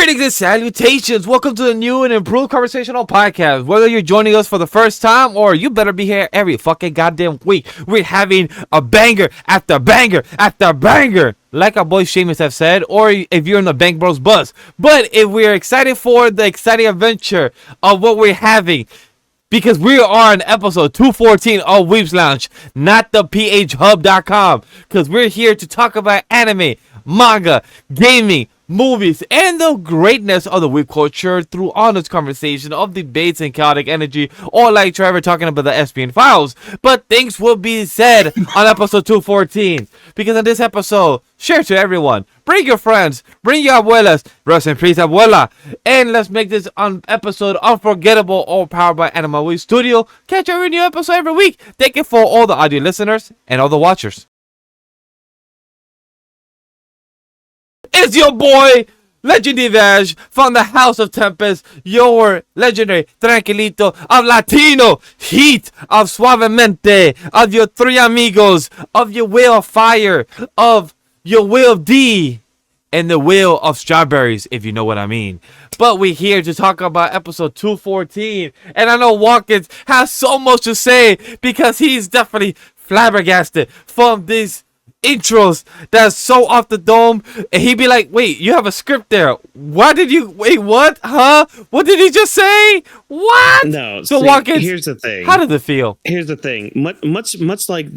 Greetings and salutations. Welcome to the new and improved conversational podcast. Whether you're joining us for the first time or you better be here every fucking goddamn week, we're having a banger after banger after banger, like our boy Seamus have said, or if you're in the Bank Bros bus. But if we're excited for the exciting adventure of what we're having, because we are on episode 214 of Weebs Lounge, not the phhub.com, because we're here to talk about anime, manga, gaming, movies, and the greatness of the weeb culture through honest conversation of debates and chaotic energy, or like Trevor talking about the SPN files. But things will be said on episode 214, because in this episode, share to everyone, bring your friends, bring your abuelas, rest in peace abuela, and let's make this episode unforgettable, all powered by AniMa W3 Studio. Catch every new episode every week. Thank you for all the audio listeners and all the watchers. It's your boy, Legendary Vaj, from the House of Tempest, your legendary Tranquilito of Latino Heat, of Suavemente, of your three amigos, of your Wheel of Fire, of your Wheel of D, and the Wheel of Strawberries, if you know what I mean. But we're here to talk about episode 214, and I know Watkins has so much to say because he's definitely flabbergasted from these intros that's so off the dome, and he'd be like, wait, you have a script there, what did you wait, what, huh, what did he just say, what? No, so see, Watkins, here's the thing, how did it feel? Here's the thing, much like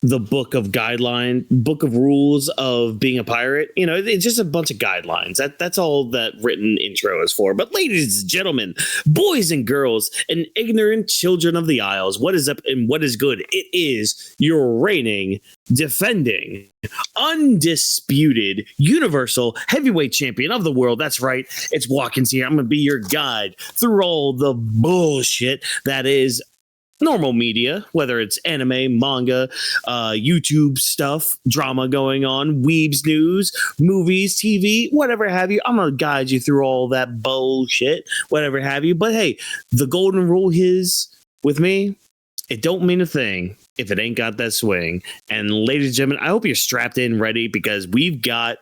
the book of rules of being a pirate, you know, it's just a bunch of guidelines. That's all that written intro is for. But ladies and gentlemen, boys and girls, and ignorant children of the Isles, what is up and what is good? It is your reigning, defending, undisputed, universal heavyweight champion of the world. That's right, it's Watkins here. I'm gonna be your guide through all the bullshit that is normal media, whether it's anime, manga, YouTube stuff, drama going on, Weebs news, movies, TV, whatever have you. I'm gonna guide you through all that bullshit, whatever have you. But hey, the golden rule is with me, it don't mean a thing if it ain't got that swing. And ladies and gentlemen, I hope you're strapped in ready, because we've got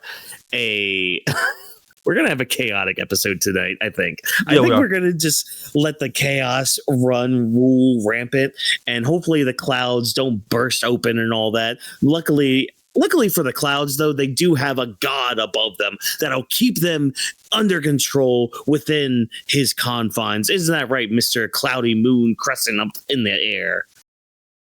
a we're going to have a chaotic episode tonight, I think. I think we're going to just let the chaos rule rampant, and hopefully the clouds don't burst open and all that. Luckily for the clouds, though, they do have a god above them that'll keep them under control within his confines. Isn't that right, Mr. Cloudy Moon Crescent up in the air?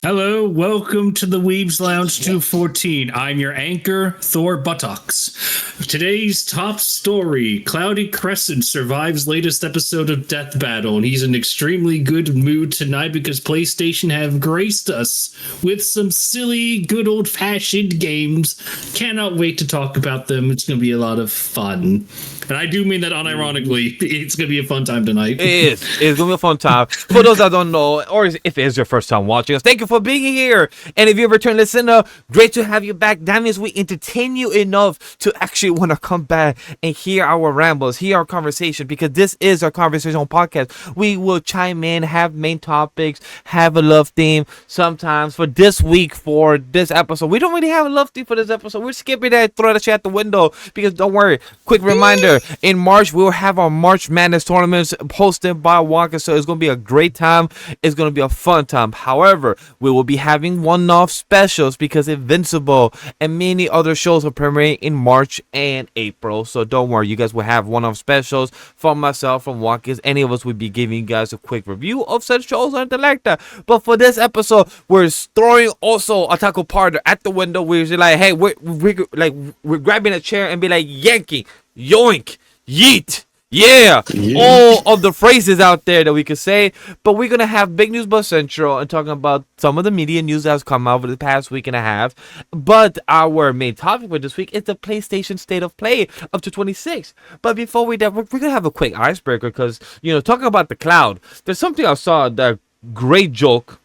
Hello, welcome to the Weebs Lounge 214. I'm your anchor, Thor Buttocks. Today's top story, Cloudy Crescent survives latest episode of Death Battle, and he's in extremely good mood tonight because PlayStation have graced us with some silly, good old-fashioned games. Cannot wait to talk about them. It's going to be a lot of fun. And I do mean that unironically. It's going to be a fun time tonight. It is. It's going to be a fun time. For those that don't know, or if it is your first time watching us, thank you for being here. And if you're a return listener, great to have you back. That means we entertain you enough to actually want to come back and hear our rambles, hear our conversation, because this is our conversational podcast. We will chime in, have main topics, have a love theme sometimes. For this week, for this episode, we don't really have a love theme for this episode. We're skipping that, throw that shit out the window, because don't worry. Quick reminder. In March, we will have our March Madness tournaments hosted by Wonka, so it's going to be a great time. It's going to be a fun time. However, we will be having one-off specials because Invincible and many other shows are premiering in March and April. So don't worry, you guys will have one-off specials from myself, from Wonka. Any of us will be giving you guys a quick review of such shows or anything like that. But for this episode, we're throwing also a taco partner at the window. We're like, hey, we're grabbing a chair and be like, yanking, yoink, yeet, yeah, all of the phrases out there that we could say. But we're gonna have Big News Buzz Central and talking about some of the media news that has come out over the past week and a half. But our main topic for this week is the PlayStation State of Play up to 26. But before we do, we're gonna have a quick icebreaker, because, you know, talking about the cloud, there's something I saw, that great joke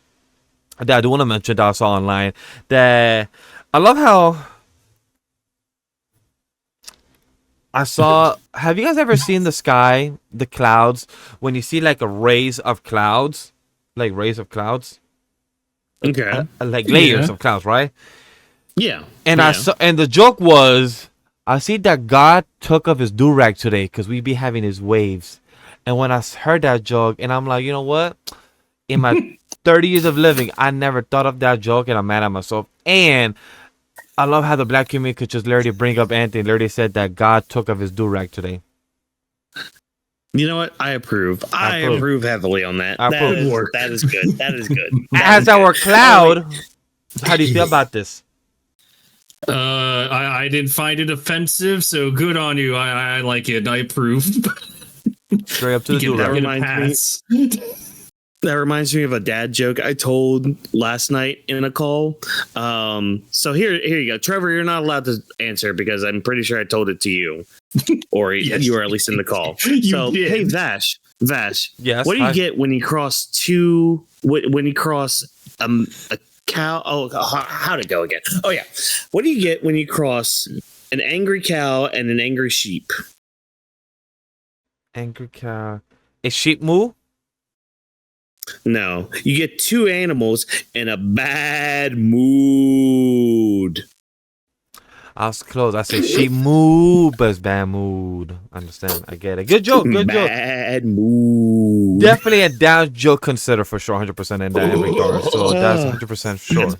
that I do want to mention that I saw online, that I love how I saw. Have you guys ever seen the sky, the clouds, when you see like a rays of clouds, like rays of clouds? Okay. Like layers of clouds, right? Yeah. And I saw, and the joke was, I see that God took off his do-rag today because we be having his waves. And when I heard that joke, and I'm like, you know what? In my 30 years of living, I never thought of that joke, and I'm mad at myself. And I love how the black community could just literally bring up Anthony. Literally said that God took off his do-rag today. You know what? I approve. I approve heavily on that. That is good. That is good. As our Cloud, how do you feel about this? I didn't find it offensive, so good on you. I like it. I approve. Straight up to the do-rag. That reminds me of a dad joke I told last night in a call. So here you go. Trevor, you're not allowed to answer because I'm pretty sure I told it to you. Or yes. You were at least in the call. So, did. Hey, Vash. Yes. What do you get when you cross when you cross a cow? Oh, how'd it go again? Oh, yeah. What do you get when you cross an angry cow and an angry sheep? Angry cow. A sheep moo? No, you get two animals in a bad mood. I was close. I said sheep mood, but it's bad mood. Understand? I get it. Good joke. Bad mood. Definitely a down joke consider for sure. 100% in that regard. So that's 100% sure.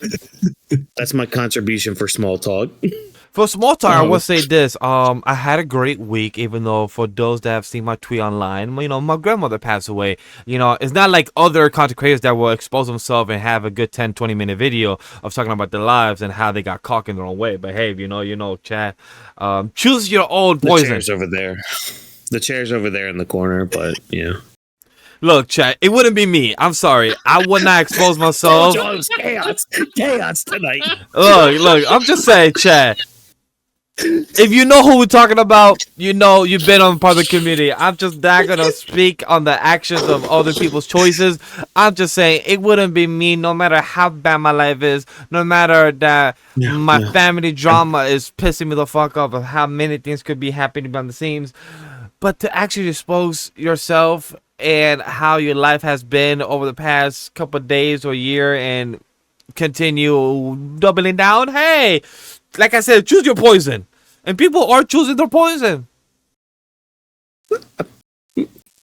That's my contribution for small talk. For small talk, I will say this. I had a great week, even though for those that have seen my tweet online, my grandmother passed away. It's not like other content creators that will expose themselves and have a good 10, 20-minute video of talking about their lives and how they got caught in their own way. But hey, Chad, choose your own poison. The chair's over there in the corner, but yeah. Look, Chad, it wouldn't be me. I'm sorry. I would not expose myself. Chaos tonight. Look, I'm just saying, Chad. If you know who we're talking about, you've been on part of the community. I'm just not going to speak on the actions of other people's choices. I'm just saying it wouldn't be me no matter how bad my life is, no matter that my family drama is pissing me the fuck off of how many things could be happening behind the scenes. But to actually expose yourself and how your life has been over the past couple of days or year and continue doubling down, hey, like I said, choose your poison. And people are choosing their poison.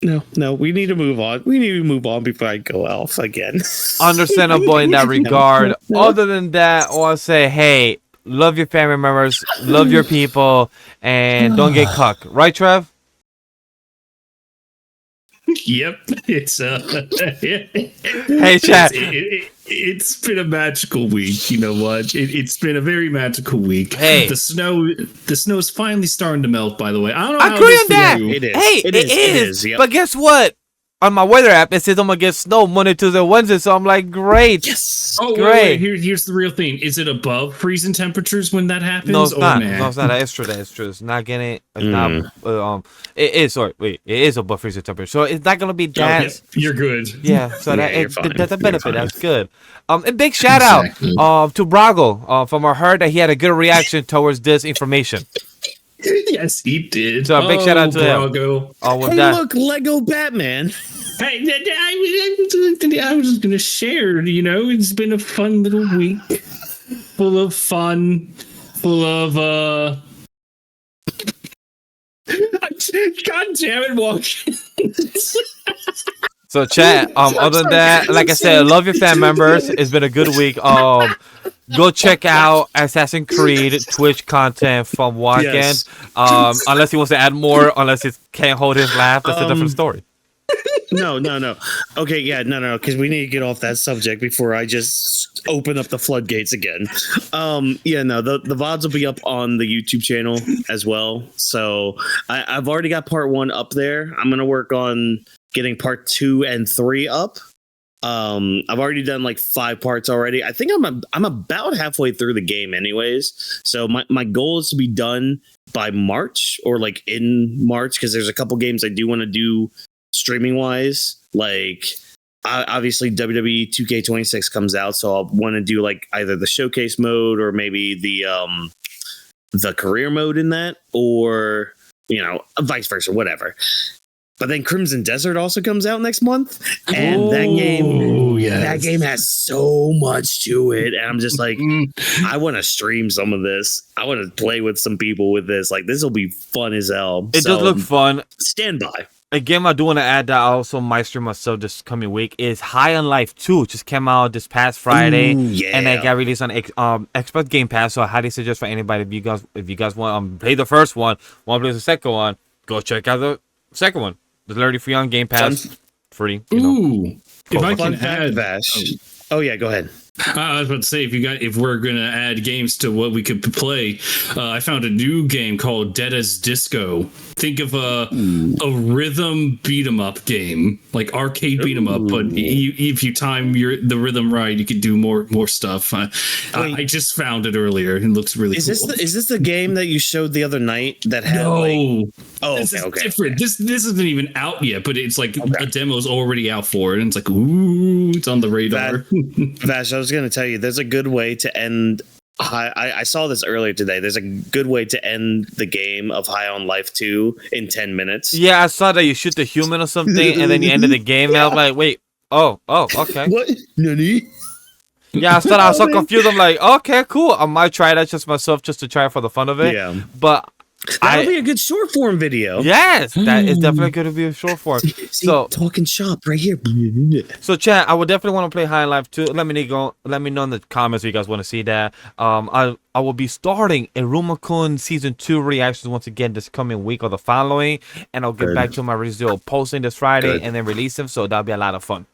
No, we need to move on. We need to move on before I go off again. Understandable in that regard. No. Other than that, I'll say, hey, love your family members, love your people, and don't get cucked. Right, Trev? Yep, it's Hey, chat. It's been a magical week. You know what? It's been a very magical week. Hey, the snow's finally starting to melt. By the way, I don't know. I agree on that. It is. Hey, it is. Yep. But guess what? On my weather app, it says I'm gonna get snow Monday, Tuesday, Wednesday. So I'm like, great. Yes. Oh, great. Wait. Here's the real thing. Is it above freezing temperatures when that happens? No, it's not. Nah? No, it's not. That's true. That's true. It's not getting. It's not. It is. Sorry. Wait. It is above freezing temperature. So it's not gonna be that. Yeah, you're good. Yeah. So that's a benefit. That's good. A big shout out to Brago from our herd that he had a good reaction towards this information. Yes, he did. So a big shout out to Brago. him. Hey, look, Lego Batman. Hey, I was just gonna share. It's been a fun little week, full of fun, full of God damn it, Walker. So chat, other than that, like I said, love your fan members. It's been a good week. Go check out Assassin's Creed Twitch content from Walken. Yes. Unless he wants to add more, unless he can't hold his laugh, that's a different story. No. Okay, yeah, no, because we need to get off that subject before I just open up the floodgates again. The VODs will be up on the YouTube channel as well. So I've already got part 1 up there. I'm gonna work on getting part 2 and 3 up. I've already done like 5 parts already. I think I'm about halfway through the game anyways. So my goal is to be done by March or like in March, because there's a couple games I do want to do streaming wise. Like obviously WWE 2K26 comes out, so I'll want to do like either the showcase mode or maybe the career mode in that, or vice versa, whatever. But then Crimson Desert also comes out next month, and that game has so much to it. And I'm just like, I want to stream some of this. I want to play with some people with this. Like, this will be fun as hell. It does look fun. Stand by. A game I do want to add that I also might stream myself this coming week is High on Life 2. It just came out this past Friday, and it got released on Xbox Game Pass. So I highly suggest for anybody, if you guys want to play the first one, want to play the second one, go check out the second one. It's literally free on Game Pass. Free. If I can add Vash. Oh yeah, go ahead. I was about to say, if we're gonna add games to what we could play, I found a new game called Dead as Disco. Think of a rhythm beat 'em up game, like arcade beat 'em up, but if you time the rhythm right, you could do more stuff. I just found it earlier. It looks really cool. Is this the game that you showed the other night that had this is different. This isn't even out yet, but it's like a demo's already out for it, and it's like it's on the radar. Vash, I was going to tell you, there's a good way to end. I saw this earlier today. There's a good way to end the game of High on Life 2 in 10 minutes. Yeah, I saw that you shoot the human or something, and then you ended the game. And I was like, wait, okay. What? Nani? Yeah, I was so confused. I'm like, okay, cool. I might try that just myself, just to try it for the fun of it. Yeah, but that'll be a good short form video. Yes, that is definitely going to be a short form. So talking shop right here. So chat, I would definitely want to play High on Life 2. Let me know in the comments if you guys want to see that. I will be starting a Rumakun Season 2 reactions once again this coming week or the following, and I'll get back to my residual posting this Friday and then release them. So that'll be a lot of fun.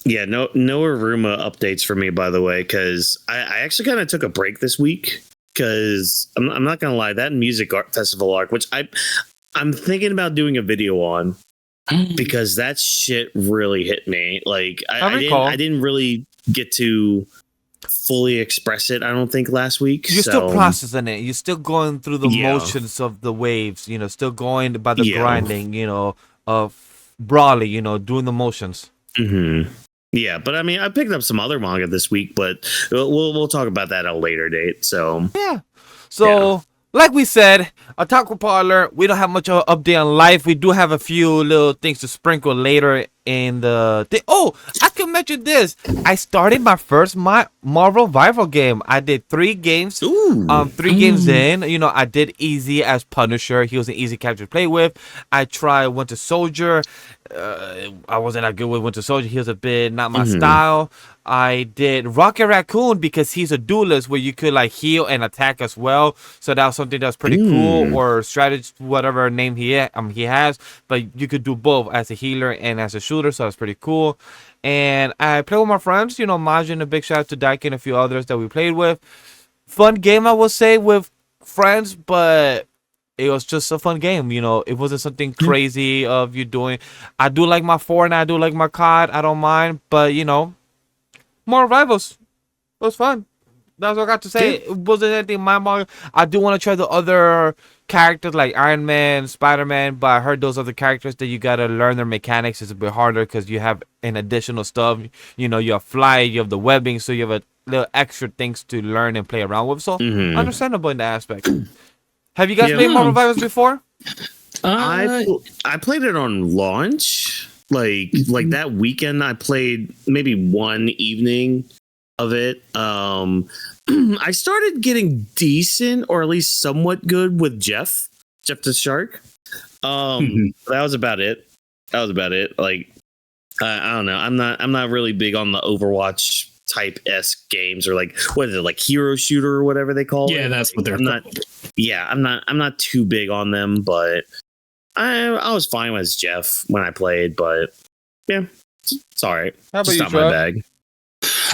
Yeah, no Aruma updates for me, by the way, because I actually kind of took a break this week. Because I'm not gonna lie, that music festival arc, which I'm thinking about doing a video on, because that shit really hit me. Like I didn't really get to fully express it. I don't think last week. You're still processing it. You're still going through the motions of the waves. Still going by the grinding. Of broadly. Doing the motions. Mm-hmm. Yeah, but I mean, I picked up some other manga this week, but we'll talk about that at a later date. So like we said, Otaku Parlor, we don't have much of an update on life. We do have a few little things to sprinkle later in the thing. Oh, I can mention this. I started my first Marvel Rival game. I did 3 games. 3 games in. I did easy as Punisher. He was an easy character to play with. I tried Winter Soldier. I wasn't that good with Winter Soldier. He was a bit not my style. I did Rocket Raccoon because he's a duelist where you could like heal and attack as well. So that was something that's pretty cool. Or strategist, whatever name he has. But you could do both as a healer and as a shooter. So that's pretty cool. And I played with my friends. Majin, a big shout out to Dyke and a few others that we played with. Fun game, I would say, with friends, but it was just a fun game. It wasn't something crazy of you doing. I do like my Fortnite, I do like my COD. I don't mind, but more rivals. It was fun. That's what I got to say. It wasn't anything mind-boggling. I do want to try the other characters like Iron Man, Spider-Man, but I heard those other characters that you got to learn their mechanics is a bit harder because you have an additional stuff. You have flight, you have the webbing, so you have a little extra things to learn and play around with. So understandable in that aspect. Have you guys played Marvel Rivals before? I played it on launch. Like that weekend, I played maybe one evening of it. I started getting decent, or at least somewhat good, with Jeff the Shark. That was about it. Like, I don't know. I'm not really big on the Overwatch type esque games, or like, what is it, like hero shooter or whatever they call it. Yeah, that's what they're called. I'm not too big on them, but I was fine with Jeff when I played, but yeah, it's all right. How about it's you, not my bag.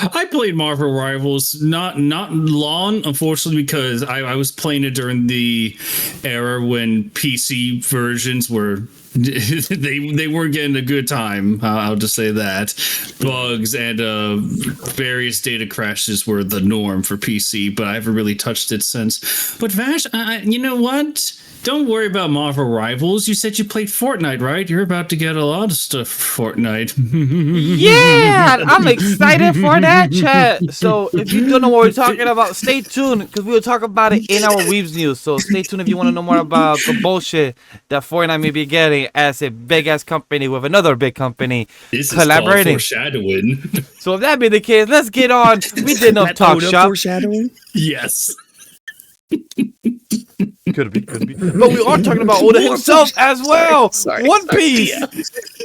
I played Marvel Rivals not long, unfortunately, because I was playing it during the era when PC versions were they weren't getting a good time. I'll just say that bugs and various data crashes were the norm for PC, but I haven't really touched it since. But Vash, you know what? Don't worry about Marvel Rivals. You said you played Fortnite, right? You're about to get a lot of stuff for Fortnite. Yeah, I'm excited for that, chat. So if you don't know what we're talking about, stay tuned, because we will talk about it in our Weebs news. So stay tuned if you want to know more about the bullshit that Fortnite may be getting collaborating as a big ass company with another big company. This collaborating. Is called foreshadowing. So if that be the case, let's get on. We did enough talk shop. Foreshadowing? Yes. Could be. But we are talking about Oda himself as well. One Piece.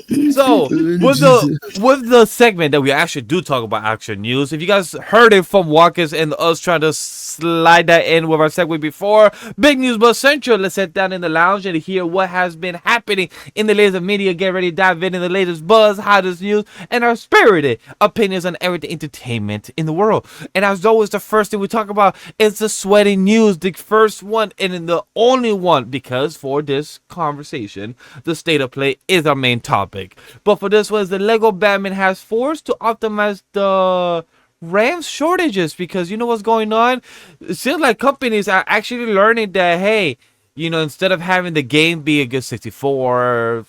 Yeah. So with the segment that we actually do talk about action news, if you guys heard it from Walkers and us trying to slide that in with our segment before, big news but central. Let's sit down in the lounge and hear what has been happening in the latest media. Get ready to dive in the latest buzz, hottest news, and our spirited opinions on everything entertainment in the world. And as always, the first thing we talk about is the sweaty news, the first one and the only one, because for this conversation, the state of play is our main topic. But for this one, the Lego Batman has forced to optimize the RAM shortages, because you know what's going on? It seems like companies are actually learning that, hey, you know, instead of having the game be a good 64,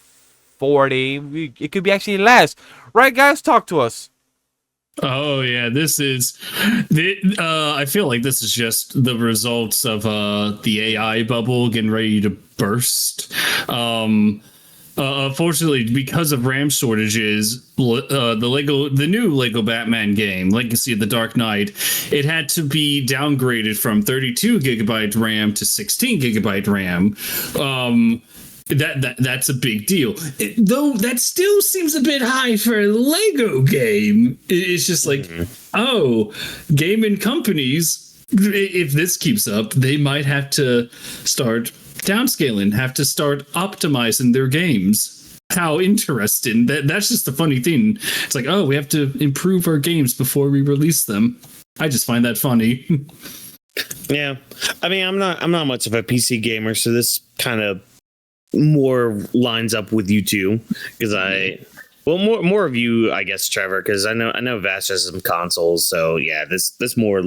40, it could be actually less. Right, guys? Talk to us. Oh yeah, this is. I feel like this is just the results of the AI bubble getting ready to burst. Unfortunately, because of RAM shortages, the new Lego Batman game, Legacy of the Dark Knight, it had to be downgraded from 32 gigabyte RAM to 16 gigabyte RAM. That's a big deal. Though that still seems a bit high for a Lego game. It's just like, gaming companies, if this keeps up, they might have to start downscaling, have to start optimizing their games. How interesting. That's just a funny thing. It's like, we have to improve our games before we release them. I just find that funny. Yeah. I mean, I'm not much of a PC gamer, so this kind of more lines up with you two, because more of you, I guess, Trevor, because I know Vash has some consoles, so yeah, this more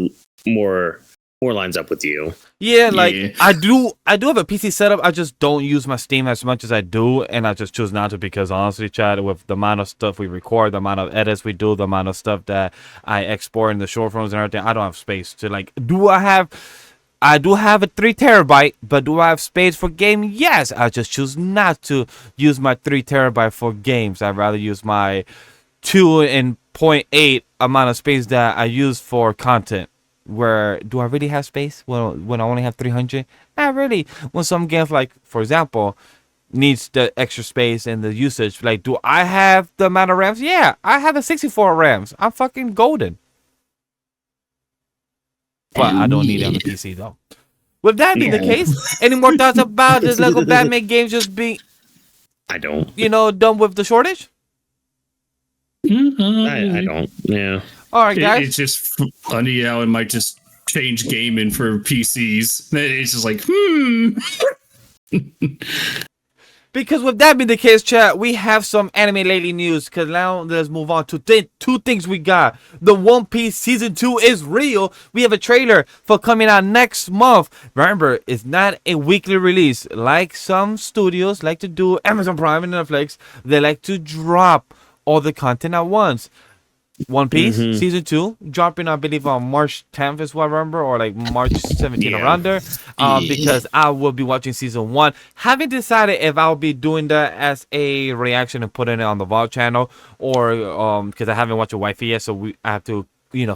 lines up with you. Yeah, like I do have a PC setup. I just don't use my Steam as much as I do, and I just choose not to, because honestly, Chad, with the amount of stuff we record, the amount of edits we do, the amount of stuff that I export in the short forms and everything, I don't have space to I do have a 3 terabyte, but do I have space for gaming? Yes. I just choose not to use my 3 terabyte for games. I'd rather use my 2.8 amount of space that I use for content. Where do I really have space when I only have 300? Not really. When some games, like for example, needs the extra space and the usage, like, do I have the amount of RAMs? Yeah, I have a 64 RAMs. I'm fucking golden. But I don't need it on the PC though. With that being the case, any more thoughts about this Lego Batman game just being, I don't. Done with the shortage? I don't. Yeah. All right, guys. It's just funny how it might just change gaming for PCs. It's just like, Because with that being the case, chat, we have some anime lately news. Because now let's move on to two things we got. The One Piece Season 2 is real. We have a trailer for coming out next month. Remember, it's not a weekly release. Like some studios like to do, Amazon Prime and Netflix, they like to drop all the content at once. One Piece Season 2 dropping, I believe, on March 10th is what I remember, or like March 17th around there, because I will be watching Season 1. Haven't decided if I'll be doing that as a reaction and putting it on the VOD channel, or because I haven't watched a wifey yet, so I have to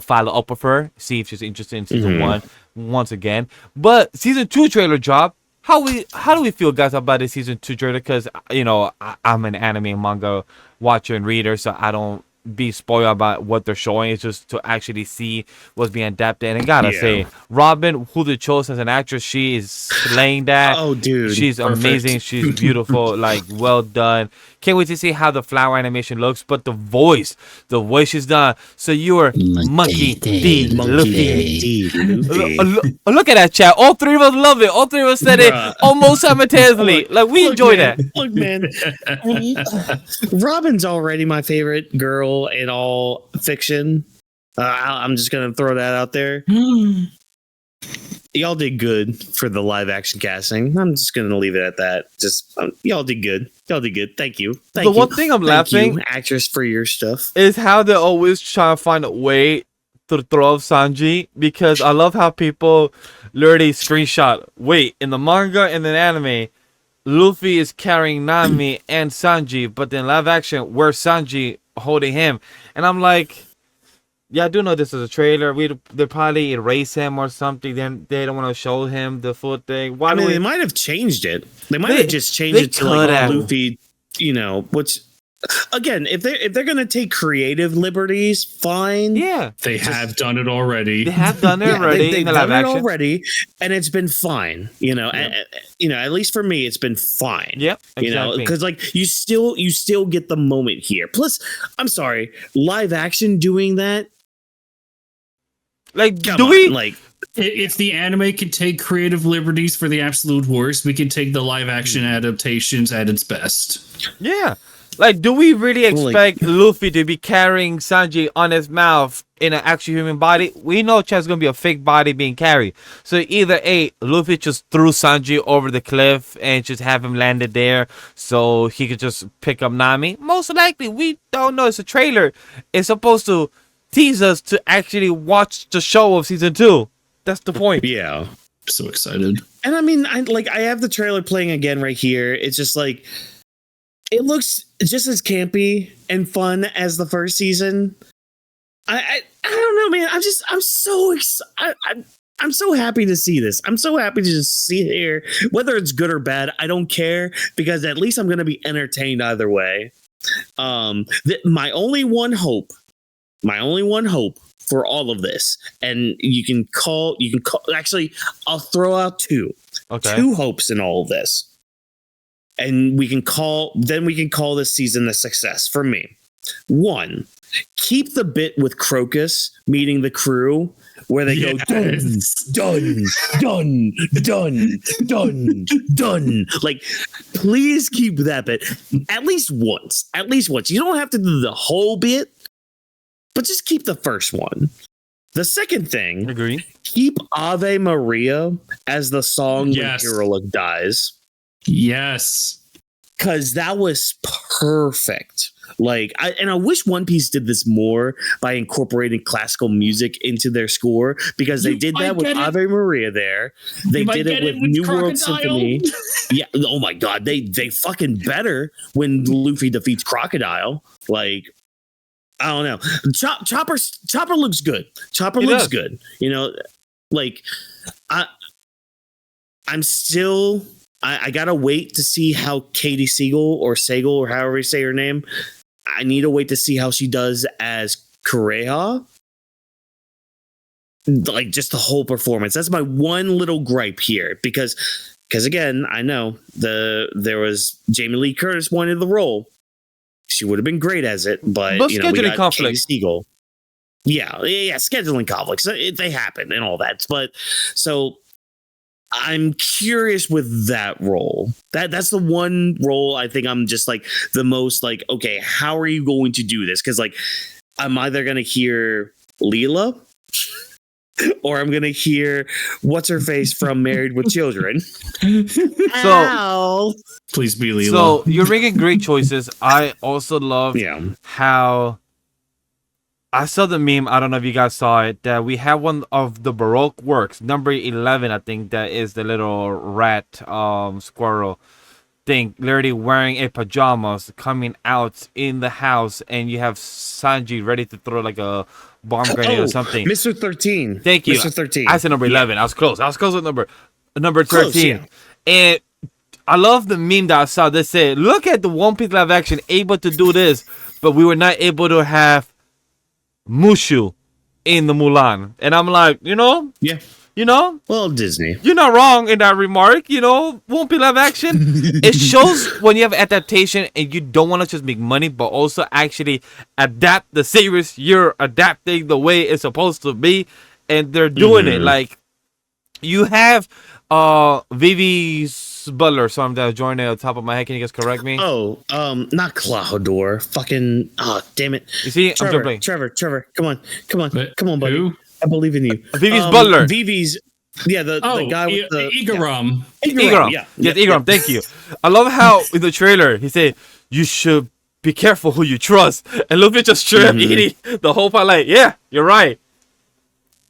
follow up with her, see if she's interested in Season 1 once again. But Season 2 trailer drop. How do we feel, guys, about this Season 2 trailer? Because I'm an anime and manga watcher and reader, so I don't be spoiled about what they're showing. It's just to actually see what's being adapted. And I gotta say, Robin, who they chose as an actress, she is slaying that. Oh, dude, she's amazing. She's beautiful. Like, well done. Can't wait to see how the flower animation looks. But the voice she's done. So you're Monkey D. Luffy. Look at that, chat. All three of us love it. All three of us said it almost simultaneously. Like, we enjoy that. Look, man. Robin's already my favorite girl in all fiction. I'm just gonna throw that out there. Y'all did good for the live action casting. I'm just gonna leave it at that. Just y'all did good. Thank you. The one thing I'm laughing, actress, for your stuff, is how they're always trying to find a way to throw off Sanji, because I love how people literally screenshot. Wait, in the manga and the anime, Luffy is carrying Nami and Sanji, but in live action, where's Sanji holding him? And I'm like, yeah, I do know this is a trailer. They probably erase him or something. Then they don't want to show him the full thing. Why they might have changed it. They might have just changed it to like Luffy, which again, if they're gonna take creative liberties, fine. Yeah, they have done it already. They have done it already. They've done it already, and it's been fine. At least for me, it's been fine. Yep, exactly. Because like you still get the moment here. Plus, I'm sorry, live action doing that. Like, if the anime can take creative liberties for the absolute worst, we can take the live action adaptations at its best. Yeah. Like, do we really expect Luffy to be carrying Sanji on his mouth in an actual human body? We know Chad's gonna be a fake body being carried. So either A, Luffy just threw Sanji over the cliff and just have him landed there so he could just pick up Nami. Most likely, we don't know. It's a trailer. It's supposed to tease us to actually watch the show of season 2. That's the point. Yeah. So excited. And I mean, I have the trailer playing again right here. It's just like, it looks just as campy and fun as the first season. I don't know, man. I'm so excited. I'm so happy to see this. I'm so happy to just see it here. Whether it's good or bad, I don't care, because at least I'm going to be entertained either way. My only one hope for all of this, and you can call, actually, I'll throw out two hopes in all of this. And we can call this season a success for me. One, keep the bit with Crocus meeting the crew where they go done. Like, please keep that bit at least once. You don't have to do the whole bit, but just keep the first one. The second thing, agree. Keep Ave Maria as the song when Hero dies. Yes. Because that was perfect. I wish One Piece did this more by incorporating classical music into their score, because they did that with Ave Maria there. They did it with New World Symphony. Yeah. Oh my God. They fucking better when Luffy defeats Crocodile. Like, I don't know. Chopper looks good. Chopper looks good. I'm still. I gotta wait to see how Katie Siegel or however you say her name. I need to wait to see how she does as Kureha. Like, just the whole performance. That's my one little gripe here, because again, I know there was Jamie Lee Curtis wanted the role. She would have been great as it, but we got conflict. Katie Siegel. Yeah, scheduling conflicts. They happen and all that, but so. I'm curious with that role. That's the one role I think I'm just like the most like, okay, how are you going to do this? Because like, I'm either going to hear Leela or I'm going to hear what's her face from Married with Children. So please be Leela. So you're making great choices. I also love how I saw the meme. I don't know if you guys saw it. That we have one of the Baroque works, number 11. I think that is the little rat squirrel thing, literally wearing a pajamas, coming out in the house, and you have Sanji ready to throw like a bomb grenade or something. Mr. 13. Thank you. Mr. 13. I said number 11. I was close. With number 13. Close, yeah. And I love the meme that I saw. They said, "Look at the One Piece live action able to do this, but we were not able to have Mushu in the Mulan." And I'm like, well, Disney, you're not wrong in that remark. Won't be live action. It shows when you have adaptation and you don't want to just make money, but also actually adapt the series. You're adapting the way it's supposed to be, and they're doing it. Like, you have Vivi's Butler, so I'm joining at the top of my head. Can you guys correct me? Not Cloudor. Fucking, damn it. You see, Trevor, come on, buddy. Who? I believe in you. Vivi's Butler. Vivi's, the guy with the Igaram. Igaram. Yes, Igaram. Thank you. I love how in the trailer he said, "You should be careful who you trust," and Luffy just straight up eating the whole part. Like, yeah, you're right.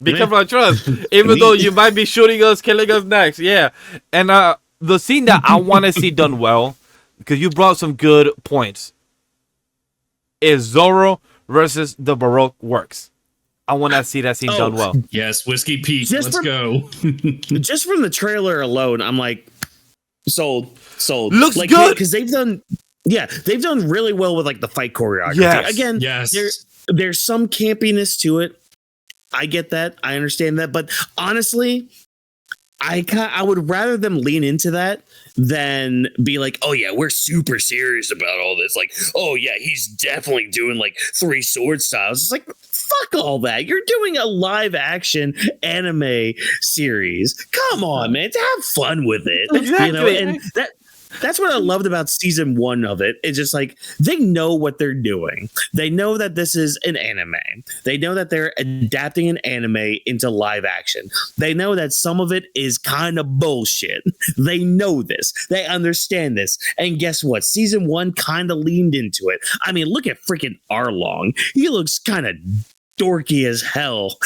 Be careful, I trust. Even though you might be shooting us, killing us next. Yeah. And the scene that I want to see done well, because you brought some good points, is Zoro versus the Baroque works. I want to see that scene done well. Yes, Whiskey Pete. Let's go. Just from the trailer alone, I'm like, sold. Looks like, good because they've done really well with like the fight choreography. Yes. Again, there's some campiness to it. I get that. I understand that. But honestly, I would rather them lean into that than be like, oh yeah, we're super serious about all this. Like, oh yeah, he's definitely doing like 3 sword styles. It's like, fuck all that. You're doing a live action anime series. Come on, man. Have fun with it. Exactly. You know, and that's what I loved about season 1 of it. It's just like they know what they're doing. They know that this is an anime. They know that they're adapting an anime into live action. They know that some of it is kind of bullshit. They know this. They understand this. And guess what? Season 1 kind of leaned into it. I mean, look at freaking Arlong. He looks kind of dorky as hell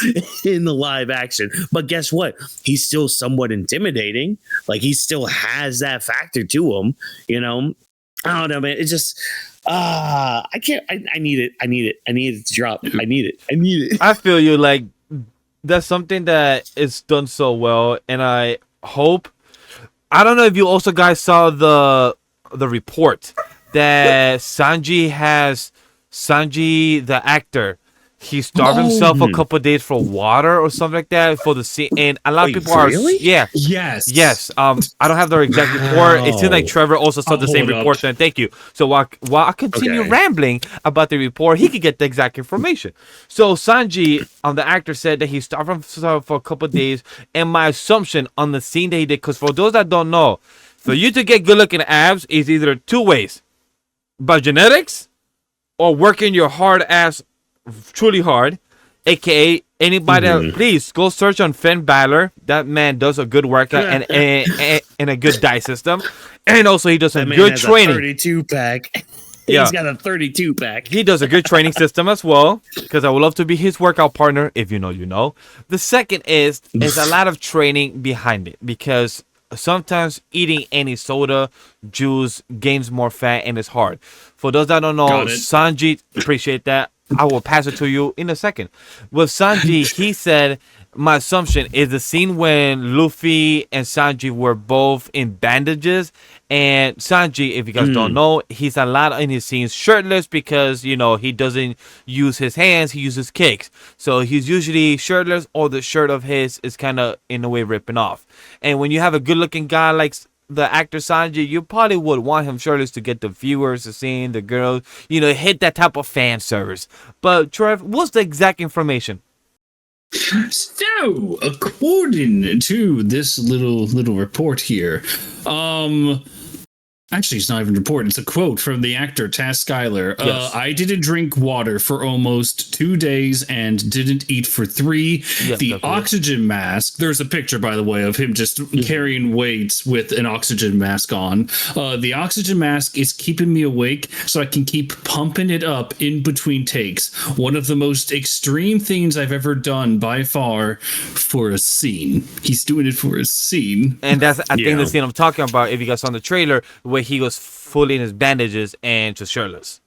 in the live action, but guess what, he's still somewhat intimidating. Like, he still has that factor to him, you know. I don't know, man. It's just I can't. I need it to drop. I need it. I feel you. Like, that's something that is done so well, and I hope, I don't know if you also guys saw the report that Sanji the actor, he starved himself a couple of days for water or something like that for the scene, and a lot of people really? Yes. I don't have the exact report. It seems like Trevor also saw the same report. Then thank you. So while I continue rambling about the report, he could get the exact information. So Sanji, the actor, said that he starved himself for a couple of days, and my assumption on the scene that he did, because for those that don't know, for you to get good looking abs is either 2 ways: by genetics or working your hard ass truly hard, aka anybody that, please go search on Finn Balor. That man does a good workout and a good diet system, and also he does some good training. 32 pack. He's got a 32 pack. He does a good training system as well, because I would love to be his workout partner. If you know, you know. The second is a lot of training behind it, because sometimes eating any soda, juice gains more fat and it's hard. For those that don't know, Sanji, appreciate that. I will pass it to you in a second. With Sanji, he said, my assumption is the scene when Luffy and Sanji were both in bandages. And Sanji, if you guys don't know, he's a lot in his scenes shirtless because, you know, he doesn't use his hands, he uses kicks. So he's usually shirtless, or the shirt of his is kind of, in a way, ripping off. And when you have a good-looking guy like the actor Sanji, you probably would want him shirtless to get the viewers, the scene, the girls, you know, hit that type of fan service. But Trev, what's the exact information? So, according to this little report here, actually, it's not even a report. It's a quote from the actor Taz Skylar. Yes. I didn't drink water for almost 2 days and didn't eat for 3. Yes, the definitely. oxygen mask. There's a picture, by the way, of him just carrying weights with an oxygen mask on. The oxygen mask is keeping me awake so I can keep pumping it up in between takes. One of the most extreme things I've ever done by far for a scene. He's doing it for a scene. And that's, I think, the scene I'm talking about. If you guys saw the trailer, where he was fully in his bandages and just shirtless.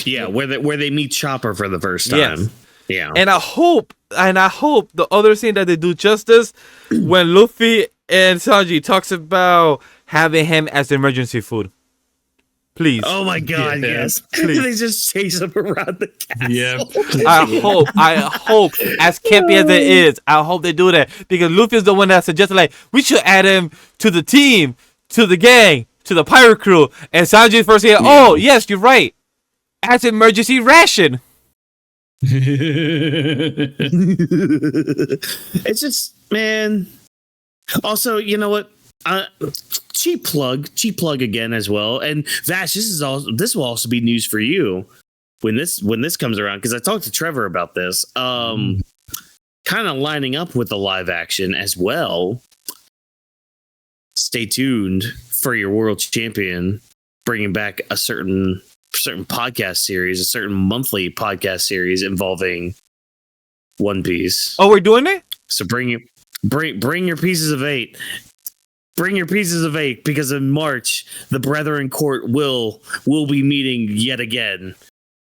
Yeah, where they meet Chopper for the first time. Yes. Yeah. And I hope the other scene that they do justice when Luffy and Sanji talks about having him as emergency food. Please. Oh my god, yes. Please. They just chase him around the castle. Yeah. I hope, as campy as it is, I hope they do that. Because Luffy's the one that suggested, like, we should add him to the team, to the gang, to the pirate crew. And Sanji first said, oh, yes, you're right. As emergency ration. It's just, man. Also, you know what? Cheap plug again as well. And Vash, this will also be news for you when this comes around, because I talked to Trevor about this. Kind of lining up with the live action as well. Stay tuned for your world champion, bringing back a certain podcast series, a certain monthly podcast series involving One Piece. Oh, we're doing it? So bring your pieces of 8. bring your pieces of ache because in March the Brethren Court will be meeting yet again.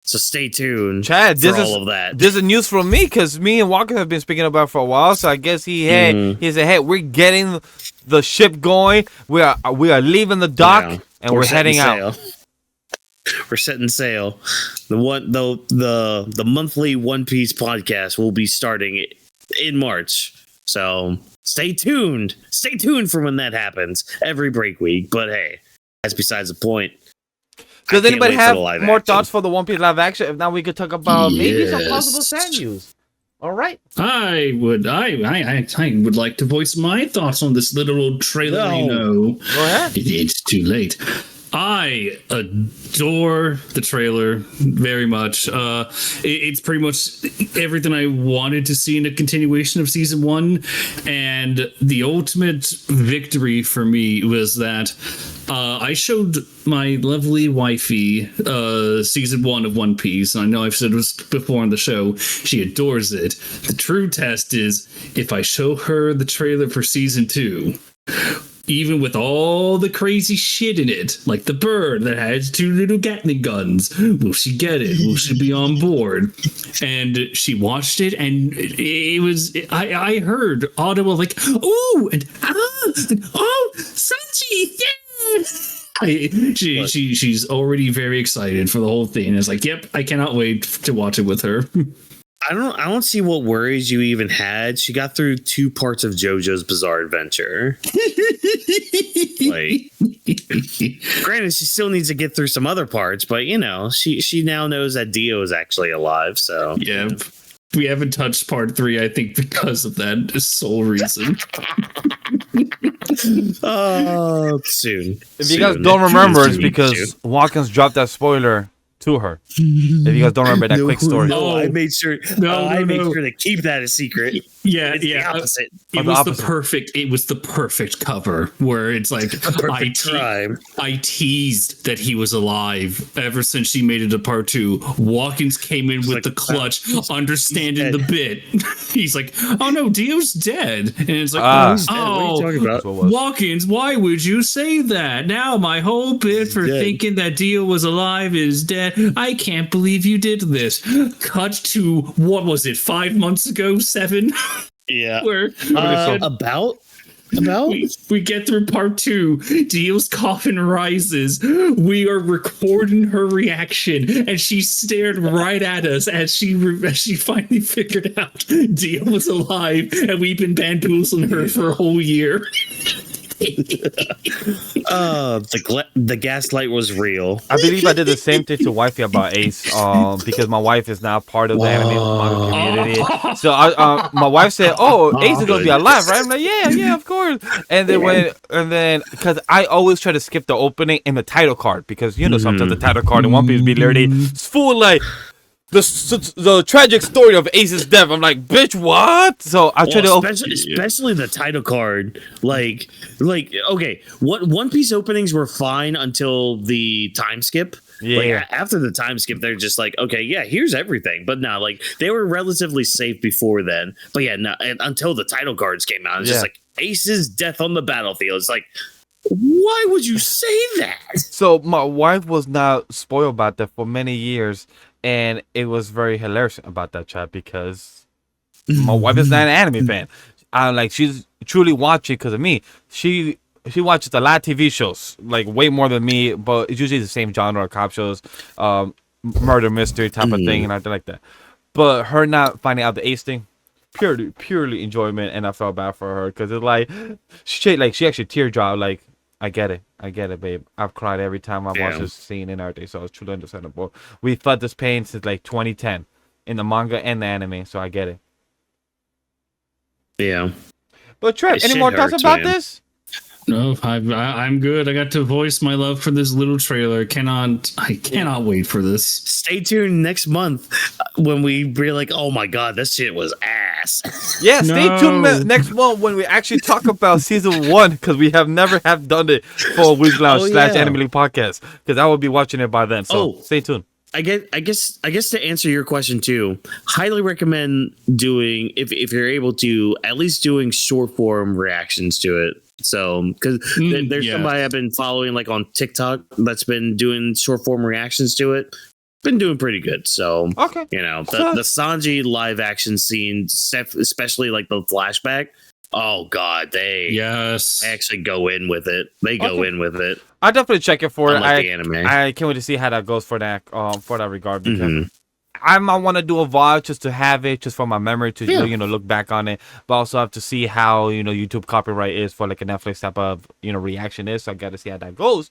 So stay tuned, Chad. for all of that. This is news from me because me and Walker have been speaking about it for a while. So I guess he said, "Hey, we're getting the ship going. We are leaving the dock and we're heading out. We're setting sail. The monthly One Piece podcast will be starting in March. So stay tuned. Stay tuned for when that happens every break week. But hey, that's besides the point. Does anybody have more thoughts for the One Piece live action? If not, we could talk about maybe some possible fan news. All right. I would like to voice my thoughts on this little trailer. Go ahead. It's too late. I adore the trailer very much. It's pretty much everything I wanted to see in a continuation of season 1. And the ultimate victory for me was that I showed my lovely wifey season 1 of One Piece. And I know I've said this before on the show. She adores it. The true test is if I show her the trailer for season 2, even with all the crazy shit in it, like the bird that has 2 little Gatling guns, will she get it? Will she be on board? And she watched it, and it was, I heard audible like, ooh, and oh, Sanji, yeah! She's already very excited for the whole thing. It's like, yep, I cannot wait to watch it with her. I don't see what worries you even had. She got through 2 parts of JoJo's Bizarre Adventure. Like, granted, she still needs to get through some other parts, but you know, she now knows that Dio is actually alive. So yeah, we haven't touched part 3, I think, because of that sole reason. Soon. If you guys don't remember, it's because Watkins dropped that spoiler to her. If you guys don't remember that quick story. No, I made sure. I made sure to keep that a secret. Yeah, it's the opposite. It was the perfect cover where it's like I teased that he was alive ever since she made it to part 2. Watkins came in with the clutch, understanding the bit. He's like, "Oh no, Dio's dead," and it's like, what are you talking about? Watkins, why would you say that? Now my whole bit for thinking that Dio was alive is dead. I can't believe you did this. Cut to, what was it, 5 months ago, 7? Yeah. Where about we get through part 2. Dio's coffin rises. We are recording her reaction, and she stared right at us as she finally figured out Dio was alive, and we've been bamboozling her for a whole year. The gaslight was real. I believe I did the same thing to wifey about Ace, because my wife is now part of the anime manga community. So my wife said, "Oh, Ace is gonna be alive, right?" I'm like, "Yeah, of course." And then because I always try to skip the opening and the title card, because you know sometimes the title card in One Piece be literally full like the tragic story of Ace's death. I'm like, bitch, what? So I try to especially the title card. Like okay, what One Piece openings were fine until the time skip. Yeah. Like, after the time skip, they're just like, okay, yeah, here's everything. But no, like they were relatively safe before then. But yeah, no, until the title cards came out, it's just like Ace's death on the battlefield. It's like, why would you say that? So my wife was not spoiled about that for many years. And it was very hilarious about that chat because my wife is not an anime fan. Like she's truly watching because of me. She watches a lot of TV shows, like way more than me, but it's usually the same genre, cop shows, murder mystery type of thing, and everything like that. But her not finding out the Ace thing, purely enjoyment, and I felt bad for her because it's like she actually teardropped. Like, I get it, babe. I've cried every time I've watched this scene and everything, so it's truly understandable. We felt this pain since like 2010 in the manga and the anime, so I get it. Yeah. But Trev, any more thoughts about this? No, I'm good. I got to voice my love for this little trailer. I cannot wait for this. Stay tuned next month when we be like, oh my god, this shit was ass. Yeah, stay tuned next month when we actually talk about season 1, because we have never done it for Weebs Lounge / Anime League podcast, because I will be watching it by then. So stay tuned. I guess to answer your question too, highly recommend doing, if you're able to, at least doing short form reactions to it. So, because there's somebody I've been following like on TikTok that's been doing short form reactions to it. Been doing pretty good. So, Okay. you know, the Sanji live action scene, especially like the flashback. Oh God, they actually go in with it. They go in with it. I'll definitely check it for Unlike the anime. I can't wait to see how that goes for that regard, because I might want to do a VOD just to have it, just for my memory to look back on it, but also have to see how YouTube copyright is for like a Netflix type of reaction is. So I got to see how that goes.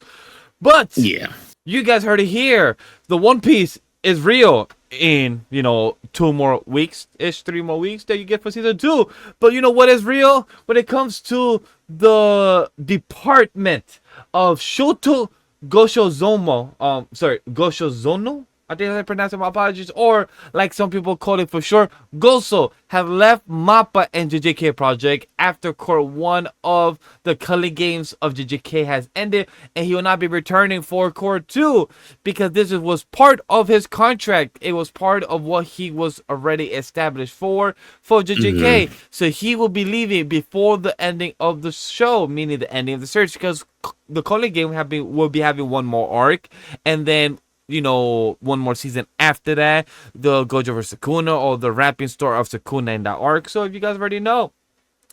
But you guys heard it here. The One Piece is real in 3 more weeks that you get for season 2. But you know what is real when it comes to the department of Shoto Goshozono. Goshozono, I think I pronounced it, my apologies. Or, like some people call it for short, Gosso have left MAPPA and JJK project after Core 1 of the Culling Games of JJK has ended, and he will not be returning for Core 2 because this was part of his contract. It was part of what he was already established for JJK. So he will be leaving before the ending of the show, meaning the ending of the search, because the Culling Game will be having one more arc, and then one more season after that, the Gojo vs Sukuna, or the wrapping story of Sukuna in that arc. So if you guys already know,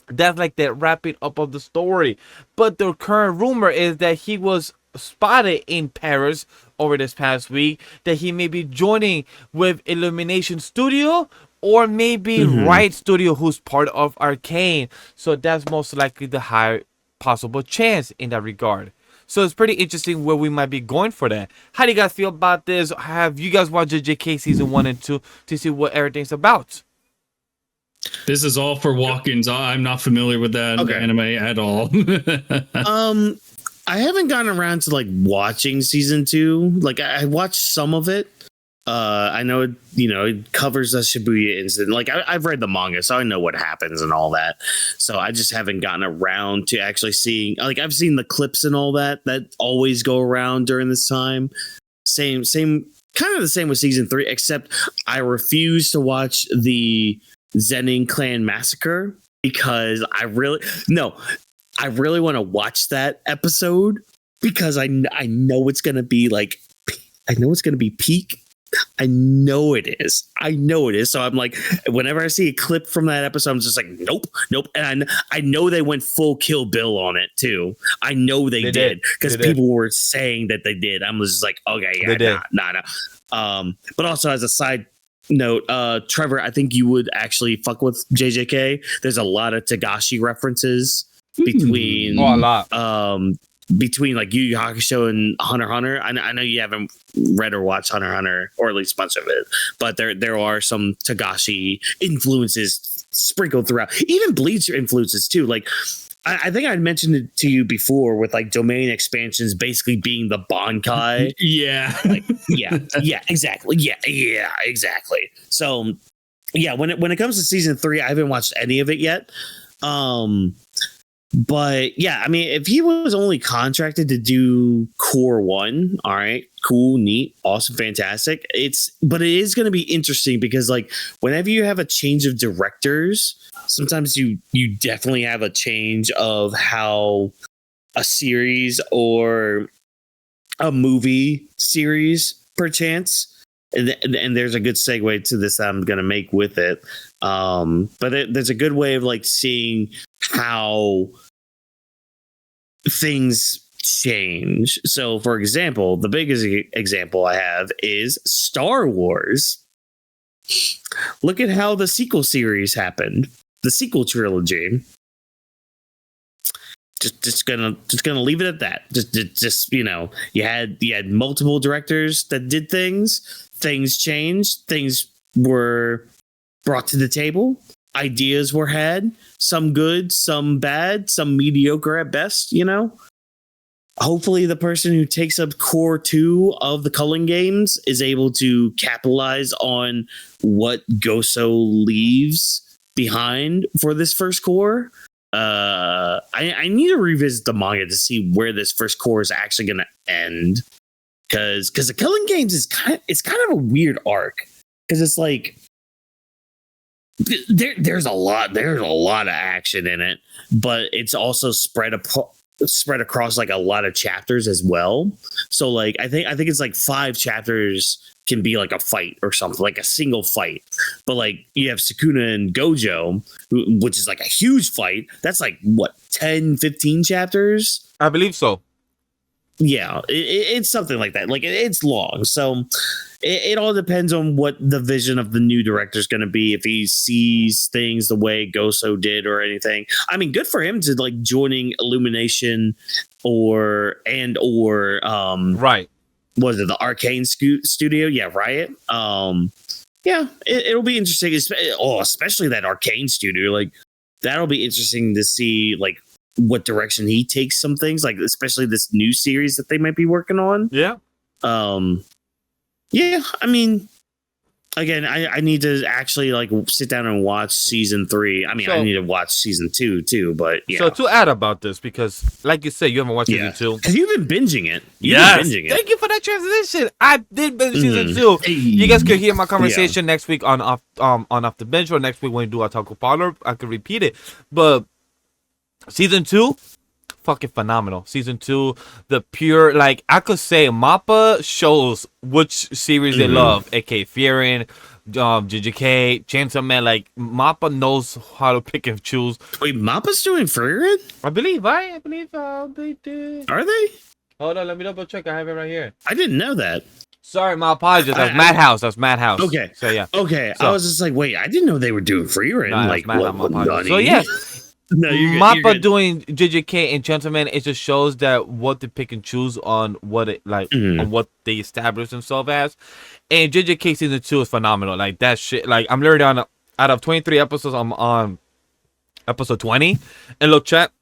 that's like the wrapping up of the story. But the current rumor is that he was spotted in Paris over this past week, that he may be joining with Illumination Studio, or maybe Riot Studio, who's part of Arcane. So that's most likely the high possible chance in that regard. So it's pretty interesting where we might be going for that. How do you guys feel about this? Have you guys watched JJK season 1 and 2 to see what everything's about? This is all for walk-ins. I'm not familiar with that anime at all. I haven't gotten around to like watching season 2. Like I watched some of it. I know it covers the Shibuya incident. Like I've read the manga, so I know what happens and all that. So I just haven't gotten around to actually seeing. Like I've seen the clips and all that always go around during this time. Same, kind of the same with season 3, except I refuse to watch the Zenin Clan massacre because I really want to watch that episode because I know it's gonna be like, I know it's gonna be peak. I know it is. So I'm like, whenever I see a clip from that episode, I'm just like, nope. And I know they went full Kill Bill on it too. I know they did because people were saying that they did. I'm just like, okay, nah. But also as a side note, Trevor, I think you would actually fuck with JJK. There's a lot of Tagashi references between a lot. Between like Yu Yu Hakusho and Hunter x Hunter. I know you haven't read or watched Hunter x Hunter, or at least a bunch of it, but there are some Tagashi influences sprinkled throughout. Even Bleach influences too. Like I think I mentioned it to you before with like domain expansions basically being the Bankai. Exactly. Yeah, exactly. So yeah, when it comes to season 3, I haven't watched any of it yet. But yeah, I mean, if he was only contracted to do Core 1, all right, cool, neat, awesome, fantastic. But it is going to be interesting because like whenever you have a change of directors, sometimes you definitely have a change of how a series or a movie series, perchance. And there's a good segue to this that I'm going to make with it. But there's a good way of like seeing how things change. So, for example, the biggest example I have is Star Wars. Look at how the sequel series happened. The sequel trilogy. Just gonna leave it at that. Just you had multiple directors that did things. Things changed. Things were brought to the table. Ideas were had. Some good, some bad, some mediocre at best. Hopefully, the person who takes up Core 2 of the Culling Games is able to capitalize on what Gosso leaves behind for this first core. I need to revisit the manga to see where this first core is actually going to end, because the Culling Games is kind of a weird arc, because it's like There's a lot of action in it, but it's also spread across like a lot of chapters as well. So like I think it's like 5 chapters can be like a fight or something, like a single fight. But like you have Sukuna and Gojo, which is like a huge fight. That's like what, 10, 15 chapters? I believe so. Yeah, it's something like that. Like it's long. So it all depends on what the vision of the new director is going to be. If he sees things the way Gosso did or anything. I mean, good for him to like joining Illumination or Right. Was it the Arcane Studio? Yeah, Riot. Yeah, it'll be interesting. Especially that Arcane Studio. Like that'll be interesting to see like what direction he takes some things, like especially this new series that they might be working on. Yeah. Yeah, I mean, again, I need to actually like sit down and watch season 3. I mean, I need to watch season 2 too, but yeah. So to add about this, because like you said, you haven't watched season 2. Because you've been binging it. Thank you for that transition. I did binge season 2. Hey. You guys could hear my conversation next week on off the bench, or next week when we do our taco parlor. I could repeat it, but season 2, fucking phenomenal. Season 2, the pure, like I could say, MAPPA shows which series they love, aka Fearing, JJK, Chainsaw Man. Like MAPPA knows how to pick and choose. Wait, MAPPA's doing Fearing? I believe they did. Are they? Hold on, let me double check. I have it right here. I didn't know that. Sorry, my apologies. That's Madhouse. That's Madhouse. Okay. So yeah. Okay. So, I was just like, wait, I didn't know they were doing Fearing. Nah, like what? So yeah. No, MAPPA doing JJK and Gentleman, it just shows that what they pick and choose on what it like on what they establish themselves as. And JJK season 2 is phenomenal. Like that shit. Like I'm literally on out of 23 episodes, I'm on episode 20. And look, chat,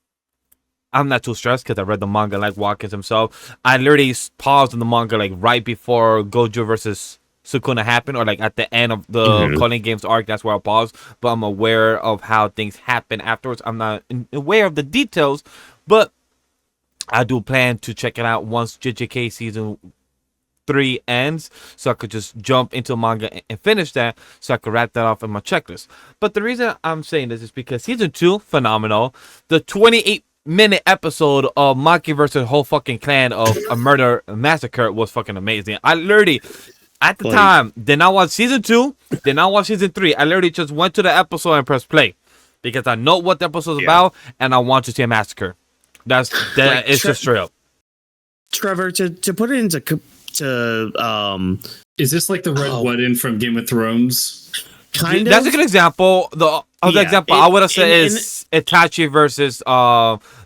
I'm not too stressed because I read the manga like Watkins himself. I literally paused in the manga like right before Gojo versus Sukuna happen, or like at the end of the Calling Games arc. That's where I'll pause, but I'm aware of how things happen afterwards. I'm not aware of the details, but I do plan to check it out once JJK season 3 ends, so I could just jump into manga and finish that, so I could wrap that off in my checklist. But the reason I'm saying this is because season 2, phenomenal. The 28-minute episode of Maki versus whole fucking clan of a murder massacre was fucking amazing. I literally, at the time, did not watch season 2, did not watch season 3. I literally just went to the episode and pressed play because I know what the episode's about and I want to see a massacre. It's just straight up. Trevor, to put it into is this like the Red Wedding from Game of Thrones? Kind of. That's a good example. The other example I would have said is Itachi versus the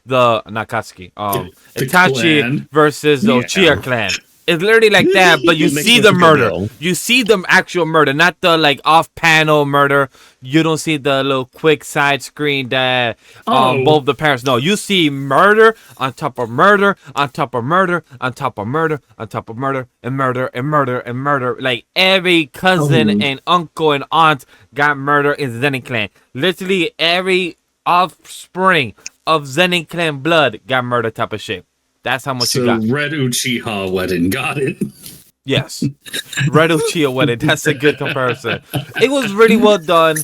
Nakatsuki. Itachi clan versus the Uchiha clan. It's literally like that, but you see the murder. You see the actual murder, not the like off-panel murder. You don't see the little quick side screen that both the parents know. You see murder on top of murder on top of murder on top of murder on top of murder and murder and murder and murder. Like every cousin and uncle and aunt got murdered in Zenin clan. Literally every offspring of Zenin clan blood got murdered type of shit. That's how much you got. Red Uchiha Wedding. Got it. Yes. Red Uchiha Wedding. That's a good comparison. It was really well done.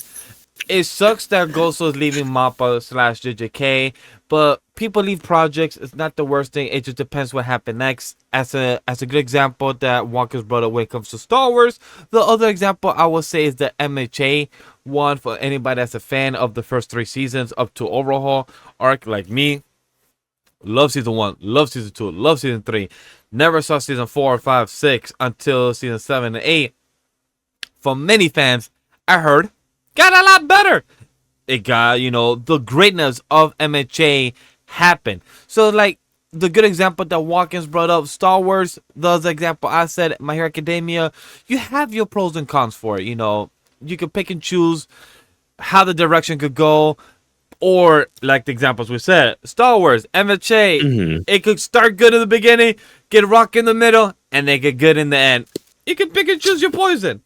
It sucks that Gosso is leaving MAPPA / JJK, but people leave projects. It's not the worst thing. It just depends what happened next. As a good example that Walker's brother when it comes to Star Wars, the other example I would say is the MHA one for anybody that's a fan of the first 3 seasons up to Overhaul arc like me. Love season 1, love season 2, love season 3. Never saw season 4, 5, 6 until season 7 and 8. From many fans, I heard, got a lot better. It got, the greatness of MHA happened. So, like, the good example that Watkins brought up, Star Wars, the example I said, My Hero Academia, you have your pros and cons for it. You can pick and choose how the direction could go. Or, like the examples we said, Star Wars, MHA, it could start good in the beginning, get rock in the middle, and then get good in the end. You can pick and choose your poison.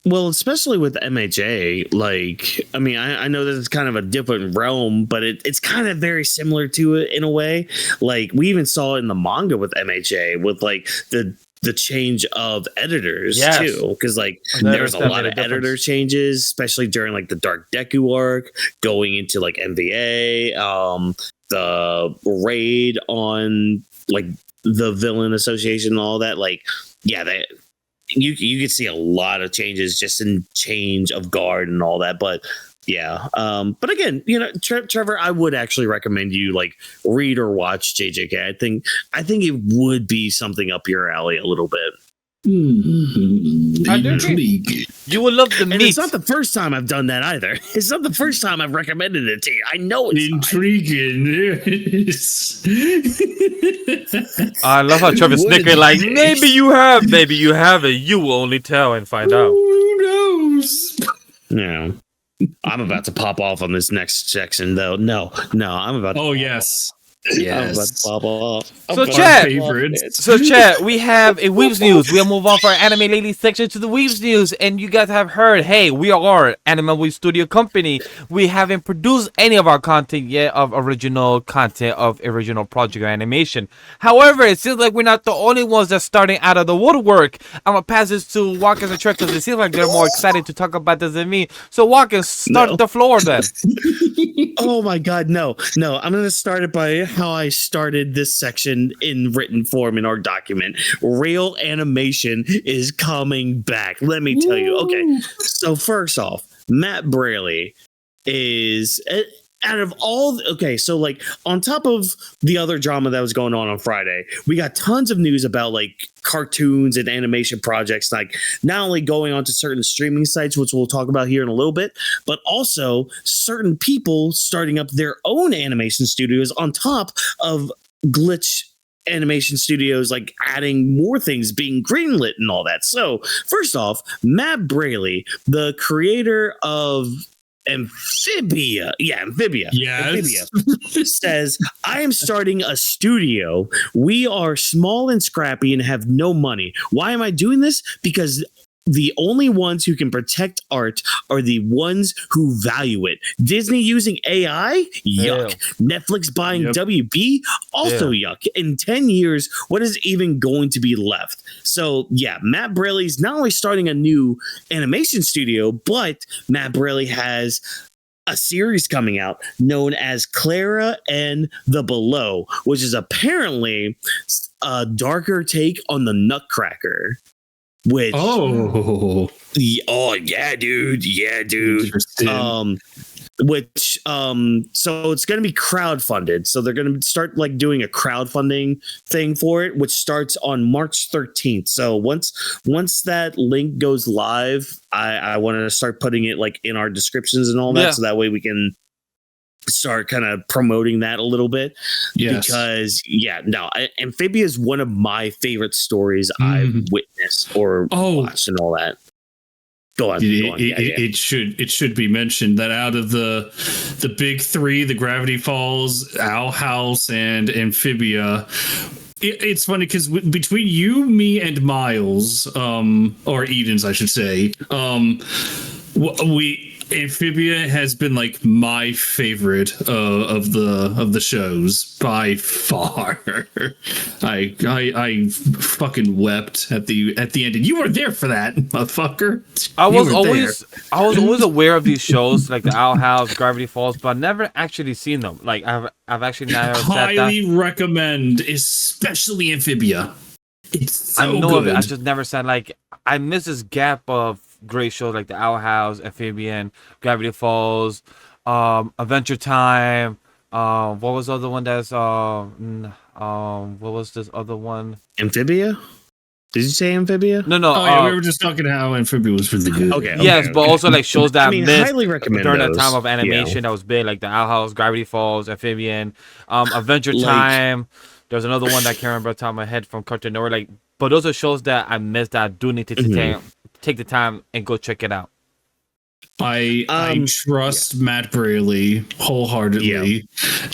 Well, especially with MHA, like, I mean, I know that it's kind of a different realm, but it's kind of very similar to it in a way. Like, we even saw it in the manga with MHA, with, like, the the change of editors Yes. too, because like And that there's is a lot definitely of the difference. editor changes, especially during like the Dark Deku arc, going into like MVA, the raid on like the Villain Association and all that. Like, yeah, that you could see a lot of changes just in change of guard and all that, but. Yeah. But again, you know, Trevor, I would actually recommend you like read or watch JJK. I think it would be something up your alley a little bit. I do agree. You will love the And meat. it's not the first time I've done that either. It's not the first time I've recommended it to you. I know it's Intriguing. I love how Trevor's What snickering is like, this? maybe you have, maybe you haven't. You will only tell and find out. Who knows? Yeah. I'm about to pop off on this next section, though. No, I'm about to. Oh, yes. I'm about to Yes. pop off. So, I'm chat. about to pop off, Favorites. bitch. So, chat, we have a Weebs News. We'll move on for our Anime Lady section to the Weebs News. And you guys have heard, hey, we are AniMa W3 Studio Company. We haven't produced any of our content yet of original content of original project or animation. However, it seems like we're not the only ones that's starting out of the woodwork. I'm going to pass this to Watkins and Trek because it seems like they're more excited to talk about this than me. So, Watkins, start the floor then. Oh my god, no. I'm gonna start it by how I started this section in written form in our document. Real animation is coming back. Let me tell you. Okay, so first off, Matt Braley is out of all okay, so like on top of the other drama that was going on Friday, we got tons of news about like cartoons and animation projects, like not only going on to certain streaming sites, which we'll talk about here in a little bit, but also certain people starting up their own animation studios on top of Glitch animation studios, like adding more things, being greenlit and all that. So first off, Matt Braley, the creator of Amphibia, Yes. Amphibia says, I am starting a studio. We are small and scrappy and have no money. Why am I doing this? Because the only ones who can protect art are the ones who value it. Disney using AI? Yuck. Netflix buying WB? Also yuck. In 10 years, what is even going to be left? So, yeah, Matt Braley's not only starting a new animation studio, but Matt Braley has a series coming out known as Clara and the Below, which is apparently a darker take on the Nutcracker. Which Oh, yeah, dude. interesting. So it's going to be crowdfunded. So they're going to start like doing a crowdfunding thing for it, which starts on March 13th. So once that link goes live, I want to start putting it like in our descriptions and all that, so that way we can start kind of promoting that a little bit. Yes. Because Amphibia is one of my favorite stories I've witnessed or watched and all that. Go on. It should be mentioned that out of the big three, the Gravity Falls, Owl House, and Amphibia, it's funny because between you, me, and Miles, or Edens, I should say, Amphibia has been like my favorite of the shows by far. I fucking wept at the end, and you were there for that, motherfucker. I was always aware of these shows like the Owl House, Gravity Falls, but I've never actually seen them. Like I've actually never highly recommend, especially Amphibia. It's so I know good. of it. I just never said like I miss this gap of great shows like the Owl House, Amphibian, Gravity Falls, Adventure Time. What was the other one that's what was this other one? Amphibia? Did you say Amphibia? No. We were just talking how Amphibia was really good. Okay. Yes, but also like shows that I missed highly recommend during those. that time of animation that was big, like the Owl House, Gravity Falls, Amphibian, Adventure Time. There's another one that I can't remember off the top of my head from Cartoon Network. Like, but those are shows that I missed that I do need to take the time and go check it out. I trust Matt Braley wholeheartedly. Yeah.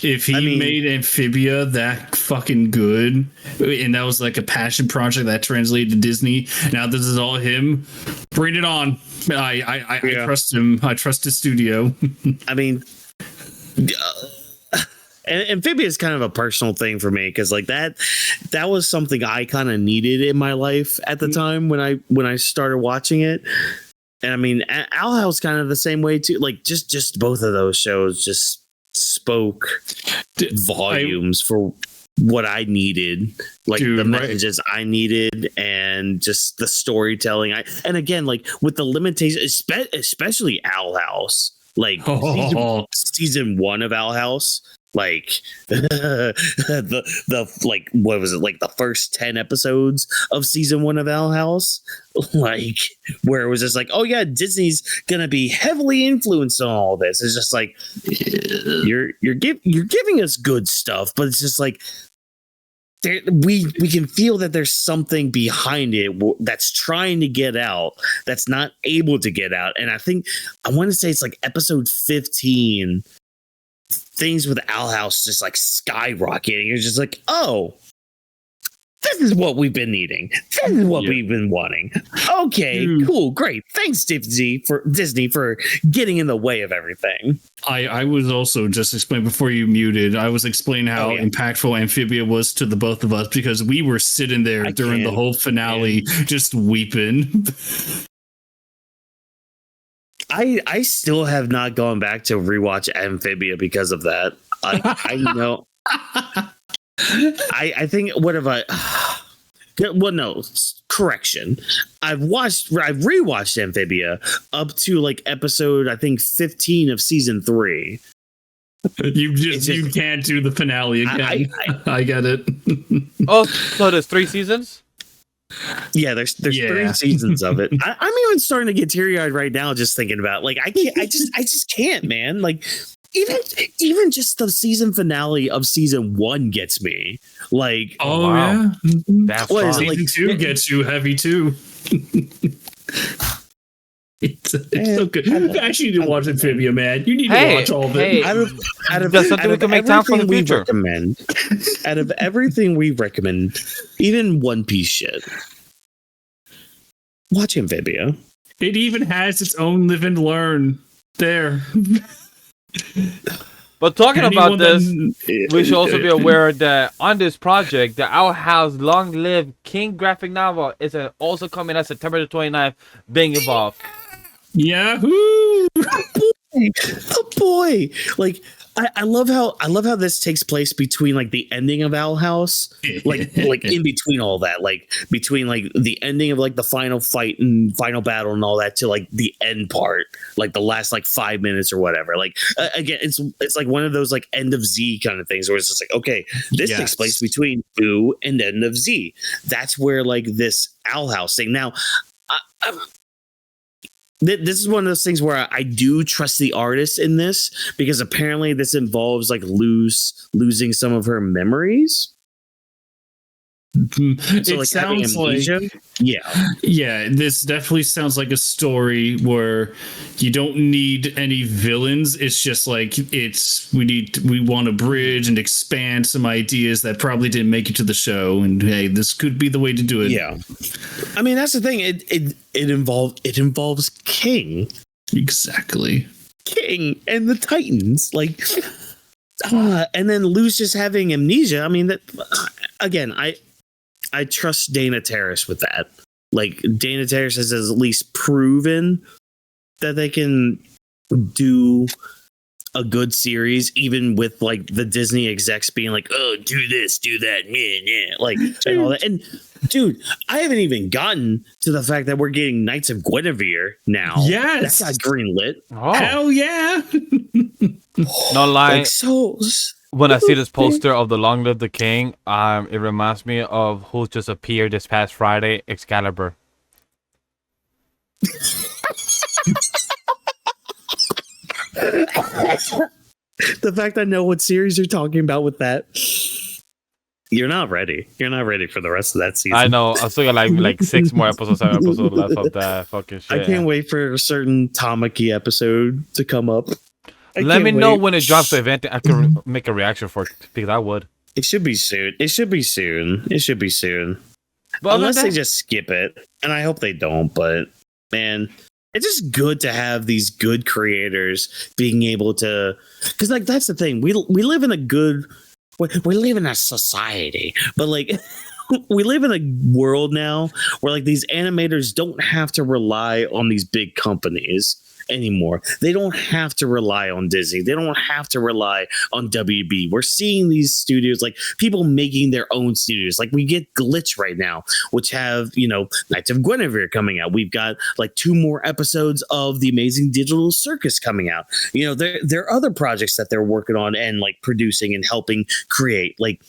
If he made Amphibia that fucking good, and that was like a passion project that translated to Disney, now this is all him. Bring it on. I trust him. I trust his studio. And Amphibia is kind of a personal thing for me because like that was something I kind of needed in my life at the time when I started watching it. And I mean, Owl House kind of the same way too. Like just both of those shows just spoke volumes for what I needed, like the messages I needed, and just the storytelling. And again, like with the limitations, especially Owl House, like season 1 of Owl House, like the like what was it, like the first 10 episodes of season 1 of Owl House, like where it was just like, oh yeah, Disney's gonna be heavily influenced on all this. It's just like you're giving us good stuff, but it's just like we can feel that there's something behind it that's trying to get out, that's not able to get out. And I want to say it's like episode 15, things with Owl House just like skyrocketing. You're just like, oh, this is what we've been needing. This is what we've been wanting. Okay, cool, great. Thanks, Disney for getting in the way of everything. I was also just explaining before you muted. I was explaining how impactful Amphibia was to the both of us because we were sitting there during the whole finale, just weeping. I still have not gone back to rewatch Amphibia because of that. I know. I think what have I? Well, no, correction. I've rewatched Amphibia up to like episode I think 15 of season 3. You can't do the finale again. I get it. Oh, so there's 3 seasons. Yeah, there's 3 seasons of it. I'm even starting to get teary eyed right now just thinking about like I just can't, man. Like even just the season finale of season 1 gets me. Like, oh wow. Yeah, that's what is it, like 2 gets you heavy too. It's so good. Actually, you need to watch Amphibia, man. You need to watch all of it. Out of that's something we can make time for in the future. Out of everything we recommend, even One Piece shit, watch Amphibia. It even has its own live and learn there. But talking about this, we should also be aware that on this project, the Owl House long-lived King graphic novel is also coming out September the 29th, being involved. Yahoo! Oh boy! Like I love how this takes place between like the ending of Owl House, like in between all that, like between like the ending of like the final fight and final battle and all that to like the end part, like the last like 5 minutes or whatever. Like again, it's like one of those like end of Z kind of things where it's just like, okay, this takes place between Boo and end of Z. That's where like this Owl House thing. Now, this is one of those things where I do trust the artist in this because apparently this involves like losing some of her memories. So it like sounds like this definitely sounds like a story where you don't need any villains. It's just like we want to bridge and expand some ideas that probably didn't make it to the show, and hey, this could be the way to do it. Yeah, I mean that's the thing. It involves King, exactly, King and the Titans, like, and then Lou's just having amnesia. I mean that again, I trust Dana Terrace with that. Like Dana Terrace has at least proven that they can do a good series, even with like the Disney execs being like, "Oh, do this, do that, yeah," like and all that. And dude, I haven't even gotten to the fact that we're getting Knights of Guinevere now. Yes, that's not greenlit. Oh. Hell yeah! No lie. Like, so. When I see this poster of the Long Live the King, it reminds me of who just appeared this past Friday, Excalibur. The fact I know what series you're talking about with that, you're not ready. You're not ready for the rest of that season. I know. I still got like 6 more episodes, 7 episodes left of that fucking shit. I can't wait for a certain Tamaki episode to come up. Let me know when it drops the event. I can make a reaction for it because I would. It should be soon. But unless they just skip it, and I hope they don't. But man, it's just good to have these good creators being able to, because like that's the thing, we live in we live in a society, but like we live in a world now where like these animators don't have to rely on these big companies anymore. They don't have to rely on Disney. They don't have to rely on WB. We're seeing these studios, like people making their own studios. Like we get Glitch right now, which have, Knights of Guinevere coming out. We've got like 2 more episodes of The Amazing Digital Circus coming out. There are other projects that they're working on and like producing and helping create. Like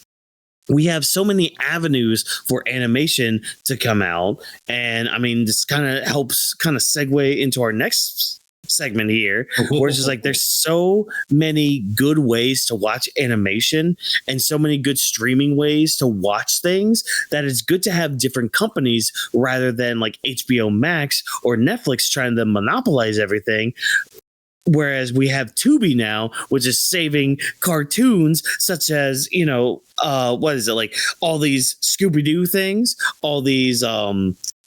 we have so many avenues for animation to come out. And I mean, this kind of helps kind of segue into our next segment here, where it's just like there's so many good ways to watch animation and so many good streaming ways to watch things that it's good to have different companies rather than like HBO Max or Netflix trying to monopolize everything. Whereas we have Tubi now, which is saving cartoons such as, what is it, like all these Scooby-Doo things, all these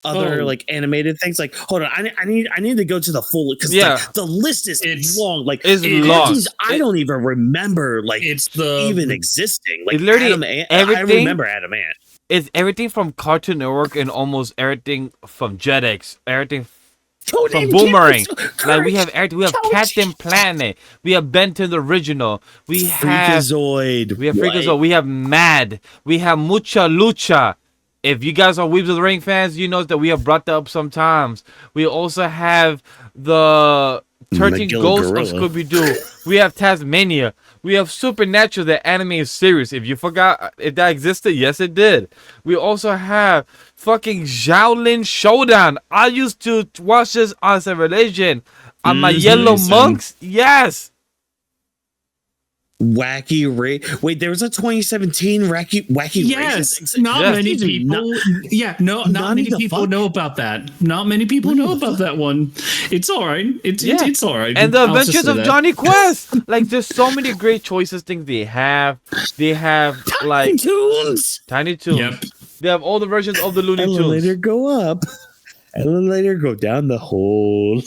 other like animated things. Like, hold on, I need to go to the full, because the list is long. Like, it's long. I don't even remember like it's even existing. Like, literally I remember Adam Ant. It's everything from Cartoon Network and almost everything from Jetix, everything from Boomerang. Like we have everything. We have Captain Planet. We have Ben 10 the Original. We have Freakazoid. We have Mad. We have Mucha Lucha. If you guys are Weebs of the Ring fans, you know that we have brought that up sometimes. We also have the 13 Ghosts of Scooby-Doo. We have Tasmania. We have Supernatural, the anime series. If you forgot if that existed, yes, it did. We also have fucking Shaolin Showdown. I used to watch this as a religion. On my Yellow Monks, yes. Wacky Race. Wait, there was a 2017 Wacky Yes, Races. not many people. Not many people know about that. Not many people know about that one. It's all right. It's all right. And the Adventures of Johnny Quest. Like, there's so many great choices. Things they have. They have like Tiny Toons. Yep. They have all the versions of the Looney Tunes. Elevator go up. Elevator go down the hole.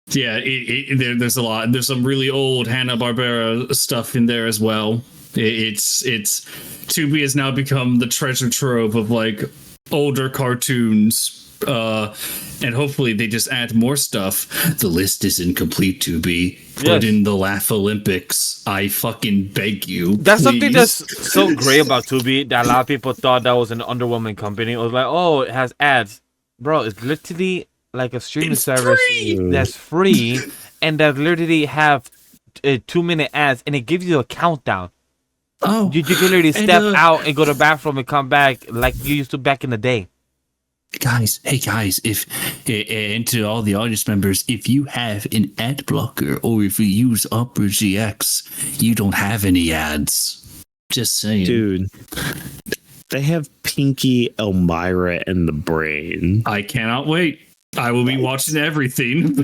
Yeah, there's a lot. There's some really old Hanna-Barbera stuff in there as well. It's Tubi has now become the treasure trove of like older cartoons. And hopefully they just add more stuff. The list isn't complete, Tubi. Put in the Laugh Olympics. I fucking beg you. That's please. something that's so great about Tubi that a lot of people thought that was an underwhelming company. It was like, oh, it has ads. Bro, it's literally like a streaming service that's free and that literally have 2-minute ads, and it gives you a countdown. Oh, you can literally step out and go to the bathroom and come back like you used to back in the day. Guys, if and to all the audience members, if you have an ad blocker or if you use Opera GX, you don't have any ads. Just saying, dude. They have Pinky, Elmira, and the Brain. I cannot wait. I will be watching everything.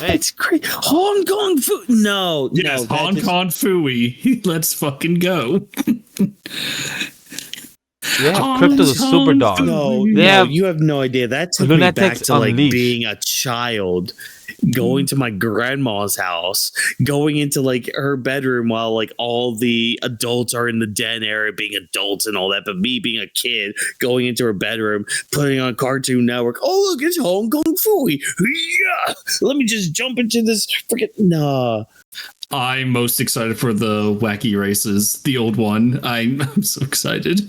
It's great. Hong Kong Fu. No, yes, Hong Kong Fooey. Let's fucking go. Yeah, Crypto the Super Dog. No, you have no idea. That took me back to like being a child, going to my grandma's house, going into like her bedroom while like all the adults are in the den area being adults and all that, but me being a kid going into her bedroom, putting on Cartoon Network. Oh, look, it's Hong Kong Fooey. Yeah, let me just jump into this freaking I'm most excited for the Wacky Races, the old one. I'm so excited.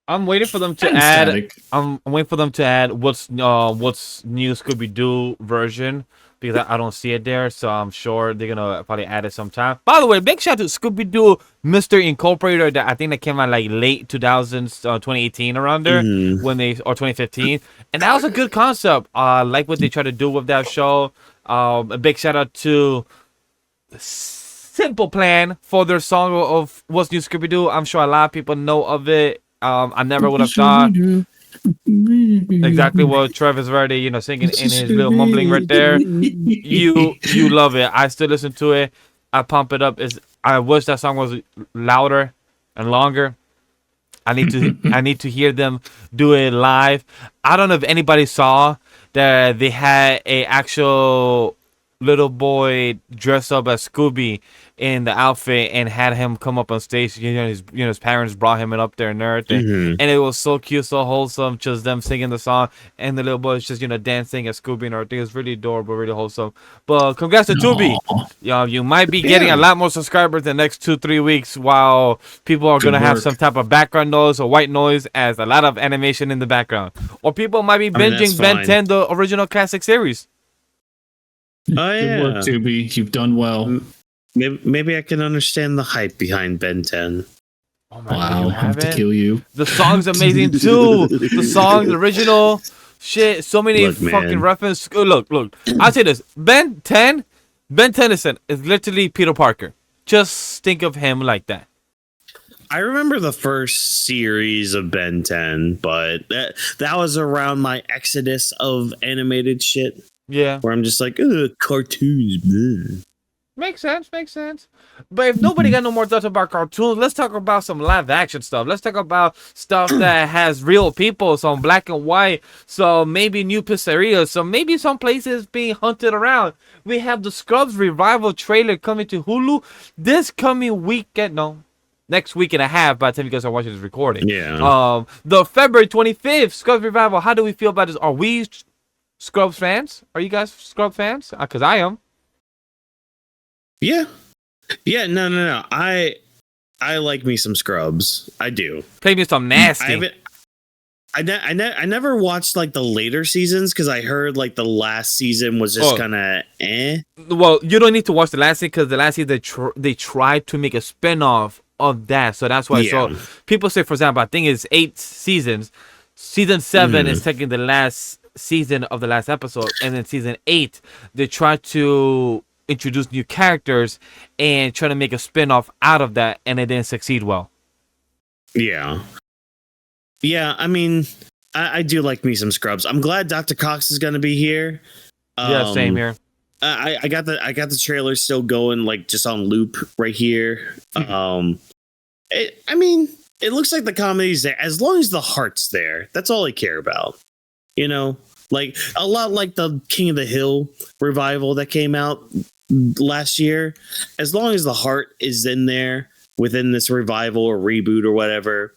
I'm waiting for them to add. I'm waiting for them to add what's new Scooby-Doo version, because I don't see it there. So I'm sure they're gonna probably add it sometime. By the way, big shout out to Scooby-Doo Mystery Incorporated. That I think that came out like late 2000s, 2018 around there when they, or 2015, and that was a good concept. Like what they tried to do with that show. A big shout out to Simple Plan for their song of What's New Scooby-Doo. I'm sure a lot of people know of it. I never would have thought exactly what Travis Verdi, singing in his little mumbling right there. You love it. I still listen to it. I pump it up. I wish that song was louder and longer. I need to hear them do it live. I don't know if anybody saw that they had a actual little boy dressed up as Scooby in the outfit and had him come up on stage. His parents brought him up there and everything, and it was so cute, so wholesome. Just them singing the song, and the little boy is just dancing as Scooby and everything. It's really adorable, really wholesome. But congrats to Tubi. You might be getting a lot more subscribers in the next 2-3 weeks, while people are gonna have some type of background noise or white noise as a lot of animation in the background, or people might be binging Ben 10, the original classic series. Oh yeah, good work, Tubi. You've done well. Maybe I can understand the hype behind Ben 10. Oh my wow, I have to kill you. The song's amazing too. The song, the original shit. So many fucking references. Look. I'll say this: Ben Tennyson is literally Peter Parker. Just think of him like that. I remember the first series of Ben 10, but that was around my exodus of animated shit. Yeah. Where I'm just like, cartoons. Bleh. Makes sense. But if nobody got no more thoughts about cartoons, let's talk about some live action stuff. Let's talk about stuff that has real people, some black and white, so maybe new pizzerias, so maybe some places being hunted around. We have the Scrubs revival trailer coming to Hulu this coming weekend. No, next week and a half by the time you guys are watching this recording. Yeah. The February 25th Scrubs revival. How do we feel about this? Are we Scrubs fans? Are you guys Scrubs fans? Because I am. Yeah. No. I like me some Scrubs. I do. Play me some nasty. I never watched like the later seasons because I heard like the last season was just kind of eh. Well, you don't need to watch the last season because the last season they tried to make a spinoff of that, so that's why. Yeah. So people say, for example, I think it's 8 seasons. Season 7 is taking the last season of the last episode, and then season 8 they try to introduce new characters and try to make a spin-off out of that, and it didn't succeed well. Yeah, I mean, I do like me some Scrubs. I'm glad Dr. Cox is going to be here. Yeah, same here. I got the trailer still going, like just on loop right here. I mean, it looks like the comedy's there as long as the heart's there. That's all I care about. You know, like a lot like the King of the Hill revival that came out last year. As long as the heart is in there within this revival or reboot or whatever,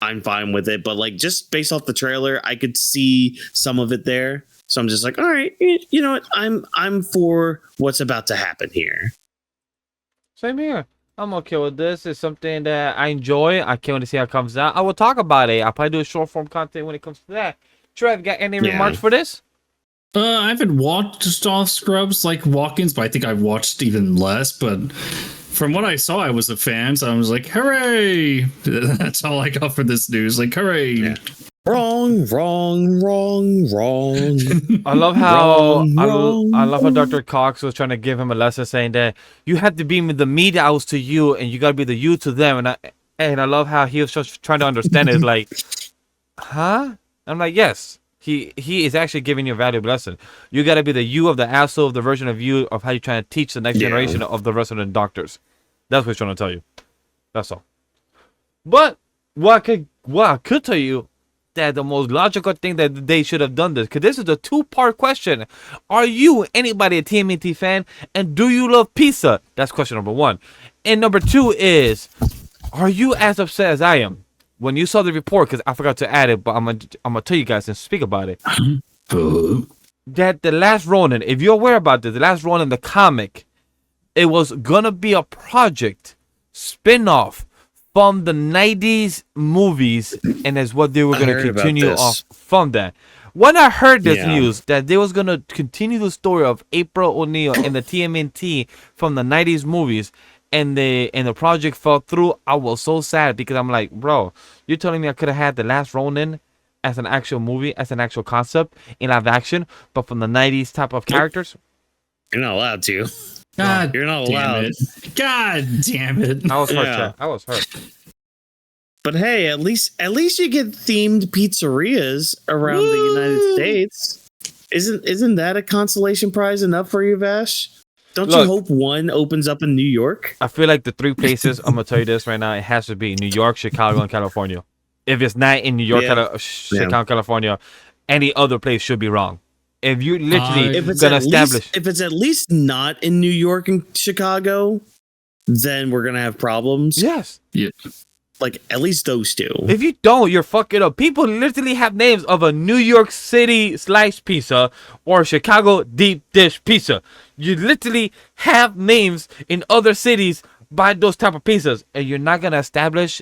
I'm fine with it. But like just based off the trailer, I could see some of it there. So I'm just like, all right, you know what? I'm for what's about to happen here. Same here. I'm okay with this. It's something that I enjoy. I can't wait to see how it comes out. I will talk about it. I'll probably do a short form content when it comes to that. Trev, got any remarks for this? I haven't watched all Scrubs like walk-ins, but I think I've watched even less. But from what I saw, I was a fan, so I was like, hooray! That's all I got for this news. Like, hooray! Yeah. Wrong. I love how I love how Dr. Cox was trying to give him a lesson, saying that you have to be the me that I was to you, and you gotta be the you to them. And I love how he was just trying to understand it. Like, huh? I'm like, yes. He is actually giving you a valuable lesson. You gotta be the you of the asshole of the version of you of how you're trying to teach the next generation of the resident doctors. That's what he's trying to tell you. That's all. But what I could tell you that the most logical thing that they should have done this, because this is a 2-part question. Are you anybody a TMNT fan, and do you love pizza? That's question number 1. And number 2 is, are you as upset as I am when you saw the report? Because I forgot to add it, but I'm gonna tell you guys and speak about it. That the Last Ronin, if you're aware about this, the Last Ronin, the comic, it was gonna be a project spin-off from the 90s movies, and that's what they were going to continue off from that. When I heard this news that they was going to continue the story of April O'Neil and the TMNT from the 90s movies, and the project fell through, I was so sad, because I'm like, bro, you're telling me I could have had The Last Ronin as an actual movie, as an actual concept in live action, but from the 90s type of characters? You're not allowed to. God, you're not allowed. God damn it! I was hurt. I was hurt. But hey, at least you get themed pizzerias around the United States. Isn't that a consolation prize enough for you, Vash? Don't you hope one opens up in New York? I feel like the 3 places, I'm gonna tell you this right now, it has to be New York, Chicago, and California. If it's not in New York, Yeah. Chicago, California, any other place should be wrong. If you literally If it's gonna at establish, least, if it's at least not in New York and Chicago, then we're gonna have problems. yes. Yeah. Like at least those two. If you don't, you're fucking up. People literally have names of a New York City sliced pizza or Chicago deep dish pizza. You literally have names in other cities by those type of pizzas, and you're not gonna establish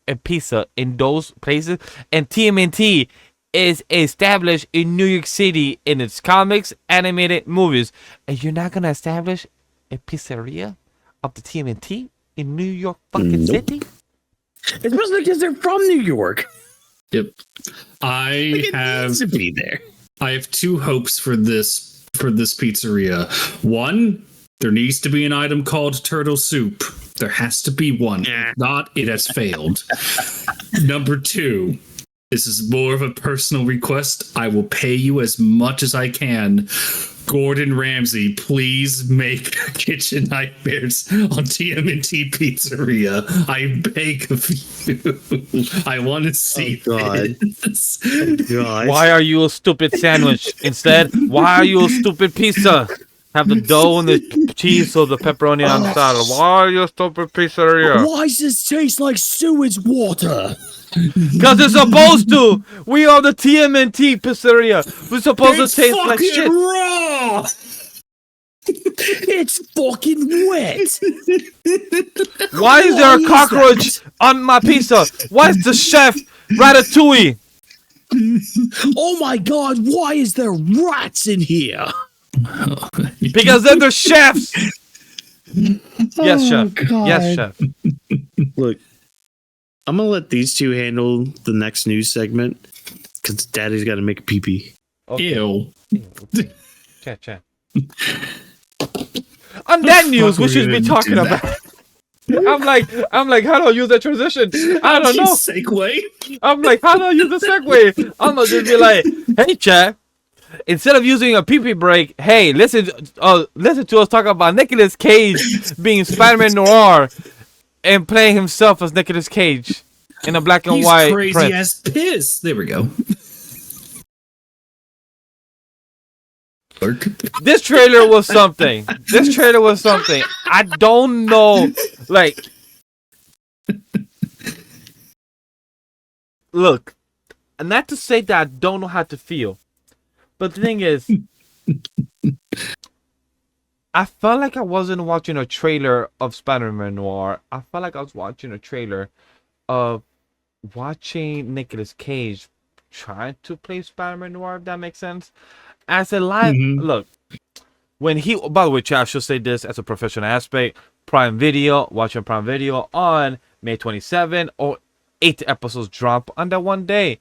a pizza in those places. And TMNT is established in New York City in its comics, animated movies, and you're not gonna establish a pizzeria of the TMNT in New York fucking City. Especially because they're from New York. Yep. I It needs to be there. have two hopes for this pizzeria. One, there needs to be an item called turtle soup. There has to be one. If not, it has failed. Number two, this is more of a personal request. I will pay you as much as I can. Gordon Ramsay, please make Kitchen Nightmares on TMNT Pizzeria. I beg of you. I want to see this. God. Why are you a stupid sandwich? Instead, why are you a stupid pizza? Have the dough and the cheese or the pepperoni on the side. Why are you a stupid pizzeria? Why does this taste like sewage water? Because it's supposed to. We are the TMNT pizzeria. We're supposed It's to taste like fucking shit. raw! It's fucking wet. Why is there Why a is cockroach on my pizza? Why is the chef Ratatouille? Oh my God, why is there rats in here? Because then they're chefs. Yes, chef. God. Yes, chef. Look, I'm going to let these two handle the next news segment because daddy's got to make a pee-pee. Okay. Ew. Chat. On that news, fuck we should be we talking do about. I'm like, how do I use that transition? I don't know. Segue. I'm like, how do I use the segue? I'm gonna just be like, hey, chat. Instead of using a pee-pee break, hey, listen to us talk about Nicolas Cage being Spider-Man Noir and playing himself as Nicolas Cage in a black and He's white crazy print. as piss. There we go. This trailer was something. I don't know. Like, look, not to say that I don't know how to feel, but the thing is, I felt like I wasn't watching a trailer of Spider-Man Noir. I felt like I was watching a trailer of watching Nicolas Cage trying to play Spider-Man Noir, if that makes sense. As a live look, when he, by the way, chat, I should say this as a professional aspect. Watching Prime Video on May 27, or 8 episodes drop on that one day.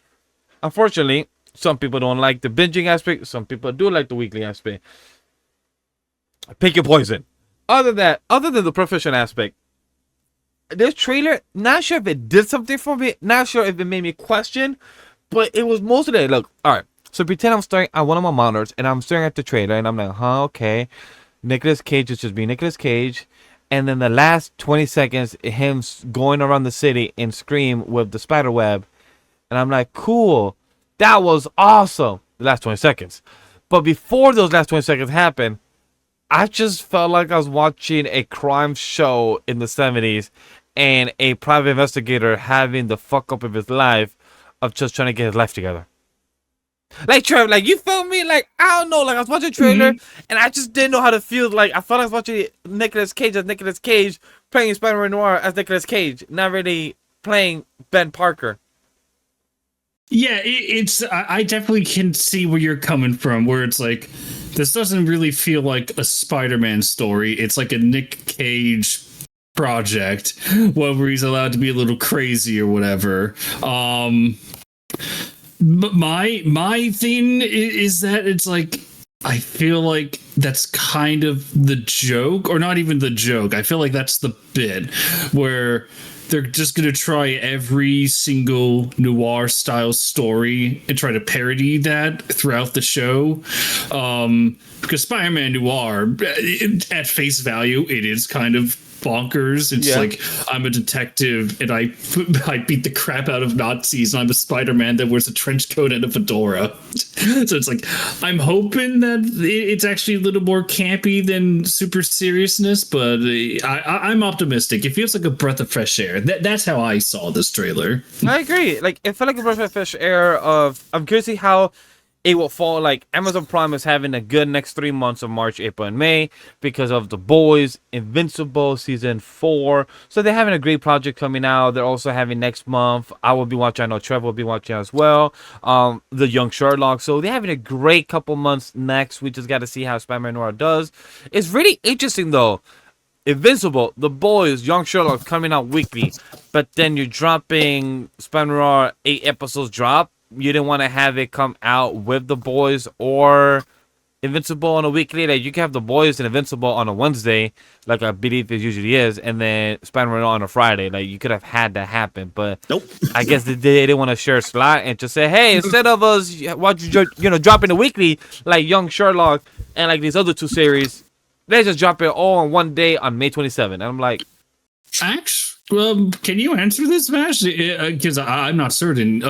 Unfortunately, some people don't like the binging aspect. Some people do like the weekly aspect. Pick your poison. Other than the professional aspect, this trailer, not sure if it did something for me. Not sure if it made me question, but it was most of it. Look, all right. So pretend I'm staring at one of my monitors and I'm staring at the trailer and I'm like, okay. Nicolas Cage is just being Nicolas Cage. And then the last 20 seconds, him going around the city and scream with the spider web. And I'm like, cool. That was awesome. The last 20 seconds. But before those last 20 seconds happened, I just felt like I was watching a crime show in the 70s and a private investigator having the fuck up of his life of just trying to get his life together. Like, Trev, like, you feel me? Like, I don't know. Like, I was watching a trailer, and I just didn't know how to feel. Like, I felt like I was watching Nicolas Cage as Nicolas Cage, playing Spider-Man Noir as Nicolas Cage, not really playing Ben Parker. Yeah, it's. I definitely can see where you're coming from, where it's like, this doesn't really feel like a Spider-Man story. It's like a Nick Cage project, where he's allowed to be a little crazy or whatever. But my thing is that it's like, I feel like that's kind of the joke, or not even the joke. I feel like that's the bit where they're just going to try every single noir style story and try to parody that throughout the show. Because Spider-Man Noir, at face value, it is kind of bonkers. It's like I'm a detective and I beat the crap out of Nazis, and I'm a Spider-Man that wears a trench coat and a fedora. So it's like I'm hoping that it's actually a little more campy than super seriousness, but I'm optimistic. It feels like a breath of fresh air. That's how I saw this trailer. I agree. Like, it felt like a breath of fresh air. I'm curious to see how it will fall. Like, Amazon Prime is having a good next 3 months of March, April, and May because of The Boys, Invincible season 4. So they're having a great project coming out. They're also having next month. I will be watching. I know Trevor will be watching as well. The Young Sherlock. So they're having a great couple months next. We just got to see how Spider-Man Noir does. It's really interesting though. Invincible, The Boys, Young Sherlock coming out weekly, but then you're dropping Spider-Man Noir 8 episodes drop. You didn't want to have it come out with The Boys or Invincible on a weekly. Like, you can have The Boys and Invincible on a Wednesday, like I believe it usually is, and then Spider-Man on a Friday. Like, you could have had that happen, but nope. I guess they didn't want to share a slot and just say, hey, instead of us, dropping a weekly like Young Sherlock and like these other 2 series, let's just drop it all on one day on May 27th. And I'm like, actually, can you answer this, Vash? Because I'm not certain.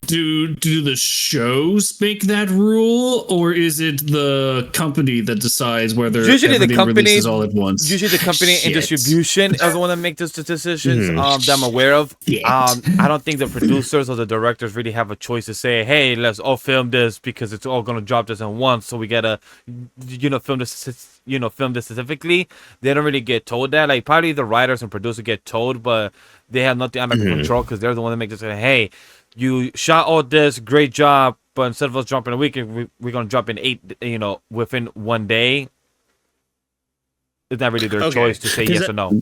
Do the shows make that rule, or is it the company that decides whether usually everything the company releases all at once? Usually the company and distribution are the one that make those decisions that I'm aware of. I don't think the producers or the directors really have a choice to say, hey, let's all film this because it's all gonna drop this at once, so we gotta film this specifically. They don't really get told that. Like, probably the writers and producers get told, but they have nothing under control because they're the one that make this say, hey, you shot all this, great job, but instead of us dropping a week, we're gonna drop in 8, within one day. It's not really their choice to say yes or no.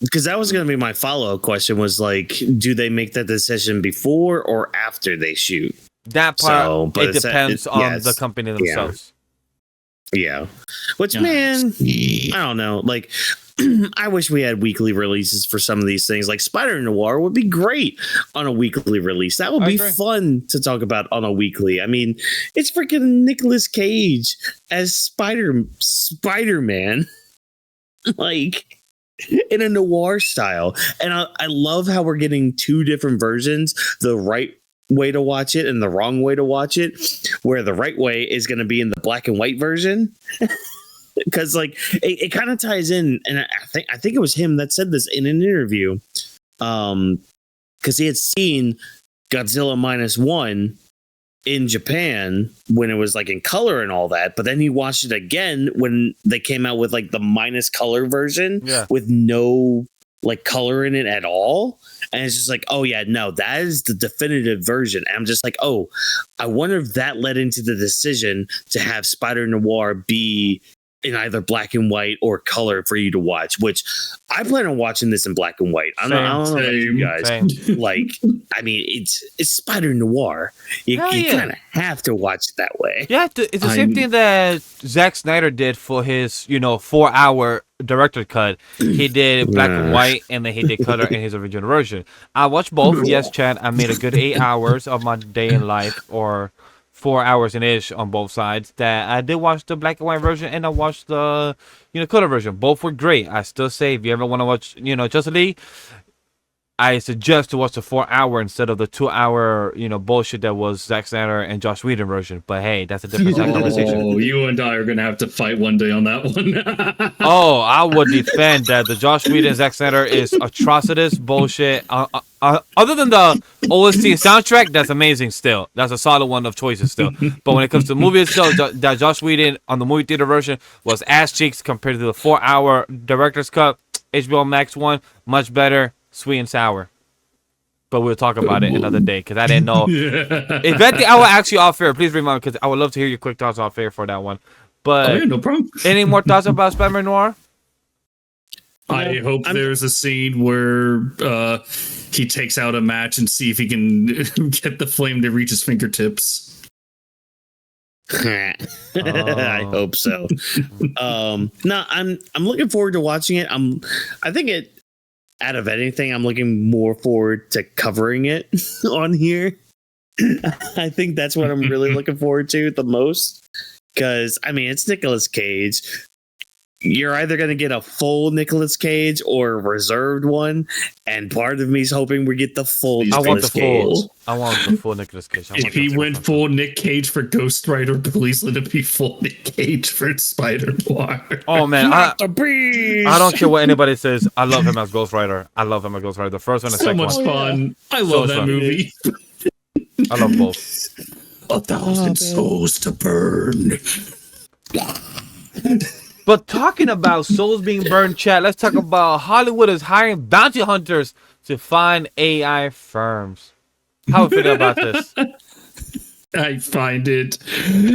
Because that was going to be my follow-up question, was like, do they make that decision before or after they shoot? That part, it depends on the company themselves. Yeah. Which, man, I don't know. Like, I wish we had weekly releases for some of these things. Like, Spider Noir would be great on a weekly release. That would be fun to talk about on a weekly. I mean, it's freaking Nicolas Cage as Spider-Man, like, in a noir style. And I love how we're getting 2 different versions. The right way to watch it and the wrong way to watch it, where the right way is going to be in the black and white version. Because like it kind of ties in, and I think it was him that said this in an interview, because he had seen Godzilla -1 in Japan when it was like in color and all that, but then he watched it again when they came out with like the minus color version with no like color in it at all. And it's just like, oh yeah, no, that is the definitive version. And I'm just like, oh, I wonder if that led into the decision to have Spider Noir be in either black and white or color for you to watch, which I plan on watching this in black and white. I don't know about you guys. Like, I mean, it's Spider Noir. You kind of have to watch it that way. Yeah, it's the same thing that Zack Snyder did for his, 4-hour director cut. He did black and white, and then he did color in his original version. I watched both. Yes, Chad, I made a good 8 hours of my day in life, or 4 hours and ish on both sides. That I did watch the black and white version, and I watched the color version. Both were great. I still say, if you ever want to watch Justice League, I suggest to watch the 4-hour instead of the 2-hour bullshit that was Zack Snyder and Joss Whedon version. But hey, that's a different conversation. Oh, you and I are gonna have to fight one day on that one. Oh, I would defend that the Joss Whedon Zack Snyder is atrocious bullshit. Other than the OST soundtrack, that's amazing still. That's a solid one of choices still. But when it comes to movie itself, that Joss Whedon on the movie theater version was ass cheeks compared to the 4-hour director's cut. HBO Max one, much better, sweet and sour. But we'll talk about it another day because I didn't know. If anything, I will ask you off air. Please remind me because I would love to hear your quick thoughts off air for that one. But no problem. Any more thoughts about Spider-Man Noir? I hope there's a scene where he takes out a match and see if he can get the flame to reach his fingertips. I hope so. No, I'm looking forward to watching it. I think it, out of anything, I'm looking more forward to covering it on here. I think that's what I'm really looking forward to the most. Because, I mean, it's Nicolas Cage. you're either going to get a full Nicolas Cage or a reserved one, and part of me's hoping we get the full. I want the Cage. full. I want the full Nicolas Cage. If he went full Nick Cage for Ghost Rider, please let it be full Nick Cage for Spider-Noir. Oh man, I I don't care what anybody says. I love him as Ghost Rider. I love him as Ghost Rider. The first one, the So second much one. fun. I So love much that fun. movie. I love both. 1,000 souls to burn. But talking about souls being burned, chat, let's talk about Hollywood is hiring bounty hunters to find AI firms. How do you feel about this? I find it.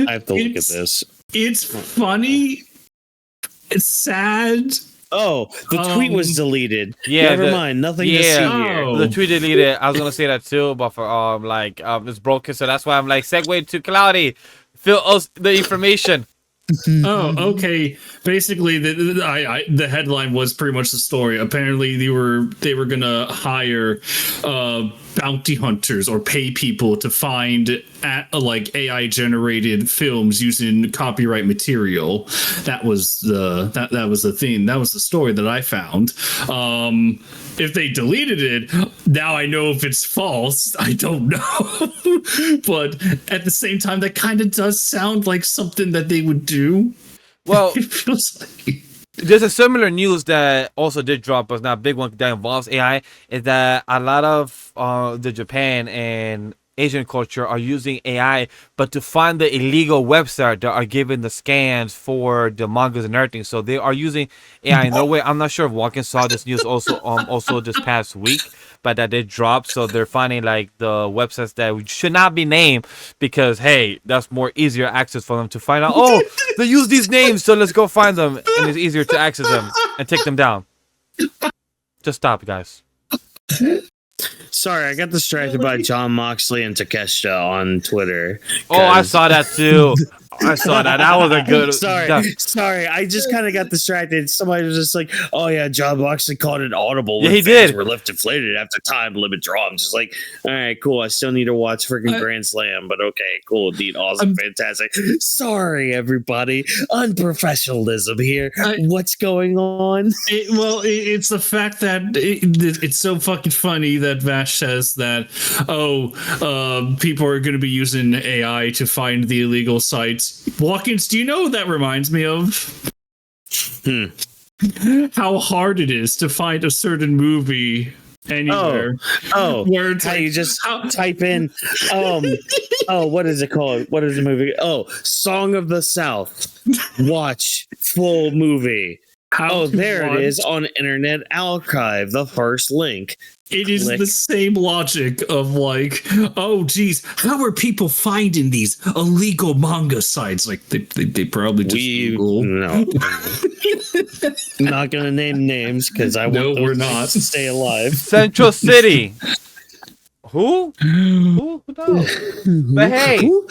I have to look at this. It's funny. It's sad. Oh, the tweet was deleted. Yeah, Never mind. Nothing to see here. Oh. The tweet deleted. I was gonna say that too, but for it's broken, so that's why I'm like segue to Cloudy. Fill us the information. Oh, okay. Basically, the headline was pretty much the story. Apparently, they were gonna hire bounty hunters or pay people to find like AI generated films using copyright material. That was the thing. That was the story that I found. If they deleted it, now I know if it's false. I don't know. But at the same time, that kind of does sound like something that they would do. Well, It feels like... there's a similar news that also did drop, but it's not a big one that involves AI. Is that a lot of the Japan and Asian culture are using AI, but to find the illegal website that are giving the scans for the mangas and everything. So they are using AI in no way. I'm not sure if Walken saw this news also this past week, but that did drop. So they're finding like the websites that should not be named because hey, that's more easier access for them to find out. Oh, they use these names, so let's go find them, and it's easier to access them and take them down. Just stop, guys. Sorry, I got distracted by John Moxley and Takeshita on Twitter. Oh, I saw that too. I saw that. That was a good. Sorry. I just kind of got distracted. Somebody was just like, "Oh yeah, John Moxley called it audible." Yeah, when he fans did. Were left deflated after time limit draw. I'm just like, all right, cool. I still need to watch freaking Grand Slam, but okay, cool, neat, awesome, fantastic. Sorry, everybody, unprofessionalism here. What's going on? It's the fact that it's so fucking funny that Vash says that people are going to be using AI to find the illegal sites. Walkins, do you know what that reminds me of? How hard it is to find a certain movie anywhere. Where it's you just type in what is it called? What is the movie? Song of the South. Watch full movie. There it is on Internet Archive, the first link. It is the same logic of like, oh geez, how are people finding these illegal manga sites? Like they probably just Google. No. Not gonna name names because I want we're not to stay alive. Central City. Who knows? But hey, Who?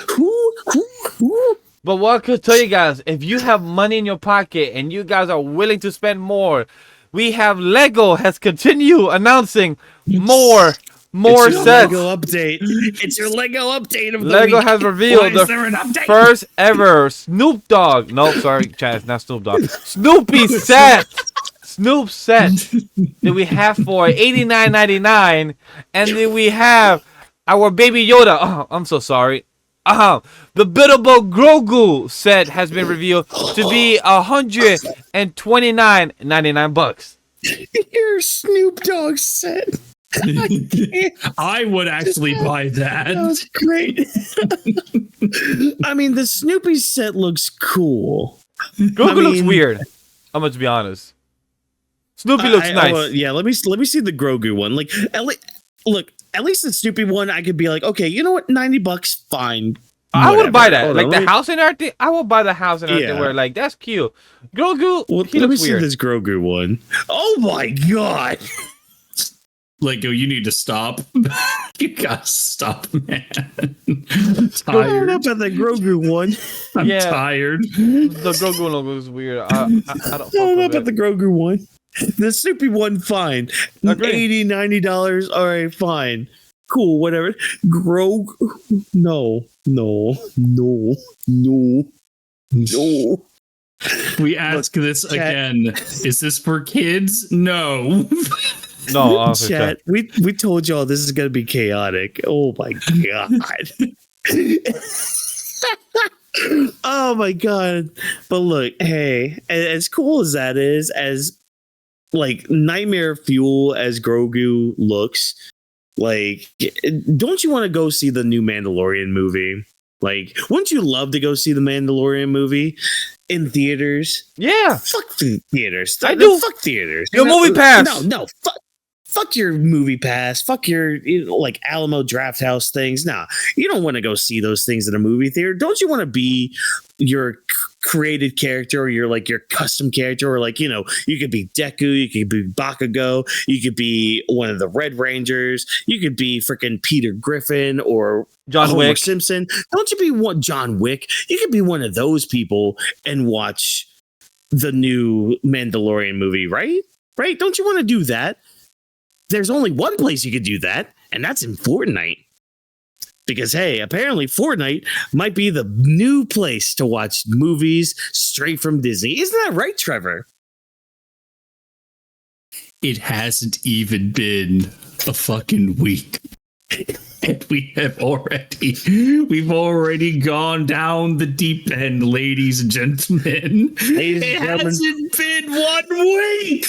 but what I could tell you guys, if you have money in your pocket and you guys are willing to spend more, we have Lego has continued announcing more sets. Lego update. It's your Lego update of the Lego week. has revealed the first ever Snoop Dogg. No, sorry, Chad, it's not Snoop Dogg. Snoopy set. Snoop set that we have for $89.99, and then we have our Baby Yoda. Oh, I'm so sorry. The biddable Grogu set has been revealed to be $129.99. Your Snoop Dogg set. I would actually buy that. That's great. I mean, the Snoopy set looks cool. Grogu looks weird. I'm going to be honest. Snoopy looks nice. Yeah, let me see the Grogu one. Like, at least the Snoopy one, I could be like, okay, you know what, $90, fine. I would buy that. Like the house and everything. I will buy the house and everything. Where like that's cute. Grogu. He let me looks see weird. this Grogu one. Oh my god. Lego, you need to stop. You gotta stop, man. Tired up at the Grogu one. I'm tired. The Grogu logo is weird. I don't fuck with at the Grogu one. The Snoopy one, fine. $80, $90. All right, fine. Cool, whatever. Grogu. No. We ask this again. Is this for kids? No. No, honestly, Chat, we told y'all this is gonna be chaotic. Oh my god. Oh my god. But look, hey, as cool as that is, as like nightmare fuel as Grogu looks, like, don't you want to go see the new Mandalorian movie? Like, wouldn't you love to go see the Mandalorian movie in theaters? yeah. Fuck theaters. I do. Fuck theaters. Your movie pass. No. Fuck your movie pass. Fuck your like Alamo Draft House things. Nah, you don't want to go see those things in a movie theater. Don't you want to be your created character, or your custom character, or like, you could be Deku, you could be Bakugo, you could be one of the Red Rangers, you could be freaking Peter Griffin or John Homer Wick. Simpson. Don't you be one John Wick? You could be one of those people and watch the new Mandalorian movie, right? Right? Don't you want to do that? There's only one place you could do that, and that's in Fortnite. Because, hey, apparently Fortnite might be the new place to watch movies straight from Disney. Isn't that right, Trevor? It hasn't even been a fucking week. And we've already gone down the deep end, ladies and gentlemen. It hasn't been 1 week.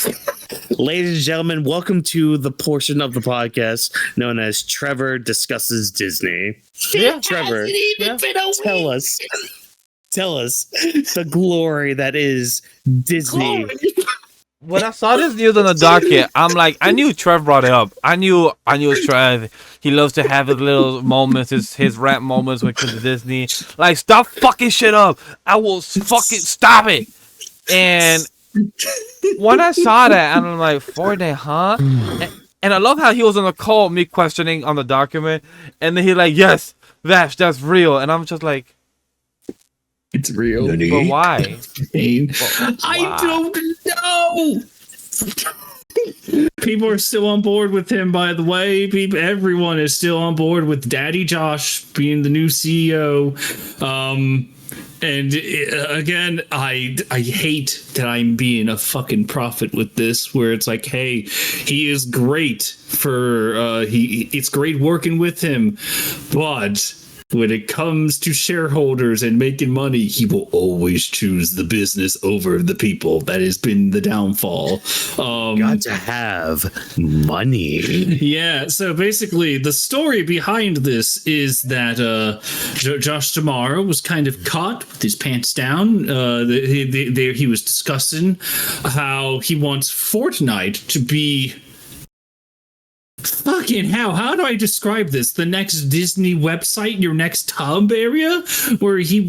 Ladies and gentlemen, welcome to the portion of the podcast known as Trevor Discusses Disney. Yeah. Trevor, Hasn't even been a week. tell us the glory that is Disney. Glory. When I saw this news on the docket, I'm like, I knew Trev brought it up. I knew it's Trev. He loves to have his little moments, his rap moments when it comes to Disney. Like, stop fucking shit up. I will fucking stop it. And when I saw that, I'm like, Fortnite, huh? And I love how he was on the call, me questioning on the document, and then he's like, yes, that's real. And I'm just like, It's real. but why? I don't know. People are still on board with him, by the way. Everyone is still on board with Daddy Josh being the new CEO. And again, I hate that I'm being a fucking prophet with this, where it's like, hey, he is great for it's great working with him, but when it comes to shareholders and making money, he will always choose the business over the people. That has been the downfall. Got to have money. Yeah, so basically the story behind this is that Josh Damaro was kind of caught with his pants down. He was discussing how he wants Fortnite to be... Fucking hell, how do I describe this? The next Disney website, your next hub area, where they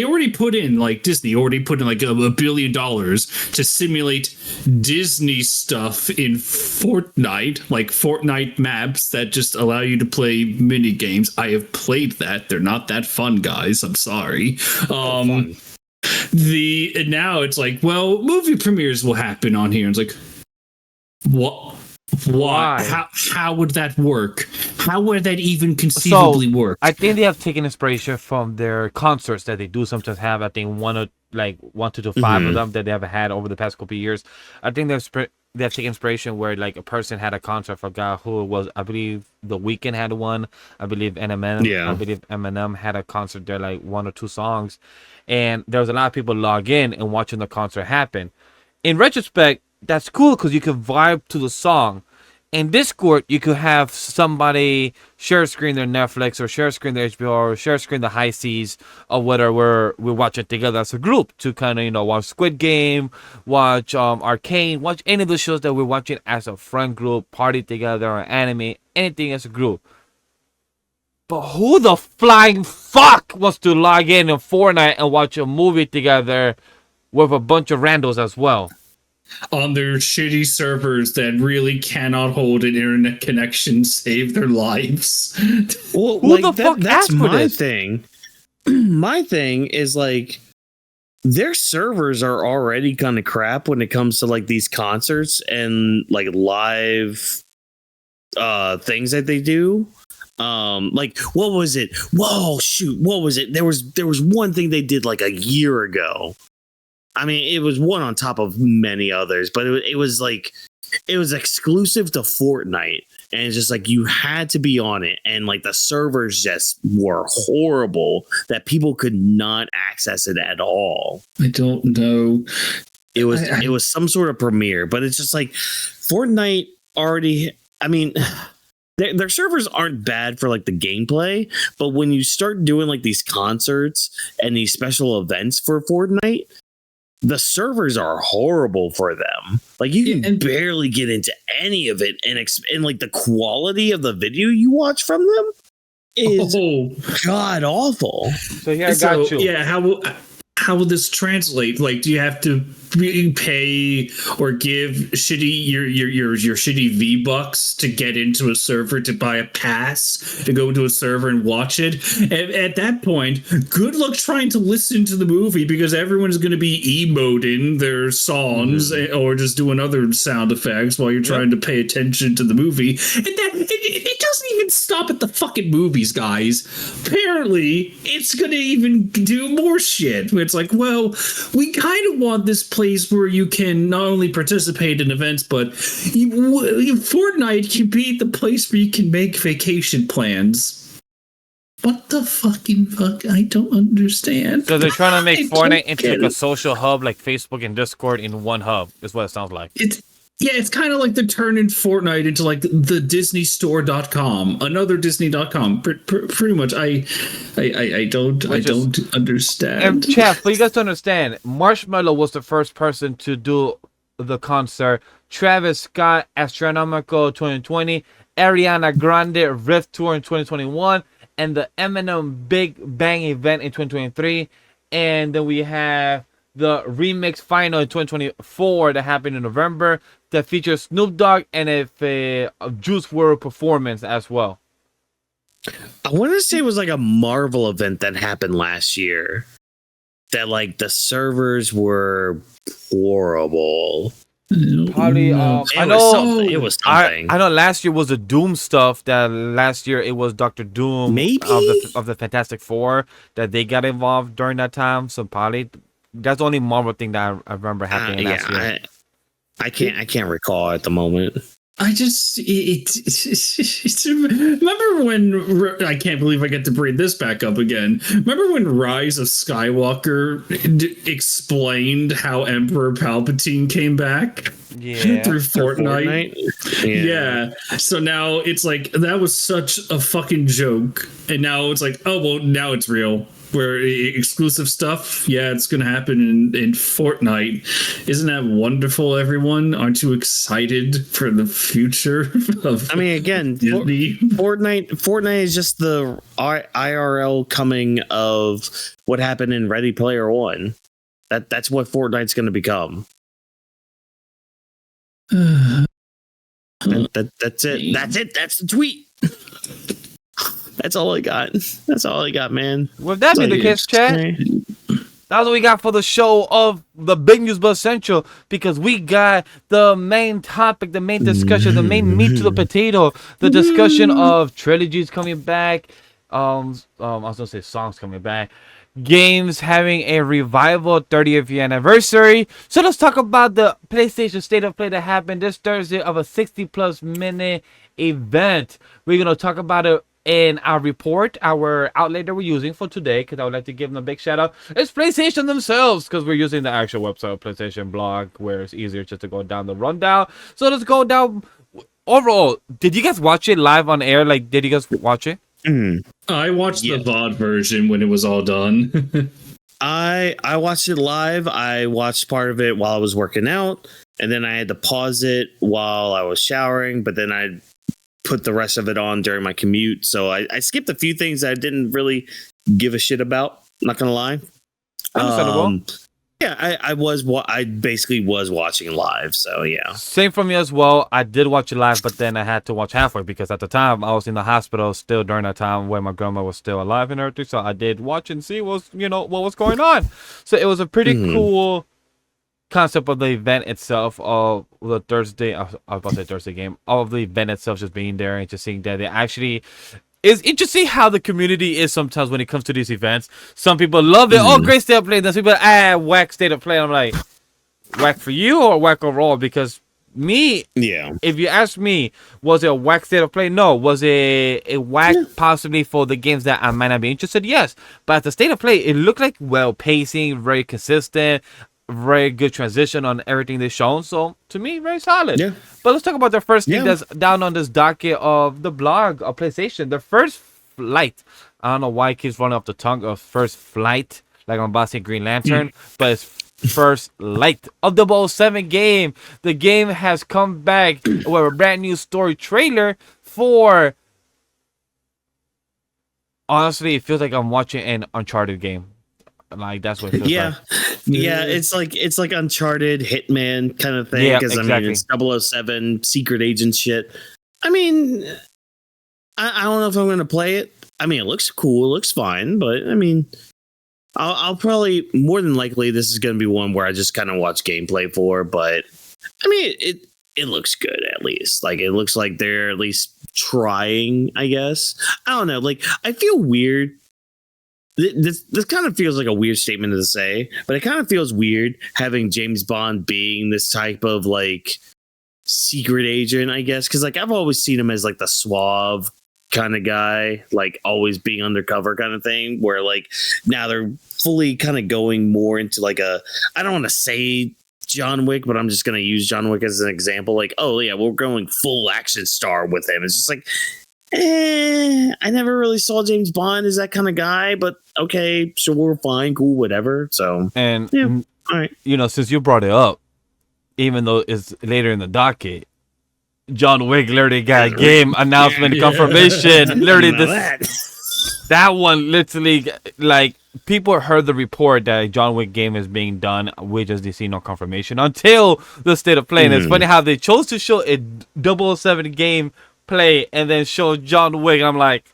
already put in, like, Disney already put in like $1 billion to simulate Disney stuff in Fortnite, like Fortnite maps that just allow you to play mini games. I have played that. They're not that fun, guys. I'm sorry. Now it's like, well, movie premieres will happen on here. And it's like, what? Why? How would that work? How would that even conceivably work? I think they have taken inspiration from their concerts that they do sometimes have. I think one to 5 of them that they have had over the past couple of years. I think they have taken inspiration where like a person had a concert for a guy who was, I believe, The Weeknd had one. I believe Eminem had a concert there, like 1 or 2 songs, and there was a lot of people log in and watching the concert happen. In retrospect, that's cool because you can vibe to the song. In Discord, you could have somebody share screen their Netflix or share screen their HBO or share screen the High Seas or whatever we're watching together as a group to kind of, watch Squid Game, watch Arcane, watch any of the shows that we're watching as a friend group, party together, or anime, anything as a group. But who the flying fuck wants to log in Fortnite and watch a movie together with a bunch of randos as well? On their shitty servers that really cannot hold an internet connection, save their lives. Well, who the fuck that's asked for my this? thing. My thing is like their servers are already kind of crap when it comes to like these concerts and like live things that they do. Like what was it? Whoa, shoot, what was it? There was one thing they did like a year ago. I mean, it was one on top of many others, but it was like it was exclusive to Fortnite, and it's just like you had to be on it, and like the servers just were horrible that people could not access it at all. I don't know. It was some sort of premiere, but it's just like Fortnite already. I mean, their servers aren't bad for like the gameplay, but when you start doing like these concerts and these special events for Fortnite, the servers are horrible for them. Like you can barely get into any of it, and like the quality of the video you watch from them is god awful. So here I got you. Yeah, how will this translate? Like, do you have to pay or give shitty your shitty V-Bucks to get into a server, to buy a pass to go to a server and watch it? At that point, good luck trying to listen to the movie, because everyone's going to be emoting their songs or just doing other sound effects while you're trying to pay attention to the movie. And that it doesn't even stop at the fucking movies, guys. Apparently, it's going to even do more shit. It's like, well, we kind of want this place where you can not only participate in events, but Fortnite can be the place where you can make vacation plans. What the fucking fuck? I don't understand. So they're trying to make Fortnite into like a social hub, like Facebook and Discord in one hub, is what it sounds like. It's kind of like they're turning Fortnite into like the DisneyStore.com, another Disney.com. Pretty much. I don't understand. And Chef, for you guys to understand, Marshmello was the first person to do the concert. Travis Scott, Astronomical 2020, Ariana Grande, Rift Tour in 2021, and the Eminem Big Bang event in 2023. And then we have the remix final in 2024 that happened in November that features Snoop Dogg and a Juice WRLD performance as well. I want to say it was like a Marvel event that happened last year that like the servers were horrible. Probably, I know it was something. I know last year was the Doom stuff. That last year it was Dr. Doom, maybe of the Fantastic Four, that they got involved during that time. So probably that's the only Marvel thing that I remember happening last year. I can't recall at the moment. I just remember when I can't believe I get to bring this back up again. Remember when Rise of Skywalker explained how Emperor Palpatine came back? Yeah, through Fortnite. Yeah. So now it's like that was such a fucking joke, and now it's like, oh well, now it's real. Where exclusive stuff, yeah, it's gonna happen in Fortnite. Isn't that wonderful, everyone? Aren't you excited for the future of again, Disney? Fortnite is just the IRL coming of what happened in Ready Player One. That's what Fortnite's gonna become. That's it. That's the tweet. That's all I got. That's all I got, man. With that being the case, Chad, that's what we got for the show of the Big News But Essential, because we got the main topic, the main discussion, the main meat to the potato, the discussion of trilogies coming back. I was gonna say songs coming back. Games having a revival 30th year anniversary. So let's talk about the PlayStation State of Play that happened this Thursday of a 60+ minute event. We're gonna talk about it in our report, our outlet that we're using for today, because I would like to give them a big shout out. It's PlayStation themselves, because we're using the actual website, PlayStation blog, where it's easier just to go down the rundown. So let's go down. Overall, did you guys watch it live on air? Like, did you guys watch it? I watched the VOD version when it was all done. I watched it live. I watched part of it while I was working out, and then I had to pause it while I was showering, but then I put the rest of it on during my commute. So I skipped a few things I didn't really give a shit about. Not gonna lie. Understandable. Yeah, I basically was watching live. So yeah. Same for me as well. I did watch it live, but then I had to watch halfway because at the time I was in the hospital still during that time when my grandma was still alive and everything. So I did watch and see what was going on. So it was a pretty cool concept of the event itself, of the Thursday, I was about to say Thursday game, of the event itself, just being there and just seeing that they actually it's interesting how the community is sometimes when it comes to these events. Some people love it. Oh, great state of play. Then some people, whack state of play. I'm like, whack for you or whack overall? Because me, if you ask me, was it a whack state of play? No. Was it a whack possibly for the games that I might not be interested? Yes. But at the state of play, it looked like well pacing, very consistent, very good transition on everything they've shown. So to me, very solid. Yeah. But let's talk about the first thing that's down on this docket of the blog of PlayStation. The first flight. I don't know why it keeps running off the tongue of first flight, like I'm about to say Green Lantern, but it's first light of the 007 game. The game has come back with a brand new story trailer for. Honestly, it feels like I'm watching an Uncharted game. Like that's what it feels like. Yeah, it's like Uncharted Hitman kind of thing. Because I mean, it's 007 secret agent shit. I mean, I don't know if I'm going to play it. I mean, it looks cool, it looks fine, but I mean, I'll probably, more than likely, this is going to be one where I just kind of watch gameplay for, but I mean, it looks good at least. Like, it looks like they're at least trying, I guess. I don't know. Like, I feel weird. This kind of feels like a weird statement to say, but it kind of feels weird having James Bond being this type of, like, secret agent, I guess. Because, like, I've always seen him as, like, the suave kind of guy, like always being undercover kind of thing, where like now they're fully kind of going more into like a, I don't want to say John Wick, but I'm just going to use John Wick as an example. Like, oh yeah, we're going full action star with him. It's just like, I never really saw James Bond as that kind of guy, but okay, sure, fine, cool, whatever. So, and yeah, all right. You know, since you brought it up, even though it's later in the docket, John Wick literally got a game announcement confirmation. Literally, that one literally, like, people heard the report that a John Wick game is being done. We just didn't see no confirmation until the state of play. And it's funny how they chose to show a 007 game play and then show John Wick. And I'm like,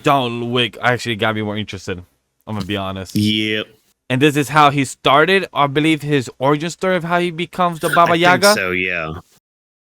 John Wick actually got me more interested. I'm going to be honest. Yep. And this is how he started, I believe, his origin story of how he becomes the Baba Yaga. I think so, yeah.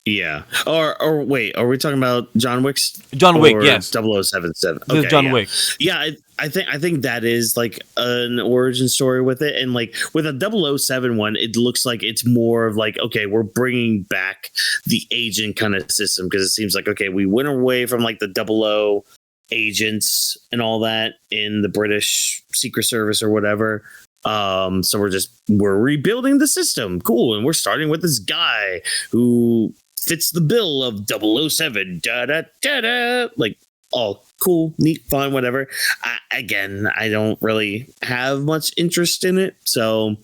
Yeah. Or wait, are we talking about John Wick's? John Wick, yes. 0077. This is John Wick. Yeah, I think that is like an origin story with it. And like with a 007 one, it looks like it's more of like, okay, we're bringing back the agent kind of system, because it seems like, okay, we went away from like the 00 agents and all that in the British Secret Service or whatever. So we're rebuilding the system. Cool. And we're starting with this guy who fits the bill of 007. Da da da da. Like, oh, cool, neat, fun, whatever. I don't really have much interest in it. So,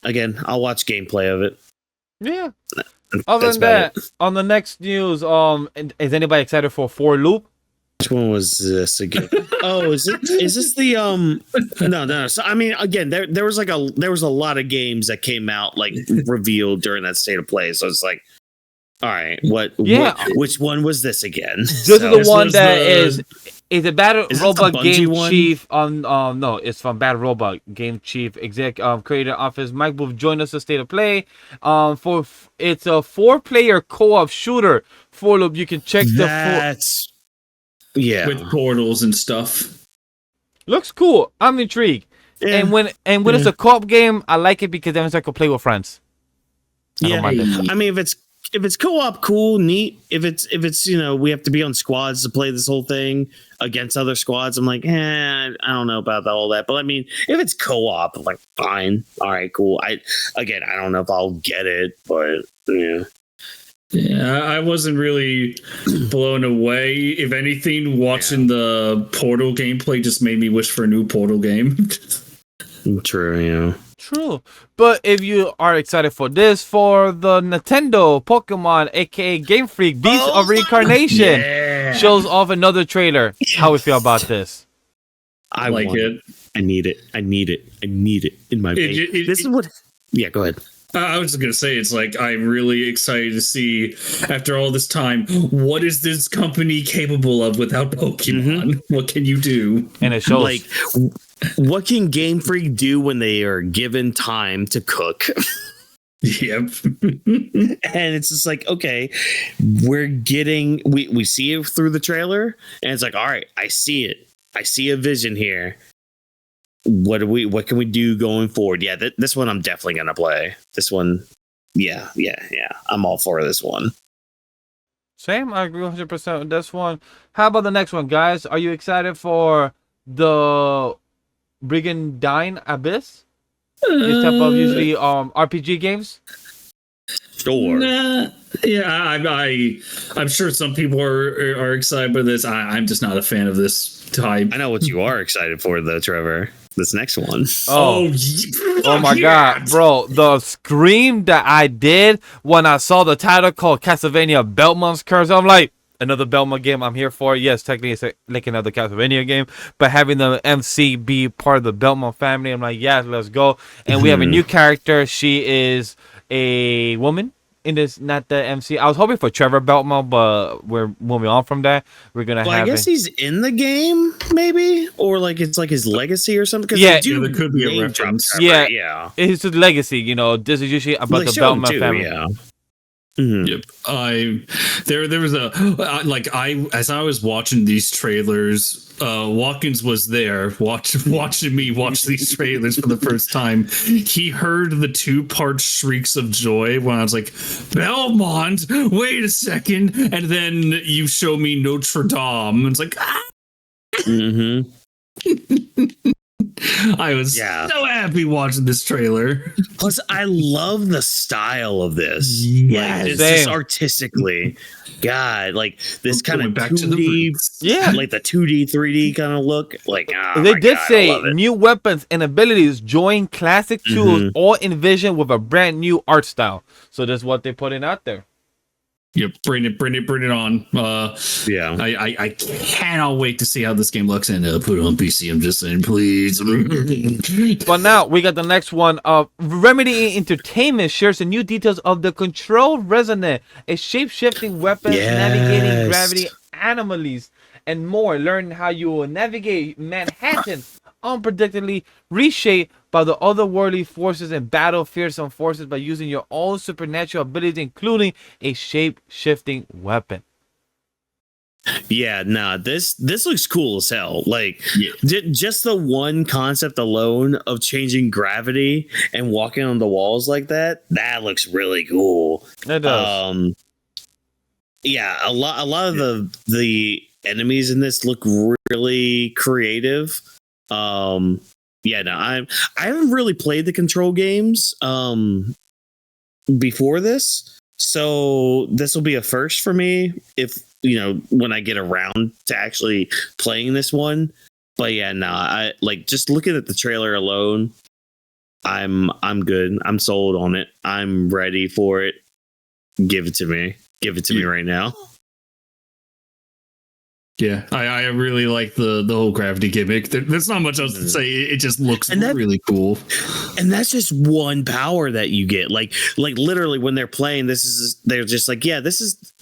again, I'll watch gameplay of it. Yeah. Other than that, on the next news, is anybody excited for 4 Loop? Which one was this again? Oh, is this the no. So I mean, again, there was a lot of games that came out like revealed during that state of play. So it's like, all right, which one was this again? This is the one that is a Battle Robot Game Chief no, it's from Battle Robot Game Chief exec creator office. Mike Booth joined us to state of play. It's a 4-player co-op shooter. 4 Loop. You can check with portals and stuff. Looks cool. I'm intrigued. Yeah. And when it's a co-op game, I like it because then I can play with friends. I mean, if it's co-op, cool, neat. If it's we have to be on squads to play this whole thing against other squads, I'm like, I don't know about all that. But I mean, if it's co-op, I'm like, fine, all right, cool. I don't know if I'll get it, but yeah. Yeah, I wasn't really blown away. If anything, watching the Portal gameplay just made me wish for a new Portal game. True, yeah. True. But if you are excited for this, for the Nintendo Pokemon, aka Game Freak, Beast of Reincarnation, shows off another trailer. How we feel about this? I like it. I need it in my vein. This is what... Yeah, go ahead. I was just going to say, it's like, I'm really excited to see, after all this time, what is this company capable of without Pokemon? What can you do? And it shows. Like, what can Game Freak do when they are given time to cook? Yep. And it's just like, okay, we see it through the trailer, and it's like, all right, I see it. I see a vision here. What can we do going forward? Yeah, this one I'm definitely gonna play. This one, yeah. I'm all for this one. Same, I agree 100% with this one. How about the next one, guys? Are you excited for the Brigandine Abyss? This type of usually RPG games. Sure. Nah, yeah, I'm sure some people are excited by this. I'm just not a fan of this type. I know what you are excited for, though, Trevor. This next one. Oh my god, bro! The scream that I did when I saw the title called Castlevania Belmont's Curse. I'm like, another Belmont game. I'm here for it. Yes, technically it's like another Castlevania game, but having the MC be part of the Belmont family, I'm like, yes, let's go. And we have a new character. She is a woman in this, not the MC. I was hoping for Trevor Belmont, but we're moving on from that. We're gonna have. I guess he's in the game, maybe, or like it's like his legacy or something. Yeah, there could be a reference. Trevor. Yeah. It's his legacy. You know, this is usually about Like, the Belmont too, family. Yeah. Mm-hmm. Yep. There was as I was watching these trailers, Watkins was there watching me watch these trailers for the first time. He heard the 2-part shrieks of joy when I was like, Belmont, wait a second, and then you show me Notre Dame, and it's like, ah! Mm-hmm. I was so happy watching this trailer. Plus, I love the style of this. Yes. Like, it's just artistically. God, like this kind of back to the 2D, roots. like the 2D, 3D kind of look. Like, they did say new weapons and abilities join classic tools, all envisioned with a brand new art style. So that's what they're putting out there. Yep, bring it on. Yeah, I cannot wait to see how this game looks and put it on PC. I'm just saying, please. But now we got the next one. Remedy Entertainment shares the new details of the Control Resonant, a shape-shifting weapon navigating gravity anomalies and more. Learn how you will navigate Manhattan unpredictably, reshaped by the otherworldly forces and battle fearsome forces by using your own supernatural abilities, including a shape-shifting weapon. Yeah, nah, this looks cool as hell. Like, just the one concept alone of changing gravity and walking on the walls like that looks really cool. It does. Yeah, a lot of the enemies in this look really creative. Yeah, no, I haven't really played the Control games before this, so this will be a first for me if, you know, when I get around to actually playing this one. But yeah, no, I like just looking at the trailer alone, I'm good. I'm sold on it. I'm ready for it. Give it to me. Give it to me right now. Yeah, I really like the whole gravity gimmick. There's not much else to say. It just looks really cool. And that's just one power that you get. Like literally when they're playing, they're just like, yeah, this is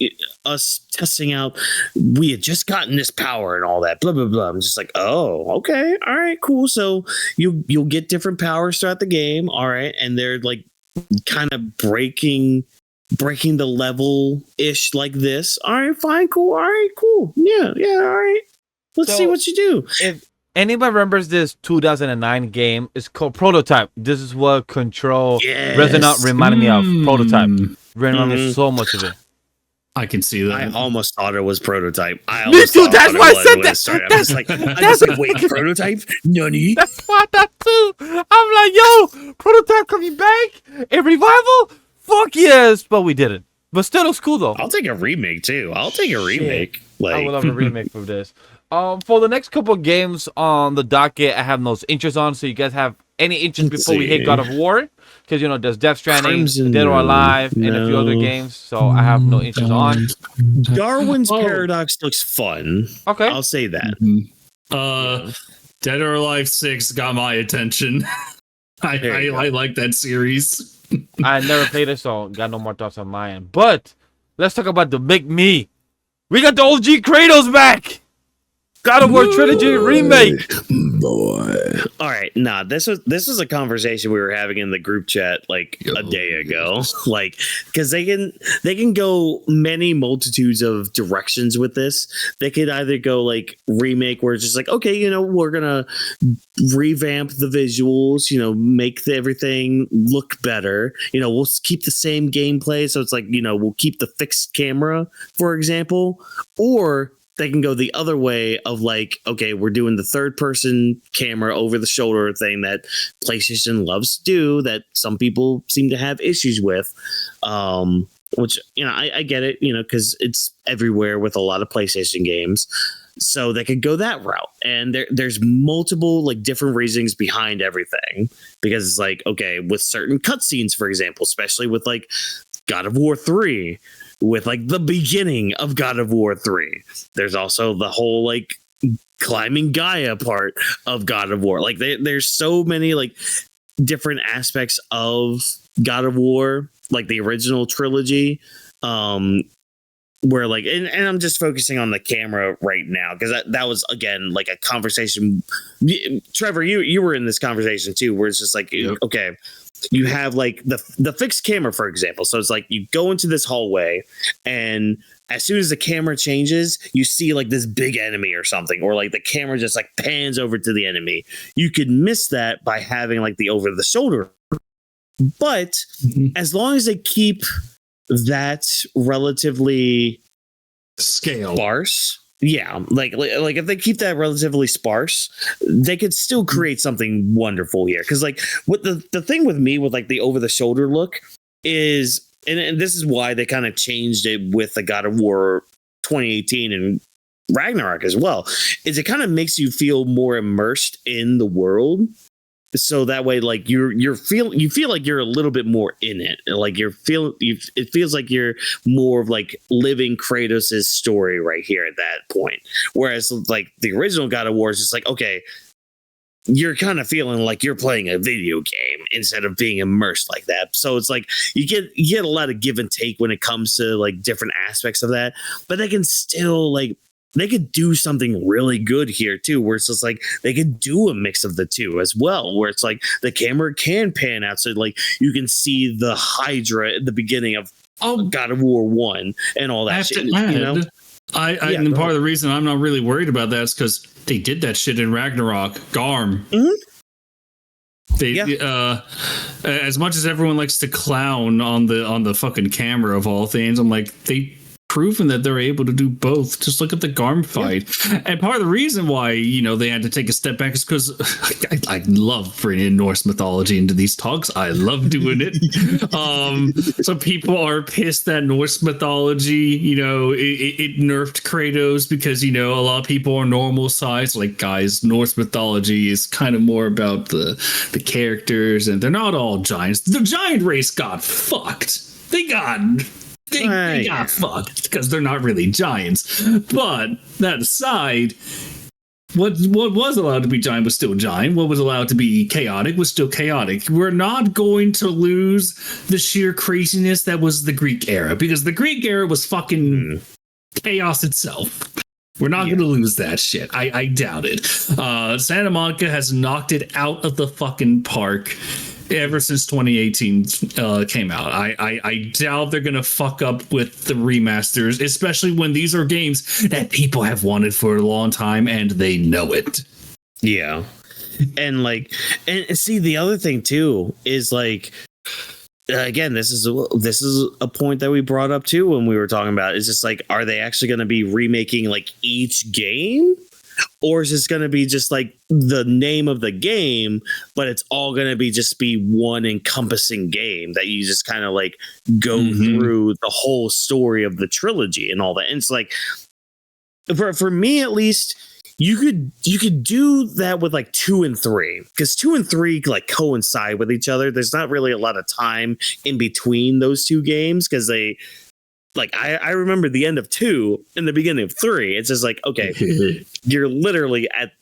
us testing out. We had just gotten this power and all that. Blah blah blah. I'm just like, oh, okay, all right, cool. So you'll get different powers throughout the game. All right, and they're like kind of breaking the level ish like this. All right, fine, cool. All right, cool. Yeah, all right. Let's see what you do. If anybody remembers this 2009 game, it's called Prototype. This is what Control Resonant reminded me of. Prototype. Reminded me so much of it. I can see that. I almost thought it was Prototype. Me too. That's why I said that. I was like, wait, Prototype? Nani? That's why I thought too. I'm like, yo, Prototype coming back in revival. Fuck yes, but we didn't. But still looks cool though. I'll take a remake too. I'll take a remake. Like, I would love a remake for this. For the next couple of games on the docket, I have no interest on. So you guys have any interest before we hit God of War? Because you know there's Death Stranding, Dead or Alive, and a few other games. So I have no interest on. Darwin's Paradox looks fun. Okay, I'll say that. Dead or Alive 6 got my attention. I like that series. I never played it, so got no more thoughts on my end. But let's talk about the big me. We got the OG Kratos back. God of War Trilogy remake. Boy. All right, nah, this was a conversation we were having in the group chat like a day ago. Like, because they can go many multitudes of directions with this. They could either go like remake, where it's just like, okay, you know, we're gonna revamp the visuals, you know, make everything look better. You know, we'll keep the same gameplay, so it's like, you know, we'll keep the fixed camera, for example, or they can go the other way of like, okay, we're doing the third person camera over the shoulder thing that PlayStation loves to do, that some people seem to have issues with. Which, you know, I get it, you know, because it's everywhere with a lot of PlayStation games. So they could go that route. And there's multiple like different reasons behind everything. Because it's like, okay, with certain cutscenes, for example, especially with like God of War 3, with like the beginning of God of War 3. There's also the whole like climbing Gaia part of God of War. Like there's so many like different aspects of God of War, like the original trilogy, where like, and I'm just focusing on the camera right now because that was again like a conversation. Trevor, you were in this conversation too, where it's just like, okay, you have like the fixed camera, for example. So it's like you go into this hallway, and as soon as the camera changes, you see like this big enemy or something, or like the camera just like pans over to the enemy. You could miss that by having like the over the shoulder. But as long as they keep that relatively sparse, yeah, like if they keep that relatively sparse, they could still create something wonderful here. Because like what the thing with me with like the over the shoulder look is, and this is why they kind of changed it with the God of War 2018 and Ragnarok as well, is it kind of makes you feel more immersed in the world. So that way, like you feel like you're a little bit more in it. Like it feels like you're more of like living Kratos' story right here at that point. Whereas like the original God of War is just like, okay, you're kind of feeling like you're playing a video game instead of being immersed like that. So it's like you get a lot of give and take when it comes to like different aspects of that, but they can still like, they could do something really good here too, where it's just like they could do a mix of the two as well, where it's like the camera can pan out, so like you can see the Hydra at the beginning of God of War 1 and all that shit. You know, and part of the reason I'm not really worried about that is because they did that shit in Ragnarok. Garm. As much as everyone likes to clown on the fucking camera of all things, I'm like, they proven that they're able to do both. Just look at the Garm fight. And part of the reason why, you know, they had to take a step back is because I love bringing Norse mythology into these talks. I love doing it. So people are pissed that Norse mythology, you know, it nerfed Kratos because, you know, a lot of people are normal size. Like, guys, Norse mythology is kind of more about the characters, and they're not all giants. The giant race got fucked. They got fucked because they're not really giants. But that aside, what was allowed to be giant was still giant. What was allowed to be chaotic was still chaotic. We're not going to lose the sheer craziness that was the Greek era, because the Greek era was fucking chaos itself. We're not going to lose that shit. I doubt it. Santa Monica has knocked it out of the fucking park ever since 2018 came out. I doubt they're gonna fuck up with the remasters, especially when these are games that people have wanted for a long time and they know it. Yeah. And like, and see, the other thing too is like, again, this is a point that we brought up too when we were talking about it. It's just like, are they actually going to be remaking like each game? Or is this going to be just like the name of the game, but it's all going to be one encompassing game that you just kind of like go through the whole story of the trilogy and all that? And it's like, for me at least, you could do that with like 2 and 3, because 2 and 3 like coincide with each other. There's not really a lot of time in between those two games, because they, like, I remember the end of 2 and the beginning of 3. It's just like, okay, you're literally at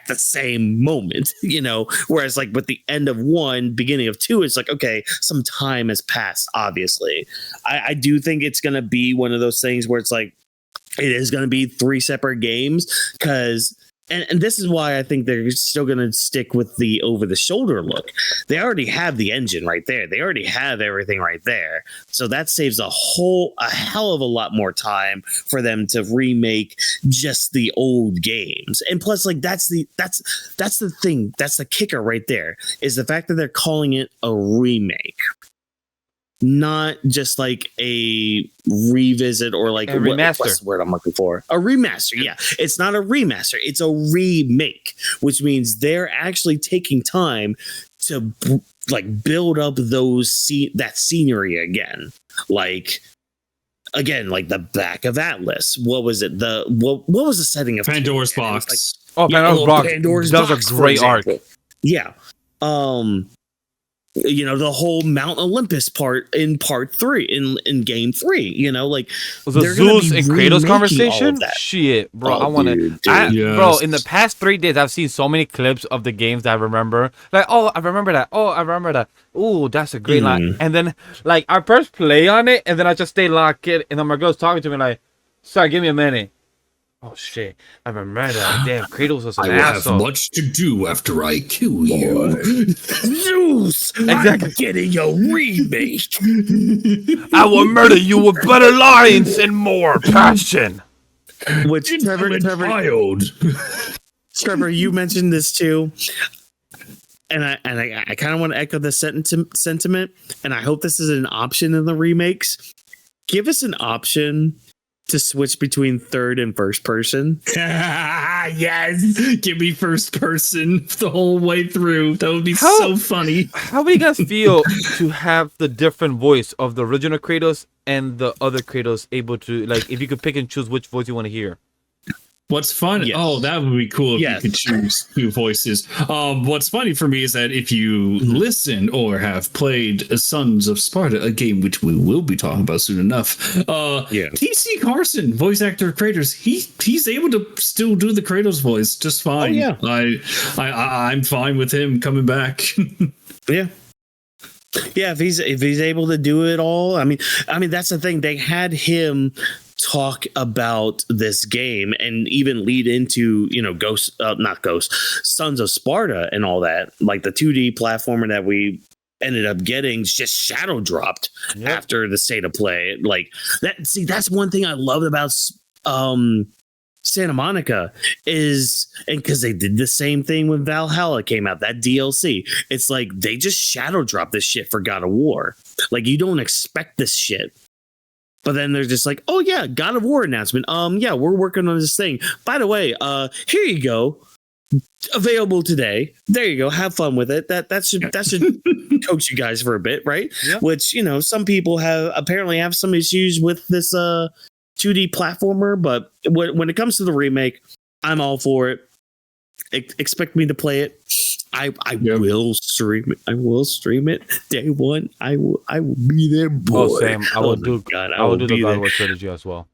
the same moment, you know, whereas like with the end of 1, beginning of 2, it's like, okay, some time has passed, obviously. I do think it's going to be one of those things where it's like, it is going to be 3 separate games because. And this is why I think they're still going to stick with the over-the-shoulder look. They already have the engine right there. They already have everything right there. So that saves a hell of a lot more time for them to remake just the old games. And plus, like that's the thing. That's the kicker right there. Is the fact that they're calling it a remake. Not just like a revisit or like a remaster. What's the word I'm looking for? A remaster. Yeah, it's not a remaster. It's a remake, which means they're actually taking time to like build up that scenery again. Like the back of Atlas. What was it? What was the setting of Pandora's Box? Pandora's Box. That was a great arc. Yeah. The whole Mount Olympus part in part 3 in game 3, like the Zeus and Kratos conversation. Shit, bro, I want to. Bro, in the past 3 days, I've seen so many clips of the games that I remember. Like, I remember that. I remember that. Ooh, that's a great line. And then, like, I press play on it, and then I just stay locked in, and then my girl's talking to me like, "Sorry, give me a minute." Oh shit! I remember that. Damn, Kratos was an asshole. I have much to do after I kill you. Zeus, exactly. I'm getting a remake. I will murder you with better lines and more passion. Which Trevor, you mentioned this too, and I kind of want to echo the sentiment, and I hope this is an option in the remakes. Give us an option to switch between third and first person. Yes, give me first person the whole way through. That would be so funny. How would you guys feel to have the different voice of the original Kratos and the other Kratos able to, like, if you could pick and choose which voice you want to hear? What's funny? Yes. Oh, that would be cool if you could choose 2 voices. What's funny for me is that if you listen or have played Sons of Sparta, a game which we will be talking about soon enough, T.C. Carson, voice actor of Kratos, he's able to still do the Kratos voice just fine. Oh, yeah. I'm fine with him coming back. Yeah. Yeah, if he's able to do it all, I mean that's the thing. They had him talk about this game and even lead into Sons of Sparta and all that, like the 2D platformer that we ended up getting just shadow dropped after the state of play. Like that. See, that's one thing I loved about Santa Monica is, and because they did the same thing when Valhalla came out, that DLC. It's like they just shadow dropped this shit for God of War. Like you don't expect this shit. But then they're just like, oh yeah, God of War announcement. Yeah, we're working on this thing. By the way, here you go. Available today. There you go. Have fun with it. That should coach you guys for a bit, right? Yeah. Which, some people apparently have some issues with this 2D platformer, but when it comes to the remake, I'm all for it. Expect me to play it. I will stream it. I will stream it day one. I will be there, boy. Oh, Sam, I will do the God of War trilogy as well.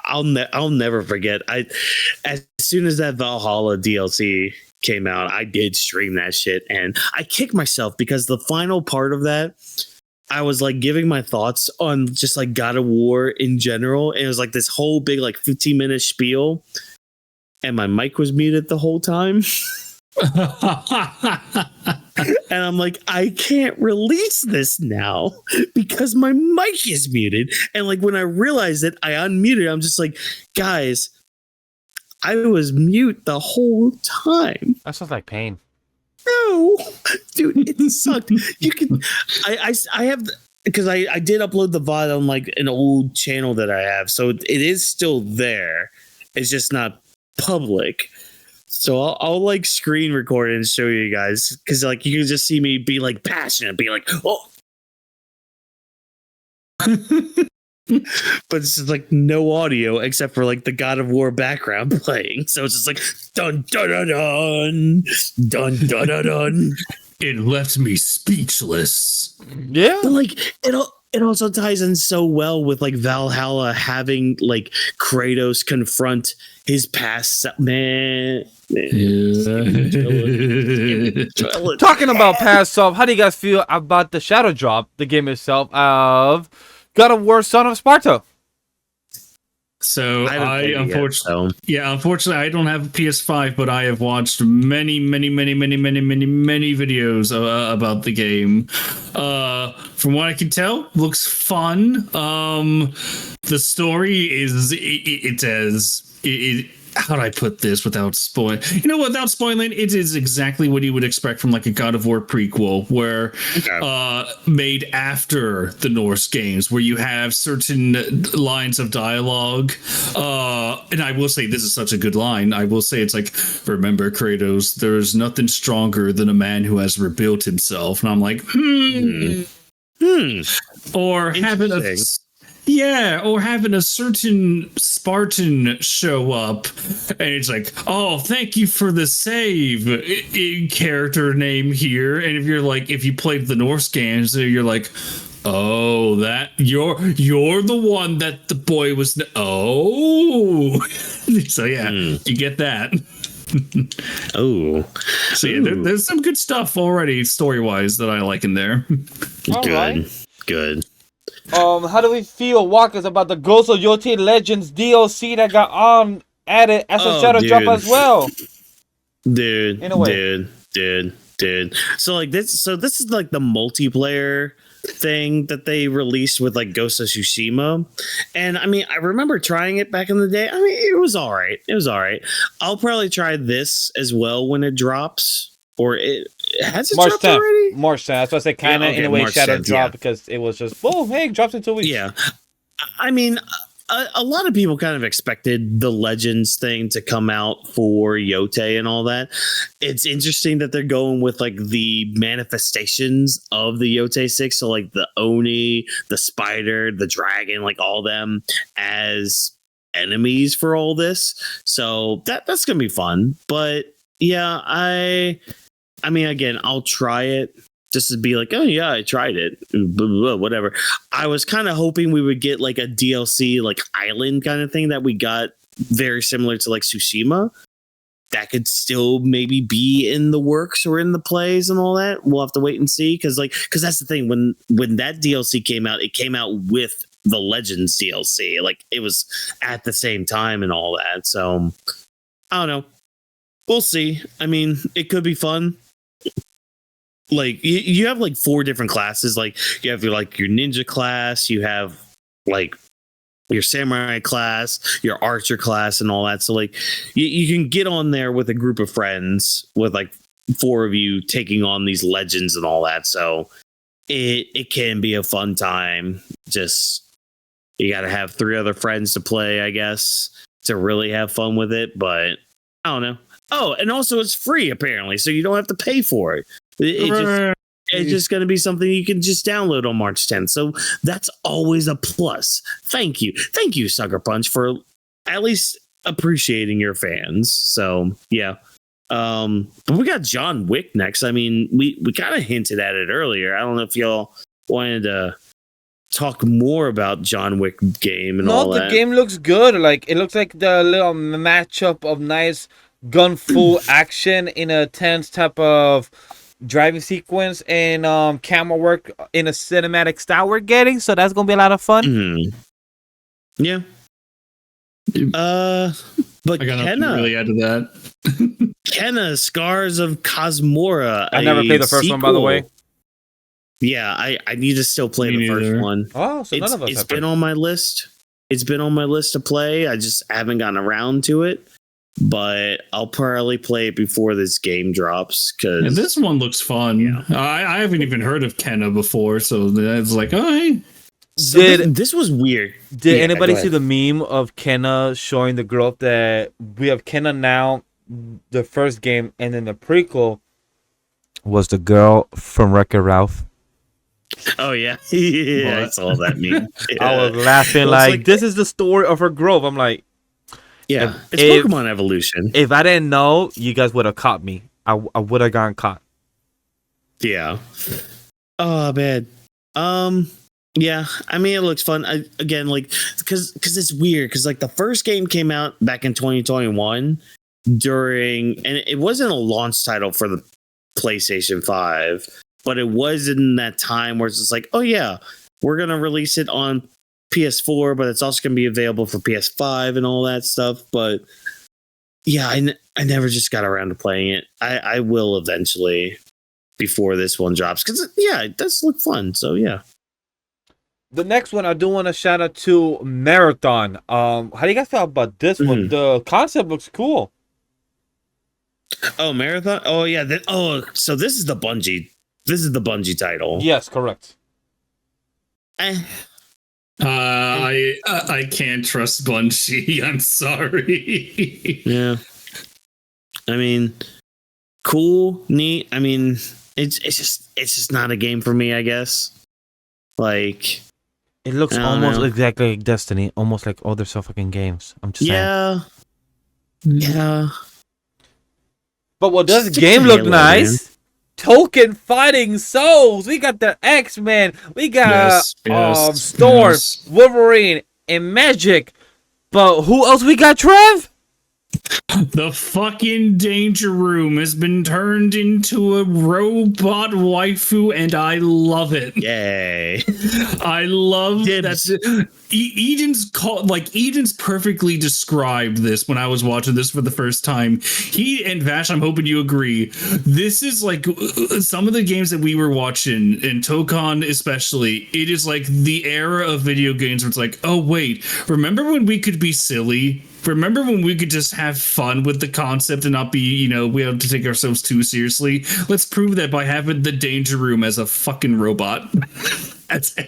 I'll never forget. As soon as that Valhalla DLC came out, I did stream that shit, and I kicked myself because the final part of that, I was like giving my thoughts on just like God of War in general, and it was like this whole big like 15-minute spiel, and my mic was muted the whole time. And I'm like, I can't release this now because my mic is muted. And like when I realized it, I unmuted. I'm just like, guys, I was mute the whole time. That sounds like pain. No, dude, it sucked. You can, I have, because I did upload the VOD on like an old channel that I have, so it is still there. It's just not public. So I'll like screen record it and show you guys, because like you can just see me be like passionate, be like, oh. But it's just like no audio except for like the God of War background playing. So it's just like dun dun dun dun dun dun dun dun. It left me speechless. Yeah, but like it also ties in so well with like Valhalla having like Kratos confront his past man. Talking about past self, how do you guys feel about the shadow drop, the game itself, of God of War Son of Sparta? So haven't played it yet, unfortunately, unfortunately, I don't have a PS5, but I have watched many videos about the game. From what I can tell, looks fun. The story is how do I put this without spoiling? Without spoiling, it is exactly what you would expect from like a God of War prequel, where made after the Norse games, where you have certain lines of dialogue. And I will say, this is such a good line. I will say, it's like, remember, Kratos, there's nothing stronger than a man who has rebuilt himself. And I'm like, Or having a certain Spartan show up, and it's like, oh, thank you for the save, character name here. And if you played the Norse games, you're like, oh, that you're the one that the boy was. So you get that. There's some good stuff already story wise that I like in there. Good. How do we feel, Walkers, about the Gosso Yote Legends DLC that got added as a shadow drop as well? Dude. In a way. Dude. So this is like the multiplayer thing that they released with like Ghost of Tsushima. And I mean, I remember trying it back in the day. I mean, it was all right. I'll probably try this as well when it drops. Or has it March dropped 10th. already? March 10th. That's why I said kind of in a way March shadow 10th, drop, because it was just, boom, hey, drops in 2 weeks. Yeah. I mean, a lot of people kind of expected the Legends thing to come out for Yote and all that. It's interesting that they're going with like the manifestations of the Yote 6. So like the Oni, the spider, the dragon, like all them as enemies for all this. So that's going to be fun. But yeah, I mean, again, I'll try it just to be like, oh yeah, I tried it, blah, blah, blah, whatever. I was kind of hoping we would get like a DLC, like island kind of thing that we got very similar to like Tsushima. That could still maybe be in the works or in the plays and all that. We'll have to wait and see, because that's the thing. When that DLC came out, it came out with the Legends DLC. Like it was at the same time and all that. So I don't know. We'll see. I mean, it could be fun. Like you have like 4 different classes. Like you have your ninja class, you have like your samurai class, your archer class, and all that. So like you can get on there with a group of friends with like 4 of you taking on these legends and all that. So it can be a fun time. Just you got to have 3 other friends to play, I guess, to really have fun with it. But I don't know. Oh, and also it's free apparently, so you don't have to pay for it. It's just going to be something you can just download on March 10th. So that's always a plus. Thank you, Sucker Punch, for at least appreciating your fans. So yeah, but we got John Wick next. I mean, we kind of hinted at it earlier. I don't know if y'all wanted to talk more about John Wick game and all that. No, the game looks good. Like it looks like the little matchup of nice gun full action in a tense type of driving sequence and camera work in a cinematic style we're getting. So that's gonna be a lot of fun. Mm-hmm. Yeah. But I got nothing to really add to that. Kenna, Scars of Cosmora. I never played the first one, by the way. Yeah, I need to still play the first one. Oh, so none of us. It's been on my list. It's been on my list to play. I just haven't gotten around to it. But I'll probably play it before this game drops. Because this one looks fun. Yeah. I haven't even heard of Kenna before, so it's like, all right. So this was weird. Did anybody see the meme of Kenna showing the girl that we have Kenna now, the first game, and then the prequel was the girl from Wreck-It Ralph? Oh yeah, yeah, I saw that meme. Yeah. I was laughing like this is the story of her growth. I'm like, yeah, it's Pokemon evolution. If I didn't know, you guys would have caught me. I would have gotten caught. Yeah. Oh man. Yeah. I mean, it looks fun. Again, like because it's weird because like the first game came out back in 2021 during, and it wasn't a launch title for the PlayStation 5, but it was in that time where it's just like, oh yeah, we're gonna release it on PS4, but it's also going to be available for PS5 and all that stuff. But yeah, I never just got around to playing it. I will eventually before this one drops because yeah, it does look fun. So yeah. The next one I do want to shout out to Marathon. How do you guys feel about this one? The concept looks cool. Oh, Marathon. Oh yeah. So this is the Bungie. This is the Bungie title. Yes, correct. I can't trust Bungie. I'm sorry. Yeah. I mean, cool, neat. I mean, it's just not a game for me, I guess. Like, it looks almost exactly like Destiny, almost like other fucking games. I'm just saying. Yeah. But what does the game look nice? Man. Token Fighting Souls. We got the X-Men. We got Storm, Wolverine, and Magic. But who else we got, Trev? The fucking Danger Room has been turned into a robot waifu, and I love it. Yay! I love that. Eden's perfectly described this when I was watching this for the first time. He and Vash, I'm hoping you agree. This is like some of the games that we were watching, and Tokon especially. It is like the era of video games where it's like, oh wait, remember when we could be silly? Remember when we could just have fun with the concept and not be, we have to take ourselves too seriously? Let's prove that by having the Danger Room as a fucking robot. as a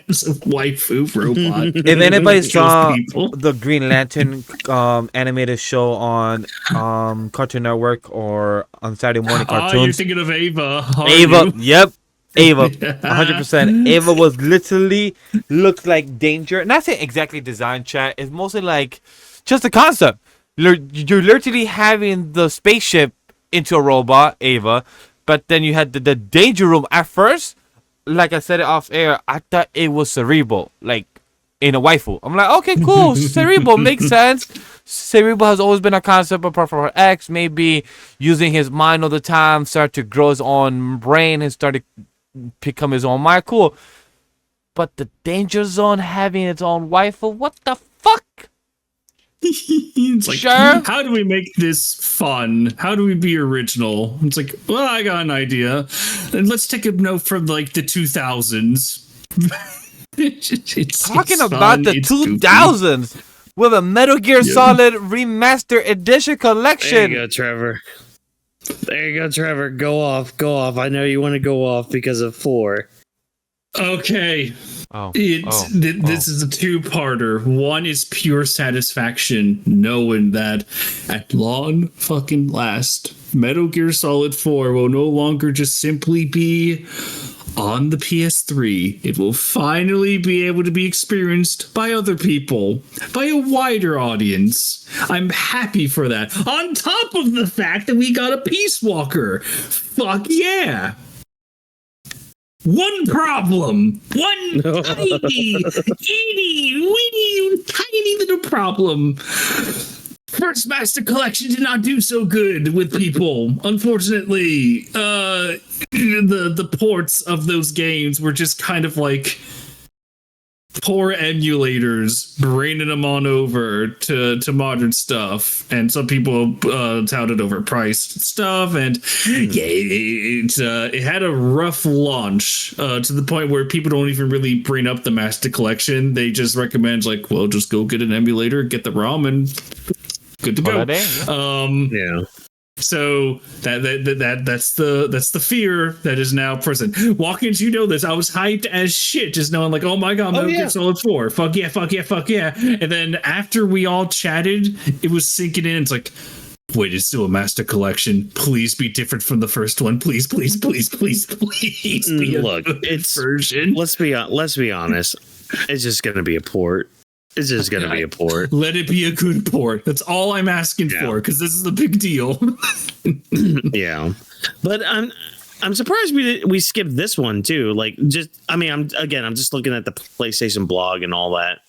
waifu robot. If anybody saw the Green Lantern animated show on Cartoon Network or on Saturday morning cartoons. You're thinking of Ava. Ava, yep. Ava, 100%. Ava was literally looks like Danger. Not saying exactly design, chat. It's mostly like just the concept. You're literally having the spaceship into a robot, Ava, but then you had the Danger Room. At first, like I said it off air, I thought it was Cerebral, like in a waifu. I'm like, okay, cool. Cerebral makes sense. Cerebral has always been a concept apart from her ex, maybe using his mind all the time, start to grow his own brain and start to become his own mind. Cool. But the Danger Zone having its own waifu, what the fuck? It's like, sure. How do we make this fun? How do we be original? It's like, well, I got an idea. And let's take a note from like the 2000s. Talking about the 2000s with a Metal Gear Solid Remaster Edition collection. There you go, Trevor. There you go, Trevor. Go off. I know you want to go off because of 4. Okay. This is a two-parter. One is pure satisfaction, knowing that at long fucking last, Metal Gear Solid 4 will no longer just simply be on the PS3. It will finally be able to be experienced by other people, by a wider audience. I'm happy for that. On top of the fact that we got a Peace Walker. Fuck yeah. One problem. One tiny little problem. First Master Collection did not do so good with people. Unfortunately, the ports of those games were just kind of like poor emulators bringing them on over to modern stuff, and some people touted overpriced stuff, and it had a rough launch to the point where people don't even really bring up the Master Collection. They just recommend like, well, just go get an emulator, get the ROM, and good to go. So that's the fear that is now present. Walkins, you know this. I was hyped as shit, just knowing like, oh my god, Metal Gear Solid 4. Fuck yeah. And then after we all chatted, it was sinking in. It's like, wait, it's still a Master Collection. Please be different from the first one. Please. Be Look, it's version. Let's be honest. It's just gonna be a port. It's just going to be a port. Let it be a good port. That's all I'm asking for, because this is a big deal. Yeah. But I'm surprised we skipped this one, too. Like, I'm just looking at the PlayStation blog and all that.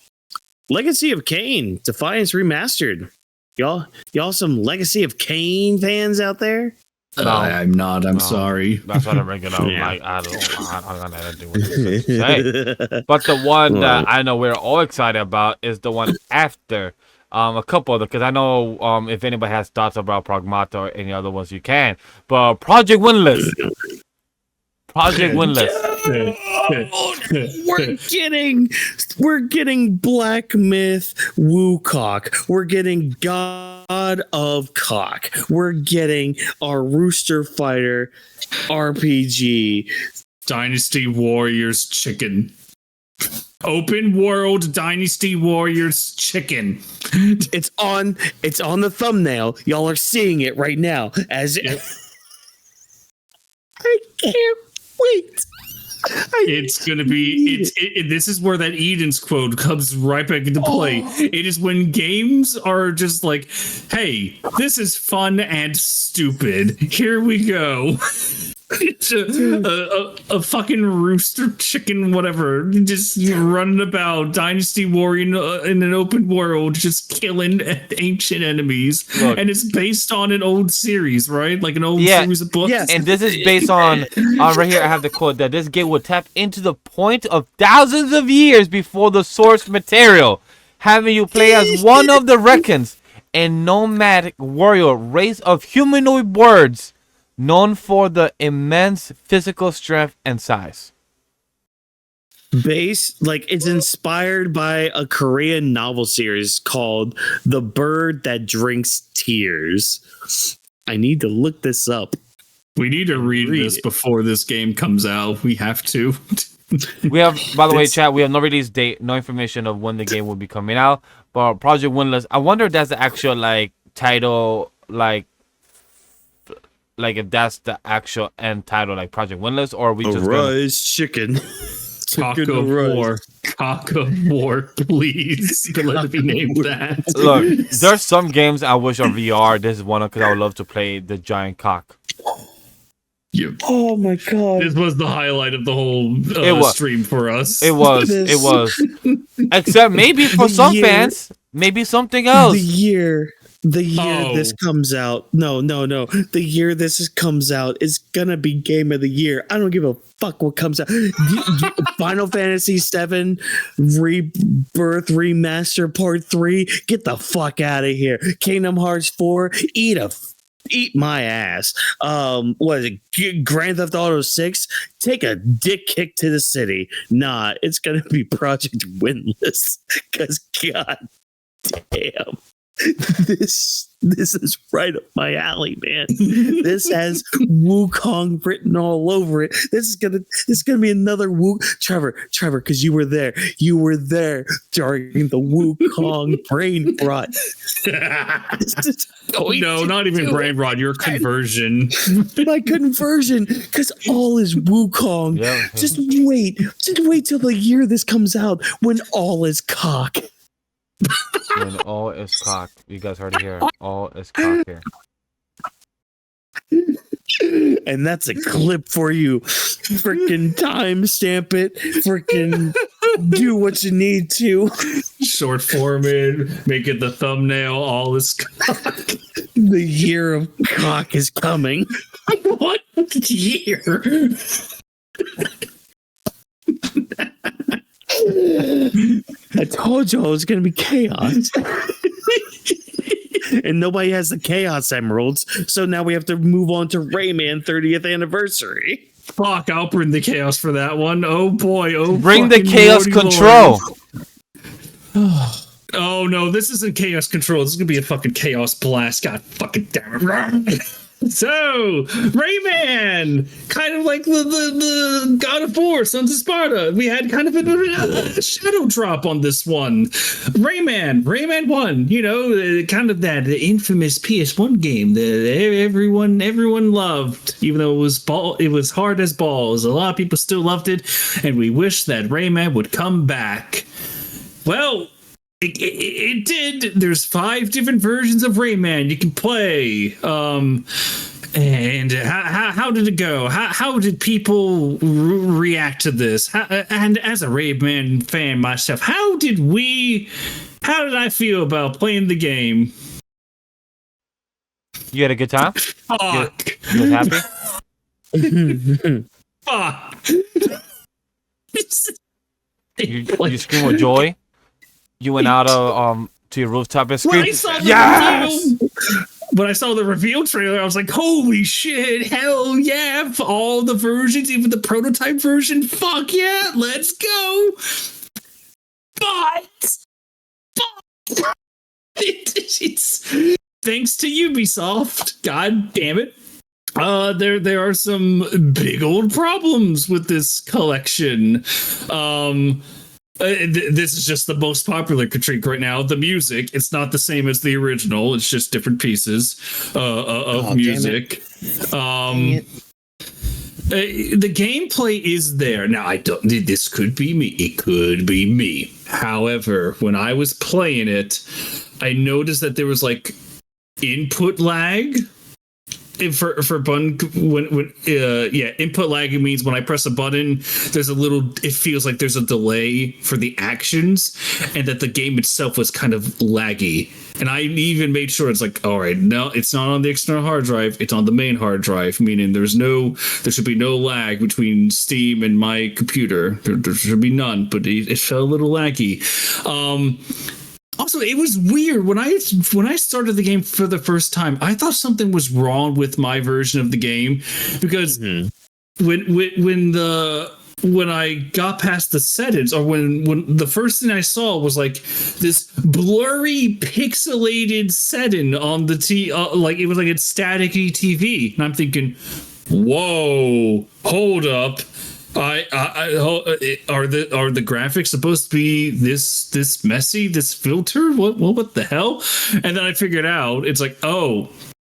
Legacy of Kain, Defiance Remastered. Y'all some Legacy of Kain fans out there? No, I'm not. I'm no. sorry. That's what I'm bringing up. Yeah. Like, I don't know anything what to say. But the one that I know we're all excited about is the one after. A couple of them, because I know if anybody has thoughts about Pragmata or any other ones, you can. But Project Windless. Project Windless. we're getting Black Myth Wukong. We're getting God of Cock. We're getting our Rooster Fighter RPG. Dynasty Warriors chicken. Open world Dynasty Warriors chicken. It's on the thumbnail. Y'all are seeing it right now. I can't wait. It's gonna be. This is where that Eden's quote comes right back into play. It is when games are just like, "Hey, this is fun and stupid. Here we go." It's a fucking rooster chicken, whatever, just running about Dynasty Warrior in an open world, just killing ancient enemies. Look. And it's based on an old series, right? Like an old series of books. Yes. And this is based on right here I have the quote that this game will tap into the point of thousands of years before the source material, having you play as one of the Reckons, a nomadic warrior race of humanoid birds known for the immense physical strength and size. It's inspired by a Korean novel series called The Bird That Drinks Tears. I need to look this up. We need to read this before this game comes out. We have to. We have, by the way, chat, we have no release date, no information of when the game will be coming out. But Project Windless, I wonder if that's the actual title, if that's the actual end title, like Project Windless, or are we just Rise chicken. Cock of War. Cock of War, please. Let it be named that. Look, there's some games I wish are VR. This is one because I would love to play the giant cock. Oh my god! This was the highlight of the whole stream for us. It was. Except maybe for some fans, maybe something else. The year this comes out. No. The year this comes out is gonna be game of the year. I don't give a fuck what comes out. Final Fantasy VII Rebirth Remaster Part 3. Get the fuck out of here. Kingdom Hearts 4. Eat my ass. What is it? Grand Theft Auto 6. Take a dick kick to the city. Nah, it's gonna be Project Windless. Cause god damn. This is right up my alley, man. This has Wukong written all over it. This is gonna be another Trevor, because you were there. You were there during the Wukong brain rot. No, not even brain rot. Your conversion. My conversion, because all is Wukong. Yeah. Just wait till the year this comes out when all is cock. When all is cock. You guys heard it here. All is cock here. And that's a clip for you. Freaking timestamp it. Freaking do what you need to. Short form it. Make it the thumbnail. All is cock. The year of cock is coming. What year? I told you it was going to be chaos. And nobody has the Chaos Emeralds, so now we have to move on to Rayman 30th anniversary. Fuck, I'll bring the chaos for that one. Oh boy, bring the chaos control. Oh no, this isn't chaos control. This is gonna be a fucking chaos blast. God fucking damn it. So, Rayman, kind of like the God of War, Sons of Sparta. We had kind of a shadow drop on this one. Rayman 1, you know, kind of that infamous PS1 game that everyone loved, even though it was hard as balls. A lot of people still loved it, and we wish that Rayman would come back. Well, it did. There's 5 different versions of Rayman you can play. And how did it go? How did people react to this? And as a Rayman fan myself, how did I feel about playing the game? You had a good time? Fuck. You was happy? Fuck. You scream with joy? You went out of to your rooftop and screamed, When I saw the reveal trailer, I was like, holy shit, hell yeah, for all the versions, even the prototype version, fuck yeah, let's go. But it's thanks to Ubisoft, god damn it. There are some big old problems with this collection. This is just the most popular critique right now. The music, it's not the same as the original. It's just different pieces of music. The gameplay is there. Now, I don't. This could be me. It could be me. However, when I was playing it, I noticed that there was like input lag. For button input lag, it means when I press a button, it feels like there's a delay for the actions, and that the game itself was kind of laggy. And I even made sure it's like, all right, no, it's not on the external hard drive, it's on the main hard drive, meaning there should be no lag between Steam and my computer. There should be none, but it felt a little laggy. Also, it was weird when I started the game for the first time. I thought something was wrong with my version of the game because when I got past the settings, or when the first thing I saw was like this blurry, pixelated setting on the like it was like it's staticky TV, and I'm thinking, whoa, hold up. Are the graphics supposed to be this messy, this filter? What the hell? And then I figured out it's like, oh,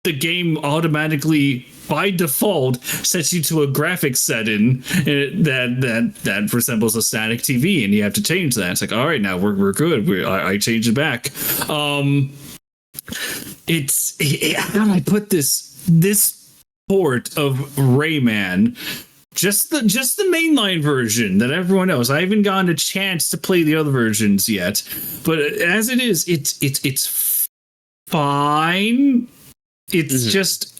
the game automatically by default sets you to a graphics setting that resembles a static TV, and you have to change that. It's like, all right, now we're good. I changed it back. How do I put this port of Rayman? Just the mainline version that everyone knows. I haven't gotten a chance to play the other versions yet, but as it is, it's fine. It's just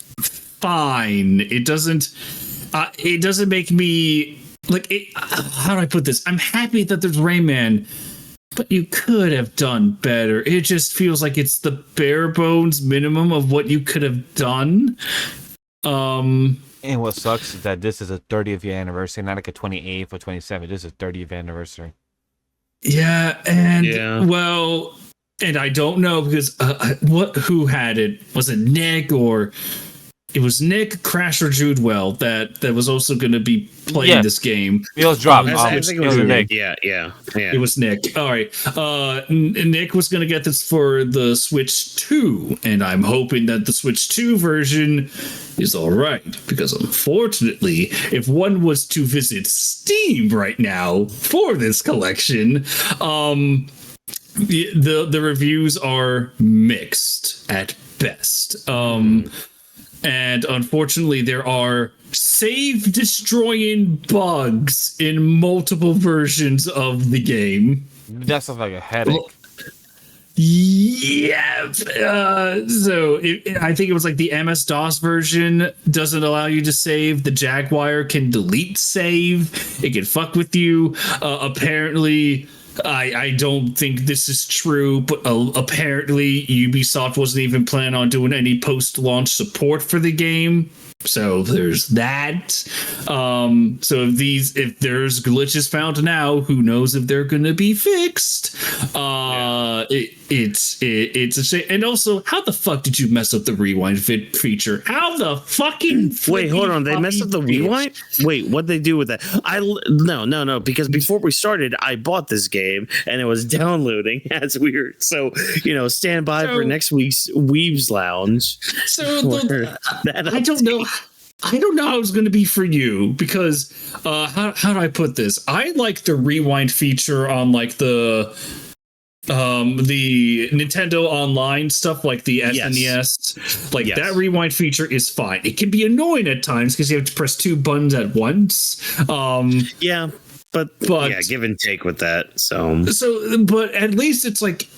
fine. It doesn't make me like it. How do I put this? I'm happy that there's Rayman, but you could have done better. It just feels like it's the bare bones minimum of what you could have done. And what sucks is that this is a 30th year anniversary, not like a 28th or 27th. This is a 30th anniversary. Yeah, and well, and I don't know because who had it? Was it Nick or it was Nick, Crash, or Judewell that was also going to be playing this game? It was dropped. I think it was Nick. Yeah. It was Nick. All right. Nick was going to get this for the Switch 2, and I'm hoping that the Switch 2 version is all right, because unfortunately, if one was to visit Steam right now for this collection, the reviews are mixed at best. And unfortunately, there are save destroying bugs in multiple versions of the game. That sounds like a headache. Yeah. So I think it was like the MS-DOS version doesn't allow you to save. The Jaguar can delete save. It can fuck with you. Apparently, I don't think this is true, but apparently Ubisoft wasn't even planning on doing any post-launch support for the game. So there's that. So if there's glitches found now, who knows if they're going to be fixed? It's a shame. And also, how the fuck did you mess up the rewind feature? How the fucking wait? Hold on, they messed up the rewind. Wait, what'd they do with that? No. Because before we started, I bought this game and it was downloading. That's weird. So stand by for next week's Weebs Lounge. So I don't know. I don't know how it's going to be for you because how do I put this? I like the rewind feature on like the Nintendo Online stuff, like the SNES. Like that rewind feature is fine. It can be annoying at times because you have to press two buttons at once. But give and take with that. So but at least it's like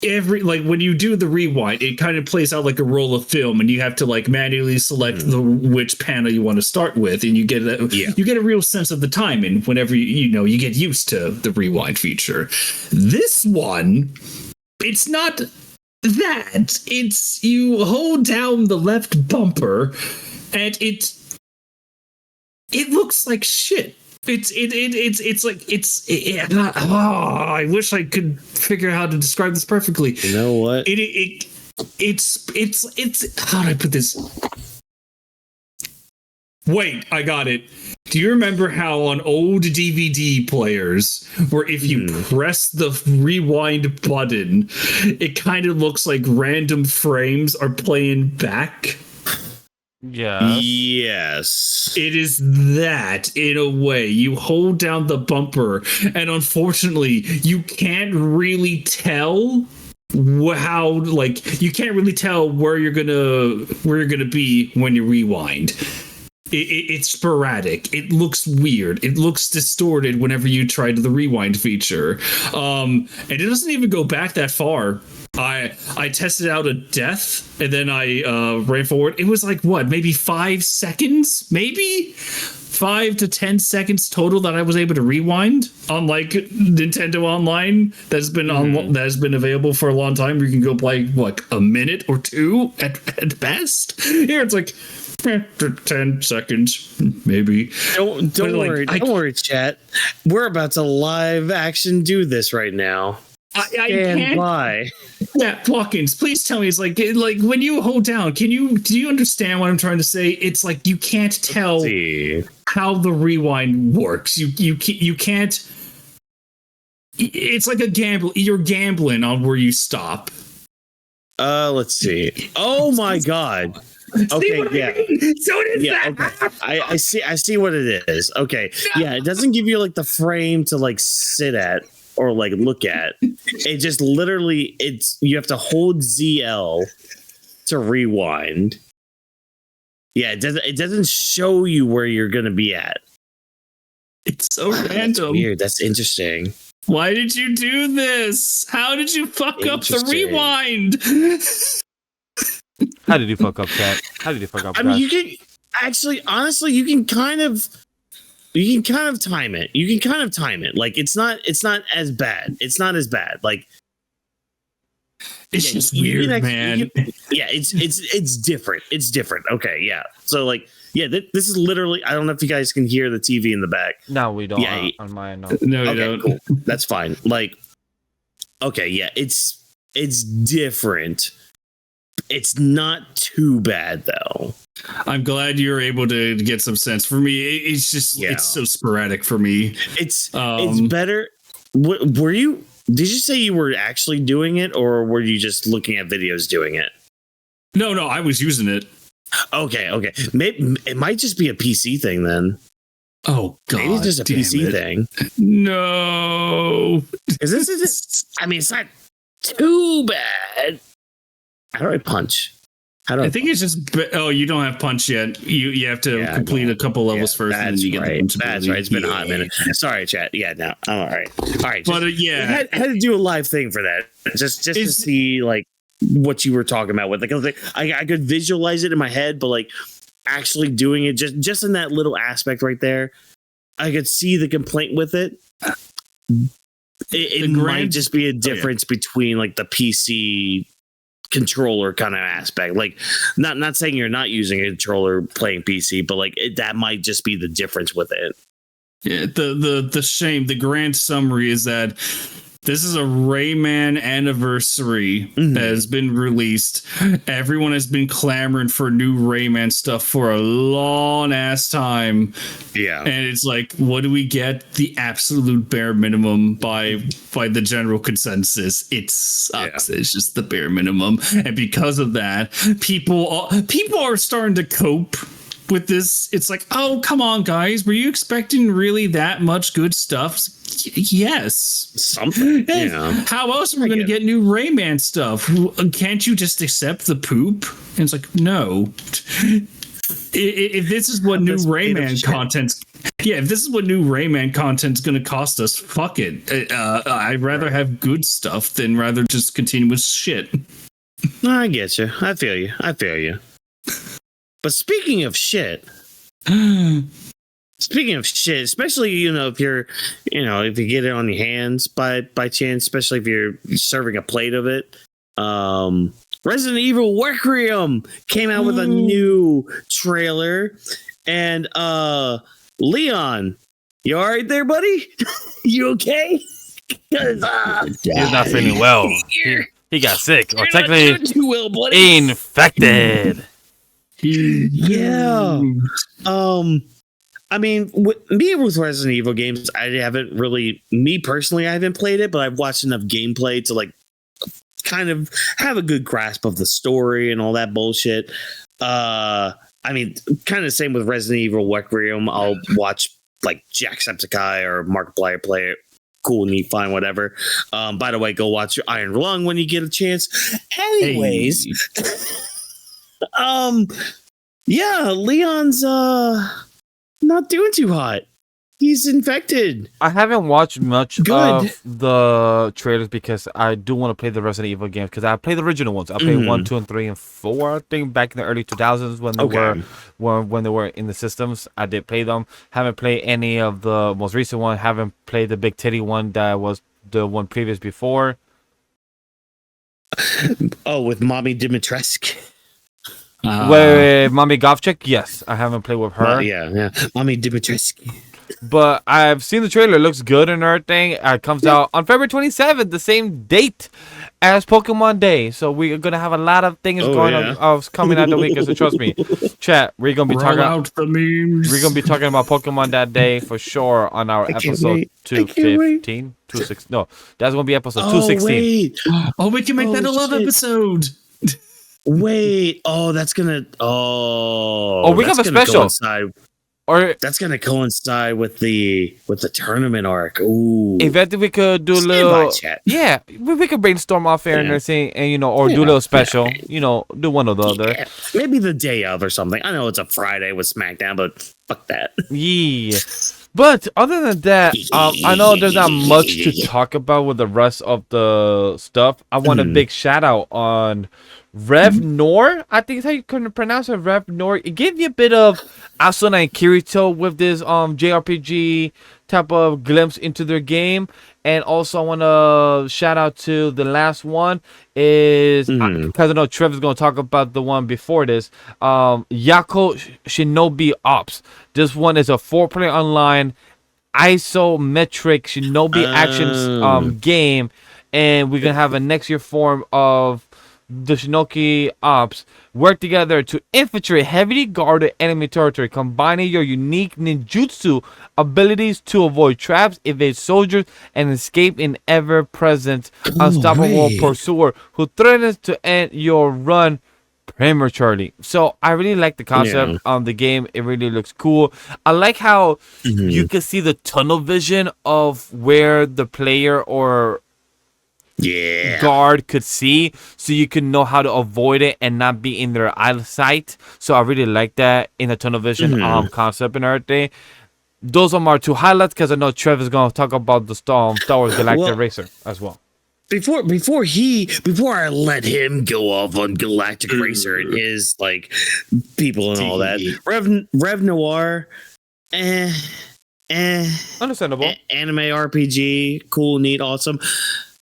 when you do the rewind, it kind of plays out like a roll of film, and you have to like manually select which panel you want to start with, and you get a real sense of the timing whenever you get used to the rewind feature. This one, it's not that. It's you hold down the left bumper, and it looks like shit. I wish I could figure out how to describe this perfectly. You know what? It's how do I put this? Wait, I got it. Do you remember how on old DVD players, where if you press the rewind button, it kind of looks like random frames are playing back? Yeah. Yes. It is that in a way. You hold down the bumper, and unfortunately, you can't really tell how, like, you can't really tell where you're gonna be when you rewind. It's sporadic. It looks weird. It looks distorted whenever you try the rewind feature. And it doesn't even go back that far. I tested out a death, and then I ran forward. It was like, what, maybe 5 seconds? Maybe 5 to 10 seconds total that I was able to rewind on like Nintendo Online that's been that has been available for a long time. You can go play what, a minute or two at best. Here it's like 10 seconds, maybe. Don't worry, don't worry, chat. We're about to live action do this right now. Stand by. Yeah, Watkins, please tell me. It's like when you hold down, do you understand what I'm trying to say? It's like you can't tell how the rewind works. You can't. It's like a gamble. You're gambling on where you stop. Let's see. Oh my god. Okay, yeah. So it is that. Okay. I see what it is. Okay. No. Yeah, it doesn't give you like the frame to like sit at or like look at. It just literally you have to hold ZL to rewind. Yeah, it doesn't show you where you're gonna be at. It's so random. That's weird. That's interesting. Why did you do this? How did you fuck up the rewind? How did you fuck up, Cat? How did you fuck up? I mean, you can actually, honestly, you can kind of time it. You can kind of time it. Like it's not as bad. It's not as bad. Like it's just weird, man. It's different. It's different. Okay, yeah. So like, yeah, this is literally. I don't know if you guys can hear the TV in the back. No, we don't. Yeah, on mine, no. No, you okay, don't. Cool. That's fine. Like, okay, yeah, it's different. It's not too bad though. I'm glad you're able to get some sense. For me, it's just it's so sporadic for me. It's better. Were you? Did you say you were actually doing it, or were you just looking at videos doing it? No, I was using it. Okay. Maybe it might just be a PC thing then. Oh god, maybe it's just a PC thing. No, is this? I mean, it's not too bad. How do I punch? I think it's just. Oh, you don't have punch yet. You have to complete a couple levels first, and then you get the punch. That's right. It's been a hot minute. Sorry, chat. Yeah, no. I'm all right. All right. But I had to do a live thing for that, just to see like what you were talking about with. Like I could visualize it in my head, but like actually doing it, just in that little aspect right there, I could see the complaint with it. It might just be a difference between like the PC controller kind of aspect. Like not saying you're not using a controller playing PC, but like that might just be the difference with it. Yeah, the shame, the grand summary is that this is a Rayman anniversary that has been released. Everyone has been clamoring for new Rayman stuff for a long ass time. Yeah. And it's like, what do we get? The absolute bare minimum by the general consensus. It sucks. Yeah. It's just the bare minimum. And because of that, people are starting to cope with this. It's like, oh, come on, guys. Were you expecting really that much good stuff? Yes. Something. Yeah. How else are we going to get new Rayman stuff? Can't you just accept the poop? And it's like, no. If this is what new Rayman content's Yeah, if this is what new Rayman content's going to cost us, fuck it. I'd rather have good stuff than rather just continue with shit. I get you. I feel you. But speaking of shit, especially if you're, if you get it on your hands by chance, especially if you're serving a plate of it. Resident Evil Requiem came out with a new trailer, and Leon, you all right there, buddy? You okay? Because he's not feeling well. He got sick, or technically too well, buddy. infected. Yeah. I mean, with Resident Evil games, I haven't played it, but I've watched enough gameplay to like kind of have a good grasp of the story and all that bullshit. I mean, kind of the same with Resident Evil Requiem. I'll watch like Jacksepticeye or Markiplier play it. Cool, neat, fine, whatever. By the way, go watch Iron Lung when you get a chance. Anyways, yeah, Leon's not doing too hot. He's infected. I haven't watched much of the trailers because I do want to play the Resident Evil games because I played the original ones. I played 1, 2, and 3, and 4. I think back in the early 2000s when they were in the systems. I did play them. Haven't played any of the most recent one. Haven't played the big titty one that was the one previous before. Oh, with Mommy Dimitrescu. Where Mommy Govchik? Yes, I haven't played with her. Yeah, Mommy Dimitrescu. But I've seen the trailer. It looks good and everything. It comes out on February 27th, the same date as Pokemon Day. So we're going to have a lot of things on coming out the weekend. So trust me, chat, we're going to be talking about the memes. We're going to be talking about Pokemon that day for sure on our episode 215. 26. No, that's going to be episode 216. We can make that a love episode. Wait. Oh, that's going to... we have a special. Or that's gonna coincide with the tournament arc. Ooh! If we could do a little, we could brainstorm off air and everything, and or do a little special. Do one or the other. Yeah. Maybe the day of or something. I know it's a Friday with SmackDown, but fuck that. Yeah. But other than that, I know there's not much to talk about with the rest of the stuff. I want a big shout out on Rev Nor. I think is how you couldn't pronounce it. Rev Nor. It gave me a bit of Asuna and Kirito with this JRPG type of glimpse into their game. And also I want to shout out to the last one is because I know Trevor's going to talk about the one before this. Yako Shinobi Ops. This one is a 4-player online isometric Shinobi action game, and we're gonna have a next year form of the Shinobi Ops work together to infiltrate heavily guarded enemy territory, combining your unique ninjutsu abilities to avoid traps, evade soldiers, and escape an ever-present unstoppable pursuer who threatens to end your run prematurely. So I really like the concept of the game. It really looks cool. I like how you can see the tunnel vision of where the player or guard could see, so you can know how to avoid it and not be in their eyesight. So I really like that in the tunnel vision concept and everything. Those are my two highlights because I know Trevor's gonna talk about the Star Wars Galactic Racer as well. Before I let him go off on Galactic Racer and his like people and all that, Rev Noir, understandable. Anime RPG, cool, neat, awesome.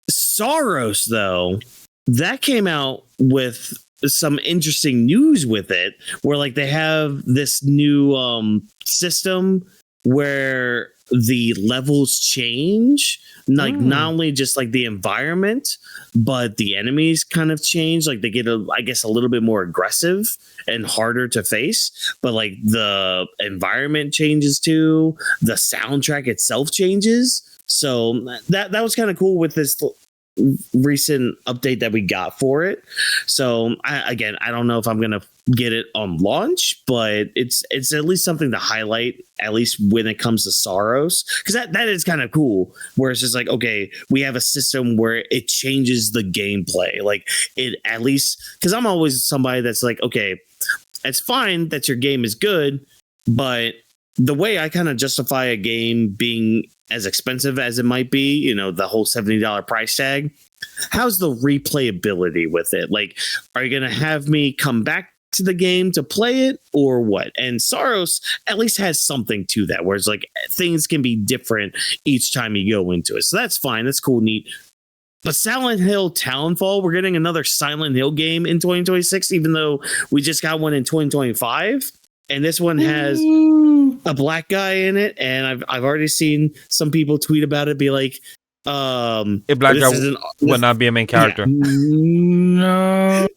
Saros, though, that came out with some interesting news with it, where like they have this new system where the levels change, like not only just like the environment, but the enemies kind of change. Like they get a little bit more aggressive and harder to face, but like the environment changes too. The soundtrack itself changes. So that was kind of cool with this recent update that we got for it. So I don't know if I'm gonna get it on launch, but it's at least something to highlight, at least when it comes to Saros, because that is kind of cool, where it's just like, okay, we have a system where it changes the gameplay, like it, at least because I'm always somebody that's like, okay, it's fine that your game is good, but the way I kind of justify a game being as expensive as it might be, you know, the whole $70 price tag, how's the replayability with it? Like, are you going to have me come back to the game to play it or what? And Saros at least has something to that, where it's like things can be different each time you go into it. So that's fine. That's cool, neat. But Silent Hill Townfall, we're getting another Silent Hill game in 2026, even though we just got one in 2025. And this one has a black guy in it, and I've already seen some people tweet about it, be like, a black guy would not be a main character. Yeah. No.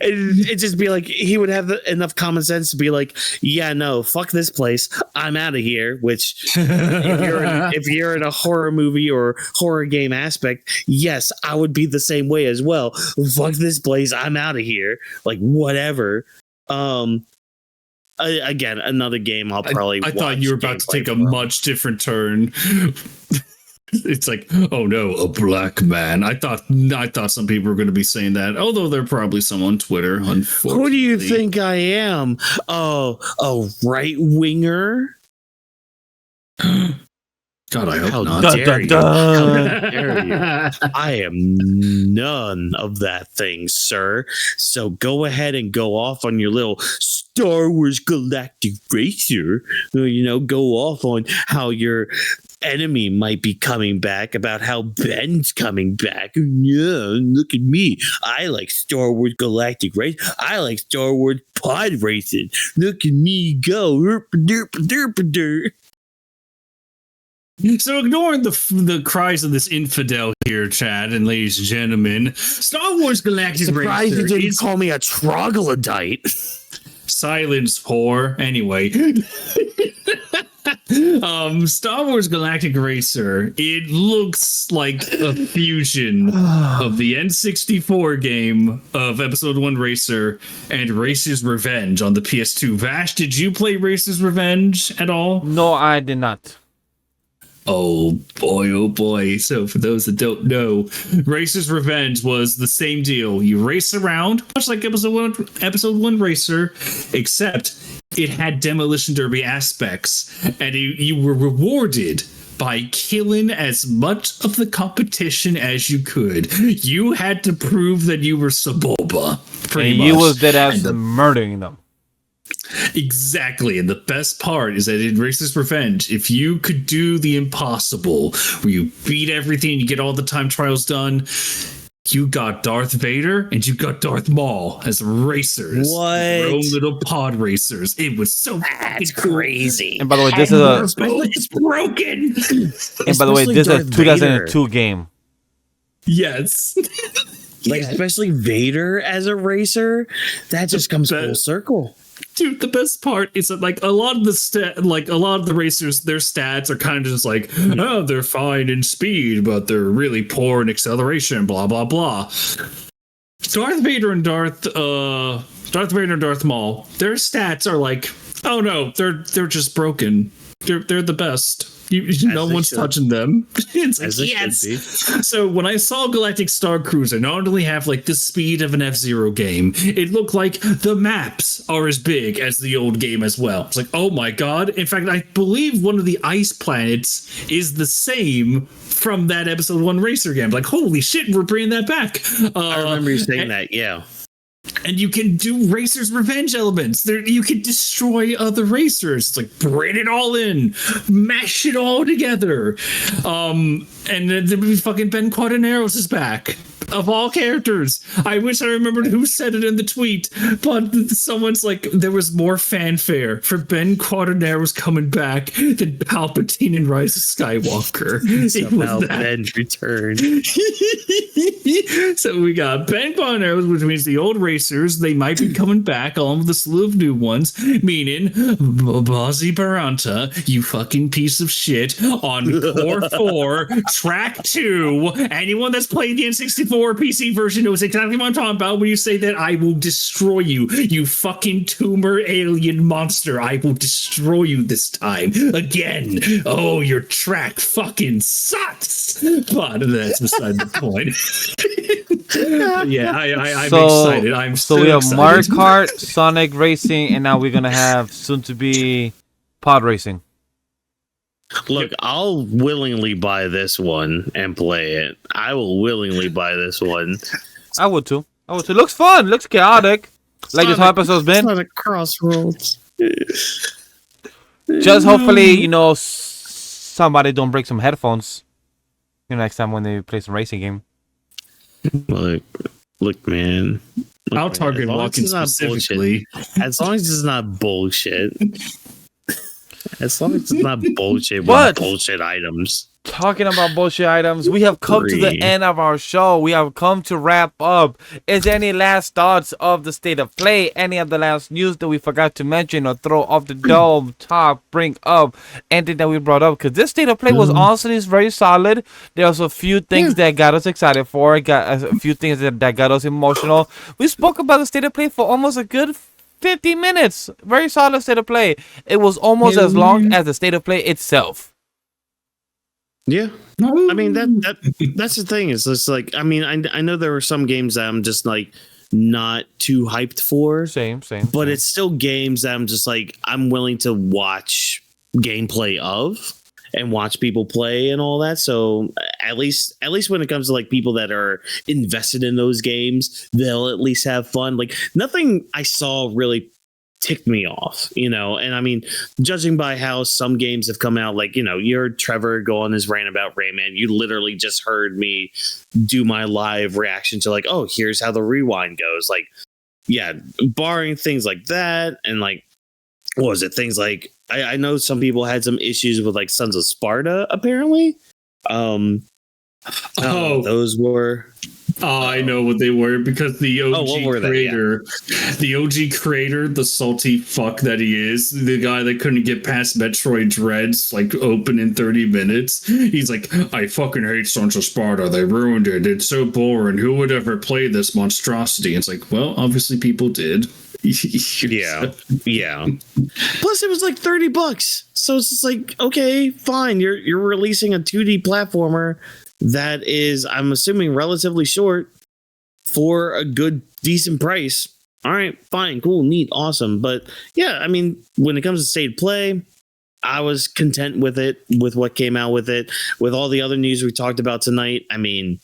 It just be like, he would have enough common sense to be like, yeah, no, fuck this place, I'm out of here. Which, if you're in a horror movie or horror game aspect, yes, I would be the same way as well. Fuck this place, I'm out of here. Like, whatever. Again, another game I'll probably. I thought you were about to take a much different turn. It's like, oh no, a black man. I thought some people were going to be saying that, although there are probably some on Twitter. Unfortunately, who do you think I am? Oh, a right winger. God, I hope How not. dare you? How dare you? I am none of that thing, sir. So go ahead and go off on your little Star Wars Galactic Racer. You know, go off on how your enemy might be coming back, about how Ben's coming back. Yeah, look at me. I like Star Wars Galactic Race. I like Star Wars Pod Racing. Look at me go. So ignoring the cries of this infidel here, Chad and ladies and gentlemen, Star Wars Galactic Surprised Racer you didn't call me a troglodyte. Silence, whore. Anyway, Star Wars Galactic Racer. It looks like a fusion of the N64 game of Episode 1 Racer and Racer's Revenge on the PS2. Vash, did you play Racer's Revenge at all? No, I did not. Oh boy. So for those that don't know, Racer's Revenge was the same deal. You race around, much like episode one Racer, except it had demolition derby aspects, and you were rewarded by killing as much of the competition as you could. You had to prove that you were Saboba, pretty much. You was dead ass murdering them. Exactly, and the best part is that in Racer's Revenge, if you could do the impossible, where you beat everything, you get all the time trials done, you got Darth Vader and you got Darth Maul as racers. What? Your own little pod racers. It was so crazy. And by the way, this is it's broken. And by the way, this is a 2002 game. Yes. Like, especially Vader as a racer, that just comes full circle. Dude, the best part is that a lot of the racers, their stats are kind of just like, oh, they're fine in speed, but they're really poor in acceleration, blah blah blah. Darth Vader and Darth Maul, their stats are like, oh no, they're just broken. They're the best. No one's touching them. It's like, yes. So when I saw Galactic Star Cruiser not only have the speed of an F-Zero game, it looked like the maps are as big as the old game as well. It's like, oh my god. In fact, I believe one of the ice planets is the same from that Episode 1 Racer game. Like, holy shit, we're bringing that back. I remember you saying that, yeah. And you can do Racer's Revenge elements. You can destroy other racers. It's like, bring it all in, mash it all together. And then fucking Ben Quaternaros is back. Of all characters. I wish I remembered who said it in the tweet, but someone's like, there was more fanfare for Ben Quaternaros coming back than Palpatine in Rise of Skywalker. Somehow Ben's return. So we got Ben Quaternaros, which means the old racers, they might be coming back along with a slew of new ones, meaning Bozzy Baranta, you fucking piece of shit, on Core 4, Track 2. Anyone that's played the N64 PC version knows exactly what I'm talking about when you say that I will destroy you, you fucking tumor alien monster. I will destroy you this time again. Oh, your track fucking sucks. But that's beside the point. Yeah, I'm excited. I'm so we have excited. Mario Kart, Sonic Racing, and now we're gonna have soon to be Pod racing. Look, I'll willingly buy this one and play it. I will willingly buy this one. I would too. Looks fun. Looks chaotic. Like this whole episode's been. It's not a crossroads. Just hopefully, somebody don't break some headphones. Next time when they play some racing game. Look, man. I'll target walking specifically. As long as it's not bullshit. As long as it's not bullshit with bullshit items. Talking about bullshit items, we have come to the end of our show. We have come to wrap up. Is there any last thoughts of the state of play? Any of the last news that we forgot to mention or throw off the dome, top, bring up, anything that we brought up? Because this state of play was honestly very solid. There was a few things that got us excited for. Got a few things that got us emotional. We spoke about the state of play for almost a good 50 minutes. Very solid state of play. It was almost as long as the state of play itself. Yeah, I mean that's the thing. Is just like I know there were some games that I'm just like not too hyped for. Same. But it's still games that I'm just like I'm willing to watch gameplay of and watch people play and all that. So at least when it comes to like people that are invested in those games, they'll at least have fun. Like nothing I saw really ticked me off, and I mean, judging by how some games have come out, like, you heard Trevor go on his rant about Rayman. You literally just heard me do my live reaction to like, oh, here's how the rewind goes. Like, yeah, barring things like that. And like, what was it? Things like, I know some people had some issues with like Sons of Sparta, apparently. Those were... Oh, I know what they were because the OG creator, the salty fuck that he is, the guy that couldn't get past Metroid Dreads like open in 30 minutes. He's like, I fucking hate Sons of Sparta. They ruined it. It's so boring. Who would ever play this monstrosity? It's like, well, obviously people did. Yeah. Plus, it was like $30, so it's just like, okay, fine. You're releasing a 2D platformer that is, I'm assuming, relatively short for a good, decent price. All right, fine, cool, neat, awesome. But yeah, I mean, when it comes to state of play, I was content with it, with what came out with it, with all the other news we talked about tonight. I mean,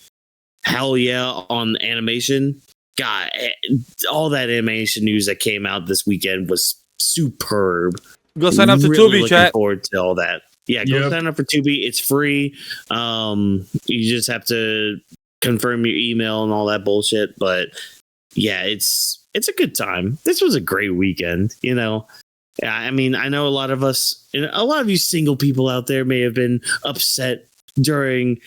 hell yeah, on animation. God, all that animation news that came out this weekend was superb. Go sign up to really Tubi, chat. Looking forward to all that. Yeah, go sign up for Tubi. It's free. You just have to confirm your email and all that bullshit. But yeah, it's a good time. This was a great weekend. I mean, I know a lot of you single people out there may have been upset during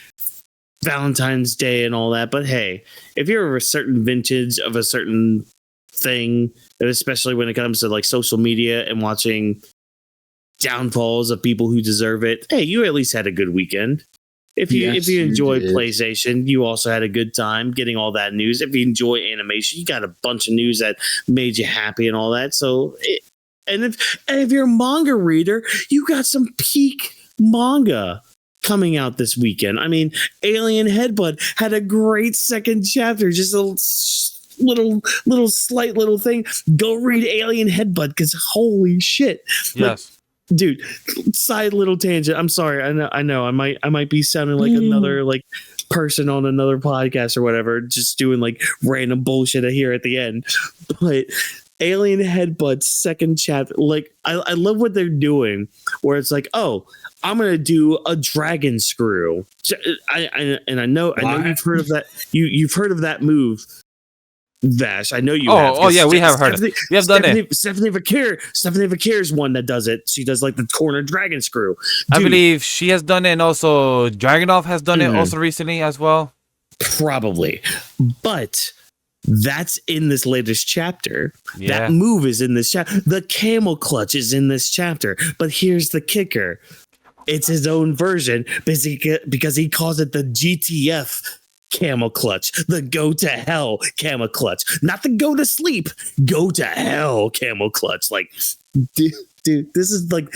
Valentine's Day and all that. But hey, if you're a certain vintage of a certain thing, especially when it comes to like social media and watching downfalls of people who deserve it, hey, you at least had a good weekend. If you enjoyed PlayStation, you also had a good time getting all that news. If you enjoy animation, you got a bunch of news that made you happy and all that. So, and if you're a manga reader, you got some peak manga coming out this weekend. I mean, Alien Headbutt had a great second chapter, just a slight little thing. Go read Alien Headbutt because holy shit. Yes. Dude, side little tangent. I'm sorry. I know. I might be sounding like another like person on another podcast or whatever, just doing like random bullshit here at the end. But Alien Headbutt's second chapter, like I love what they're doing, where it's like, oh, I'm gonna do a dragon screw. I know you've heard of that. You've heard of that move, Vash. I know you have. Oh yeah, we have heard it. We have done it. Stephanie Vakir is one that does it. She does like the corner dragon screw. Dude, I believe she has done it, and also Dragunov has done it also recently as well. Probably, but that's in this latest chapter. Yeah. That move is in this chapter. The camel clutch is in this chapter. But here's the kicker. It's his own version because he calls it the GTF camel clutch, the go to hell camel clutch, not the go to sleep, go to hell camel clutch. Like, dude, this is like,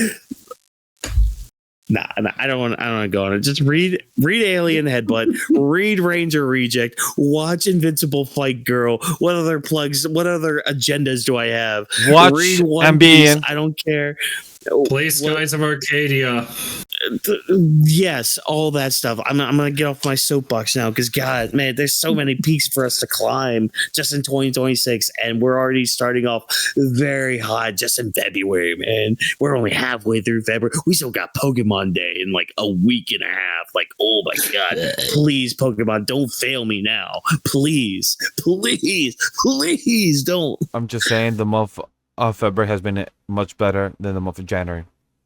nah, I don't want to go on it. Just read Alien Headbutt, read Ranger Reject, watch Invincible Fight Girl. What other plugs? What other agendas do I have? Watch read One and Piece. be in. I don't care. Play Skies of Arcadia. Yes, all that stuff. I'm gonna get off my soapbox now because God, man, there's so many peaks for us to climb just in 2026, and we're already starting off very hot just in February, man. We're only halfway through February. We still got Pokemon Day in like a week and a half. Like, oh my God, please, Pokemon, don't fail me now, please, don't. I'm just saying the month of February has been much better than the month of January.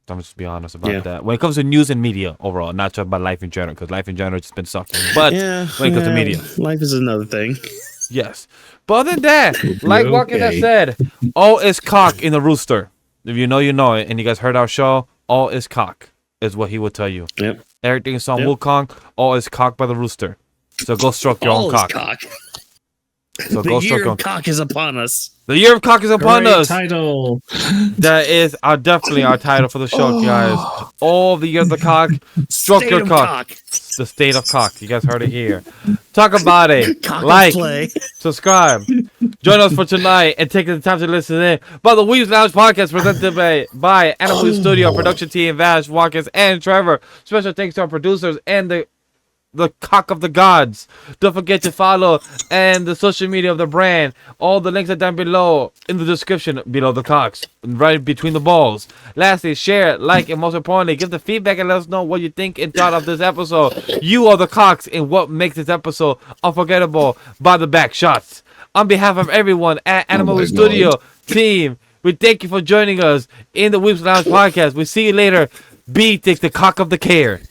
I'm just be honest about that. When it comes to news and media overall, not just about life in general, because life in general has just been sucking. But when it comes to media, life is another thing. Yes. But other than that, like Watkins has said, all is cock in the rooster. If you know, you know it. And you guys heard our show, all is cock is what he would tell you. Yep. Everything is on Wukong, all is cock by the rooster. So go stroke your own cock. So the year of cock is upon us. The year of cock is upon us. Title. That is definitely our title for the show, guys. All the year of the cock, stroke your cock. The state of cock. You guys heard it here. Talk about it. Like, subscribe. Join us for tonight and take the time to listen in. By the Weebs Lounge podcast presented by AniMa W3 Studio, production team, Vash, Watkins, and Trevor. Special thanks to our producers and the cock of the gods. Don't forget to follow and the social media of the brand. All the links are down below in the description below the cocks, right between the balls. Lastly, share, like, and most importantly, give the feedback and let us know what you think and thought of this episode. You are the cocks and what makes this episode unforgettable by the back shots. On behalf of everyone at AniMa W3 Studio team, we thank you for joining us in the Weebs Lounge podcast. We see you later. B takes the cock of the care.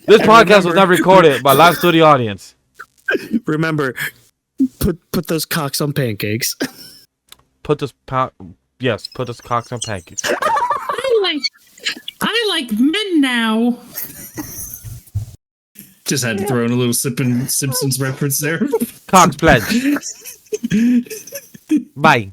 This podcast was not recorded by live studio audience. Remember, put those cocks on pancakes. Put those cocks on pancakes. I like men now. Just had to throw in a little Simpsons reference there. Cox pledge. Bye.